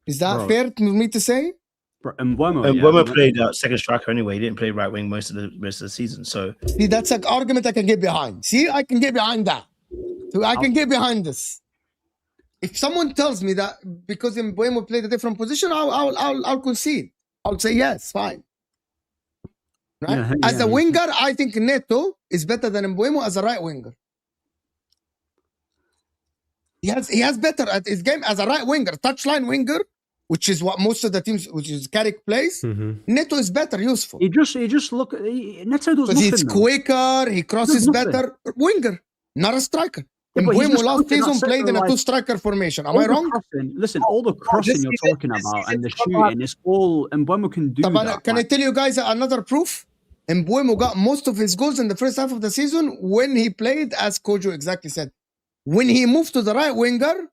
Is that fair for me to say? Mbeumo played second striker anyway. He didn't play right wing most of the season. So see, that's an argument I can get behind. See, I can get behind that. So I can get behind this. If someone tells me that because Mbeumo played a different position, I'll concede. I'll say yes, fine. Right? As a winger, I think Neto is better than Mbeumo as a right winger. He has better at his game as a right winger, touchline winger. Which is what most of the teams, which is Carrick plays. Neto is better, useful. He just look. Neto does nothing. He's quicker. He crosses better. Winger, not a striker. And Mbeumo last season played in a two-striker formation. Am I wrong? Listen, all the crossing you're talking about and the shooting is all Mbeumo can do. Can I tell you guys another proof? Mbeumo got most of his goals in the first half of the season when he played, as Kojo exactly said. When he moved to the right winger.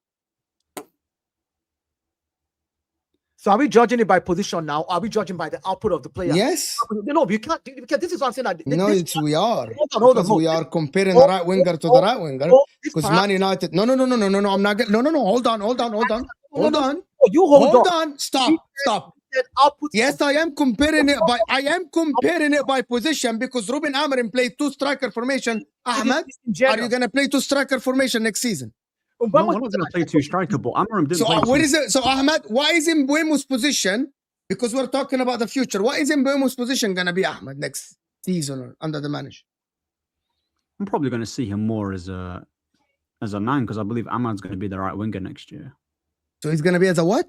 So are we judging it by position now? Are we judging by the output of the player? Yes. No, you can't. Because this is what I'm saying. We are. Hold on. We are comparing the right winger to the right winger. Because Man United. No. I'm not. No. Hold on. You hold on. Stop. Yes, I am comparing it by position because Ruben Amorim played two-striker formation. Ahmed, are you gonna play two-striker formation next season? No, I'm not going to play two-striker, but Amorim didn't play. What is it? So Ahmed, what is Mbeumo's position? Because we're talking about the future. What is Mbeumo's position gonna be, Ahmed, next season or under the manager? I'm probably going to see him more as a 9 because I believe Ahmad's going to be the right winger next year. So he's going to be as a what?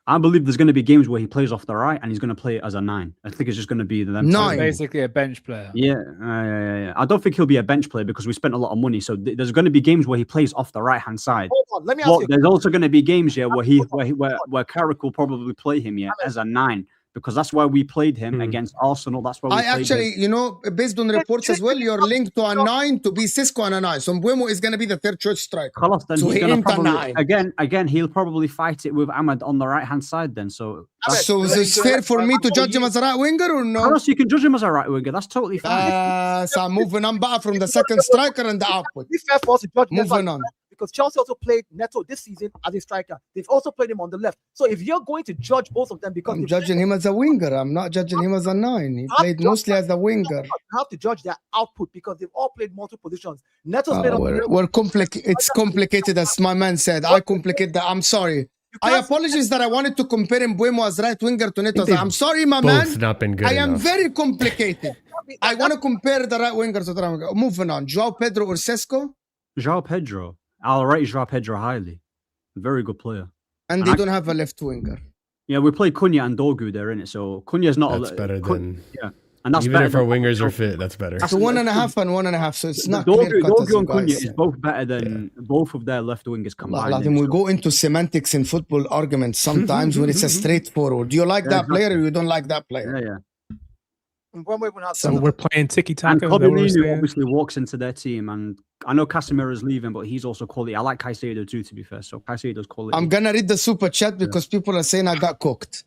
I believe there's going to be games where he plays off the right and he's going to play as a 9. I think it's just going to be them. 9. Basically a bench player. Yeah. I don't think he'll be a bench player because we spent a lot of money. So there's going to be games where he plays off the right-hand side. Hold on, let me ask you. There's also going to be games where Carrick will probably play him as a 9. Because that's why we played him against Arsenal. That's why we played him. You know, based on reports as well, you're linked to a 9 to be Cisco and a 9. So Mbeumo is going to be the third choice striker. Then so he's going to probably 9. Again, he'll probably fight it with Ahmad on the right hand side. Then, so it's fair for me to judge him as a right winger or no? Carlos, you can judge him as a right winger. That's totally fine. So I'm moving on back from the second striker and the output. It's fair for us to judge. Moving on. Because Chelsea also played Neto this season as a striker. They've also played him on the left. So if you're going to judge both of them, because I'm judging him as a winger, I'm not judging him as a 9. He played mostly as a winger. You have to judge their output because they've all played multiple positions. Neto's played it's complicated, as my man said. I complicate that. I'm sorry. I apologize that I wanted to compare Mbeumo as right winger to Neto. I'm sorry, my man. Both not been good I am enough. very complicated. I want to compare the right wingers to the right winger. Moving on. João Pedro or Sesko? João Pedro. I'll rate João Pedro highly. Very good player. And they don't have a left winger. Yeah, we played Cunha and Dogu there, innit? So Cunha's not... That's better than... Yeah. And that's even better if our wingers are fit, that's better. So 1.5 and 1.5. So it's not Dogu clear-cut and Cunha is both better than both of their left wingers combined. We go into semantics in football arguments sometimes when it's a straightforward. Do you like that player or you don't like that player? Yeah. So we're playing tiki-taka. And Cobellini obviously walks into their team, and I know Casemiro's leaving, but he's also quality. I like Caicedo too, to be fair. So Caicedo's quality. I'm gonna read the super chat because people are saying I got cooked.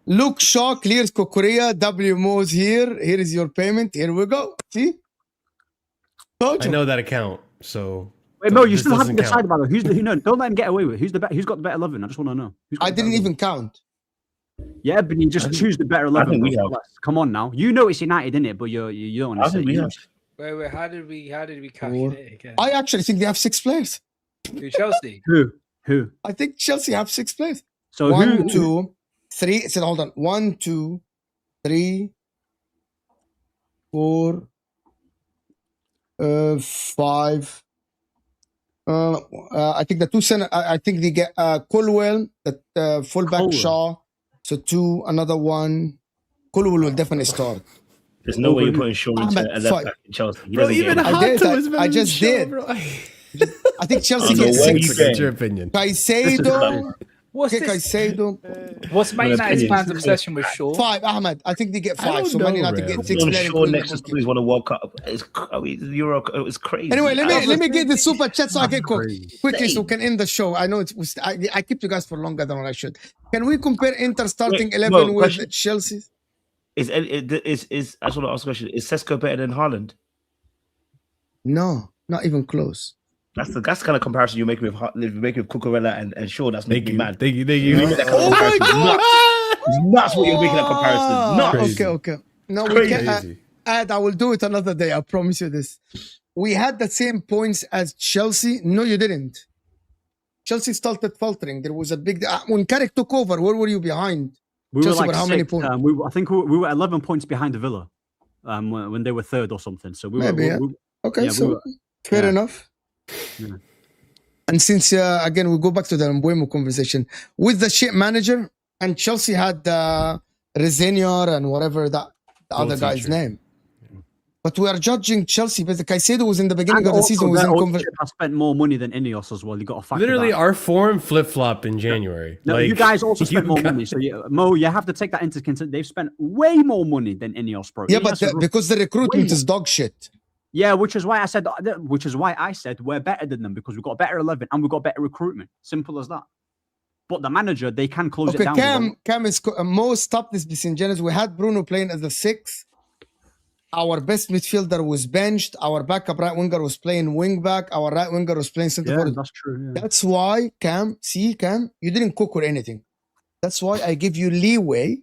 Luke Shaw clears Korea. W Mo's here. Here is your payment. Here we go. See? I know that account. So wait, Mo, you still haven't decided about it. Who's the no? Don't let him get away with it. Who's got the better 11? I just want to know. I didn't even count. Yeah, but you just choose the better 11. Come on now. You know it's United, innit? But you don't want to say. Wait, how did we calculate it again? I actually think they have 6 players. Chelsea. Who? I think Chelsea have 6 players. So 1, 2, 3. So hold on. 1, 2, 3, 4, 5. I think the 2 center. I think they get Colwell, the fullback Shaw. So 2, another 1. Colwell will definitely start. There's no way you're putting Shaw into a left back in Chelsea. Bro, even I just did. I think Chelsea gets 6. Get your opinion. Caicedo. What's Man United's fans' obsession with Shaw? 5, Ahmed. I think they get 5. So Man United get 6. Shaw next to please want to World Cup. It's crazy. Anyway, let me get the super chat so I get cooked quickly so we can end the show. I know I keep you guys for longer than what I should. Can we compare Inter starting 11 with Chelsea? I just want to ask a question. Is Sesko better than Haaland? No, not even close. That's the kind of comparison you make with Cucurella and Shaw. That's making me mad. Thank you. Oh my god! That's what you're making that comparison. Nuts. Okay. No, we can't. I will do it another day. I promise you this. We had the same points as Chelsea. No, you didn't. Chelsea started faltering. There was a big... when Carrick took over, where were you behind? We were like how many points? I think we were 11 points behind the Villa when they were 3rd or something. So we were... Fair enough. Yeah. And since again we go back to the Mbeumo conversation with the shit manager, and Chelsea had Rezenior and whatever the other guy's name, but we are judging Chelsea. But the Caicedo was in the beginning of the season. I spent more money than Ineos as well. You got to factor literally that. Our form flip flopped in January. No, you guys also spent more money. So Mo, you have to take that into consideration. They've spent way more money than Ineos, bro. Yeah, but because the recruitment is dog shit. Yeah, which is why I said we're better than them because we've got a better 11 and we've got better recruitment. Simple as that. But the manager, they can close it down. Cam is Mo stopped this disingenuous. We had Bruno playing as a 6. Our best midfielder was benched. Our backup right winger was playing wing back. Our right winger was playing center forward. That's true. Yeah. That's why, Cam, you didn't cook or anything. That's why I give you leeway.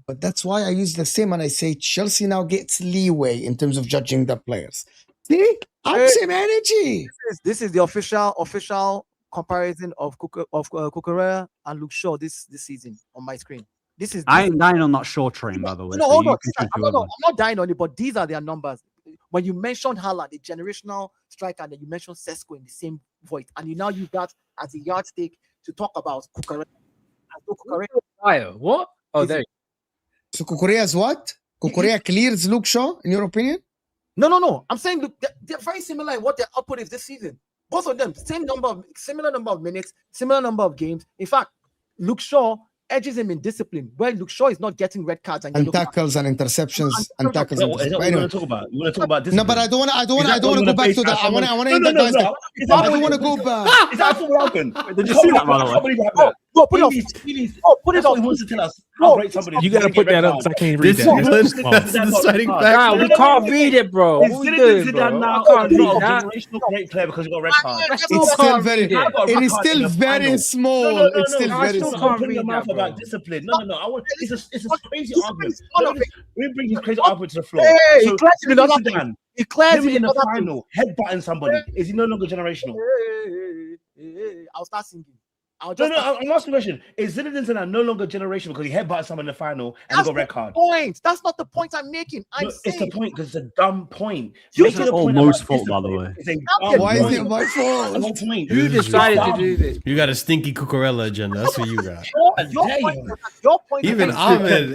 But that's why I use the same and I say Chelsea now gets leeway in terms of judging the players. See? Same energy. This is the official comparison of Cucurella and Luke Shaw this season on my screen. I ain't dying on that short train, by the way. No, so hold you on. can choose I'm whoever. not dying on it, but these are their numbers. When you mentioned Haaland, a generational striker, and then you mentioned Sesko in the same voice, and you now use that as a yardstick to talk about Cucurella. What? Oh, there. So Kukureya's what? Kukureya clears Luke Shaw, in your opinion? No. I'm saying look, they're very similar in what their output is this season. Both of them, similar number of minutes, similar number of games. In fact, Luke Shaw edges him in discipline, where Luke Shaw is not getting red cards and tackles and interceptions and tackles. Is that what you want to talk about? You want to talk about this? No, but I don't want to go back to that. I want to end that, guys. I don't want to go back. Is that what happened? Did you see that, by the way? Go put it up. Put it That's what up. he wants to tell us. How great somebody is. You gotta put that up because I can't read This that. is the deciding Nah, factor. we can't read it, bro. What we doing, bro? Now, I can't read not a that. generational great player because you got a red card. It's still very, it is still very small. No, It's still no, very no, small. open your mouth about discipline. No. I want. It's a crazy argument. We bring this crazy argument to the floor. Hey, So, he clears him in Zidane, another thing. He clears him him in the another thing. final, headbutting somebody. Is he no longer generational? Hey, I'll start singing. No, I'm asking a question. Is Zinedine Zidane no longer generational because he headbutted someone in the final and That's he got red card? Point. That's not the point I'm making. It's the point because it's a dumb point. Yours Making is a point almost about fault, by the way. discipline is a dumb Why is point. it my fault? No point. You decided to do this. You got a stinky Cucurella agenda. That's what you got. Your point Even is- Ahmed.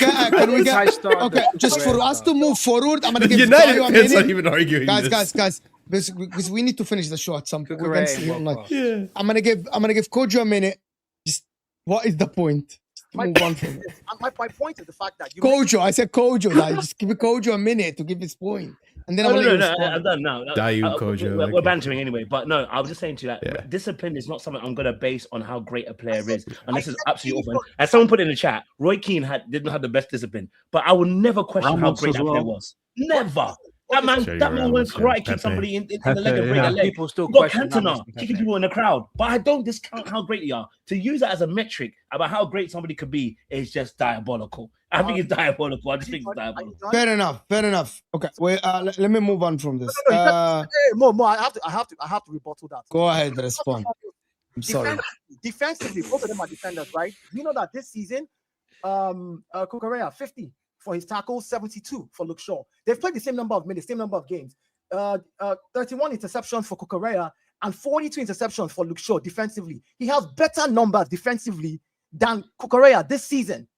Can we get? Okay, just for us to move forward, I'm gonna give United Dayo a fans aren't minute. even arguing this. Guys, because we need to finish the show at some point. We can Kukureya see and him, Walcott. Yeah. I'm gonna give Kojo a minute. Just what is the point? Just to move on from it. my point is the fact that you Kojo, I said Kojo. Like, just give Kojo a minute to give his point, and then I'm gonna respond. I'm done now. Dayu, Kojo, We're okay. bantering anyway, but no, I was just saying to you that Yeah. discipline is not something I'm gonna base on how great a player is, unless it's absolutely awful. As someone put in the chat, Roy Keane didn't have the best discipline, but I will never question how Ramos great as that player well. was. Never. That Sergio man went Ramos, karate yeah. kick somebody in the Pepe, leg and break yeah. a leg. People still You got question Cantona Ramos. kicking people in the crowd, but I don't discount how great they are. To use that as a metric about how great somebody could be is just diabolical. I think it's diabolical. I just think it's diabolical. Fair enough. Okay, wait. Let me move on from this. Mo, I have to rebuttal that. Go ahead, respond. I'm sorry. Defensively, both of them are defenders, right? You know that this season, Cucurella 50 for his tackles, 72 for Luke Shaw. They've played the same number of minutes, same number of games. 31 interceptions for Cucurella and 42 interceptions for Luke Shaw defensively. He has better numbers defensively than Cucurella this season.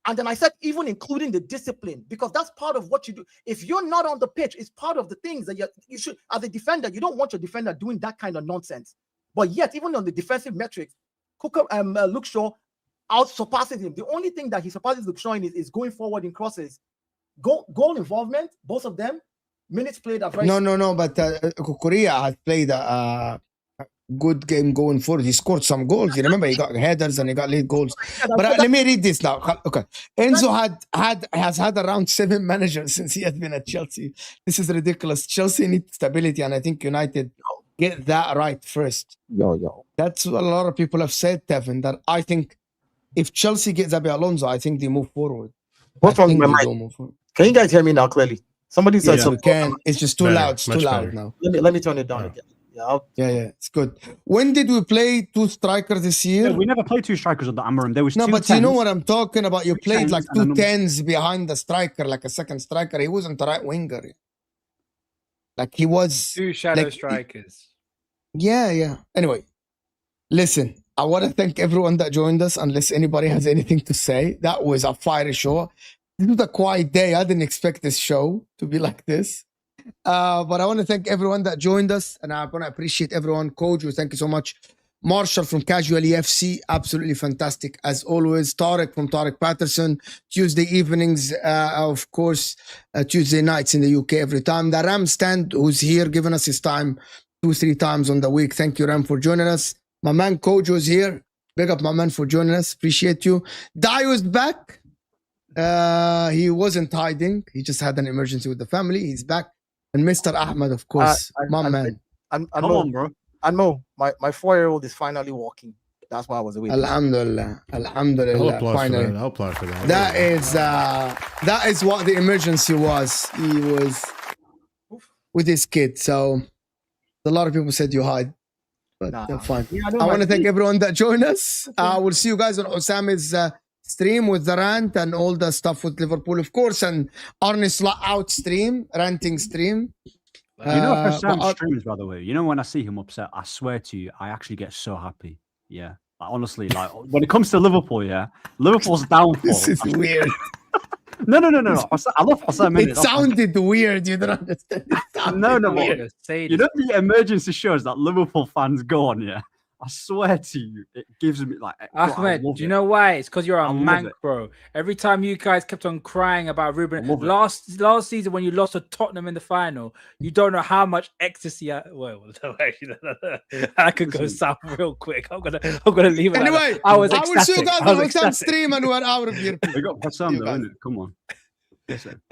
And then I said, even including the discipline, because that's part of what you do. If you're not on the pitch, it's part of the things that you should, as a defender, you don't want your defender doing that kind of nonsense. But yet, even on the defensive metrics, Luke Shaw out surpasses him. The only thing that he surpasses Luke Shaw in is going forward in crosses. Goal involvement, both of them. Minutes played are very... No, but Cucurella has played a good game going forward. He scored some goals. You remember, he got headers and he got lead goals. But let me read this now. Okay, Enzo has had around 7 managers since he has been at Chelsea. This is ridiculous. Chelsea needs stability, and I think United get that right first. That's what a lot of people have said, Tevin, that I think if Chelsea gets Xabi Alonso, I think they move forward. What's wrong with my mic? Can you guys hear me now clearly? Somebody said Yes, we can. It's just too Better, loud. It's too much loud better. now. Let me turn it down again. Yeah, it's good. When did we play 2 strikers this year? Yeah, we never played 2 strikers at the Amarim. There was No, 2 but you know 10s. what I'm talking about. You played 10s like and 2 then- 10s behind the striker, like a second striker. He wasn't the right winger. Like he was. 2 shadow like, strikers. Yeah. Anyway, listen, I want to thank everyone that joined us, unless anybody has anything to say. That was a fiery show. This was a quiet day. I didn't expect this show to be like this. But I want to thank everyone that joined us, and I want to appreciate everyone. Kojo, thank you so much. Marshall from Casually FC, absolutely fantastic as always. Tarek from Tarek Patterson, Tuesday evenings, of course, Tuesday nights in the UK every time. The Ram Stand, who's here giving us his time 2-3 times on the week. Thank you, Ram, for joining us. My man Kojo is here. Big up my man for joining us. Appreciate you. Dayo is back. He wasn't hiding. He just had an emergency with the family. He's back. And Mr. Ahmed, of course, my man. And Come on, bro. And Mo, my 4-year-old is finally walking. That's why I was away. Alhamdulillah. I'll Alhamdulillah. applaud for Finally. that. I'll applaud for that. That is what the emergency was. He was with his kid. So a lot of people said you hide. But Nah. fine. Yeah, I want to thank everyone that joined us. We'll see you guys on Osama's stream with the rant and all the stuff with Liverpool, of course, and Arne Slot out stream, ranting stream. You know, for Sam streams, by the way, you know, when I see him upset, I swear to you, I actually get so happy. Yeah. Like, honestly, like when it comes to Liverpool, yeah, Liverpool's downfall. This is weird. No. I love Hassan. It sounded weird. You don't understand. No. Weird. You know the emergency shows that Liverpool fans go on, yeah? I swear to you, it gives me like. Ahmed, do you know why? It's because you're a mank, bro. Every time you guys kept on crying about Ruben last season when you lost to Tottenham in the final, you don't know how much ecstasy. I could go south real quick. I'm gonna leave it. Anyway, I was I will ecstatic. see you guys on Hassan stream and we're out of here. We got Hassan though, innit? Come on. Listen.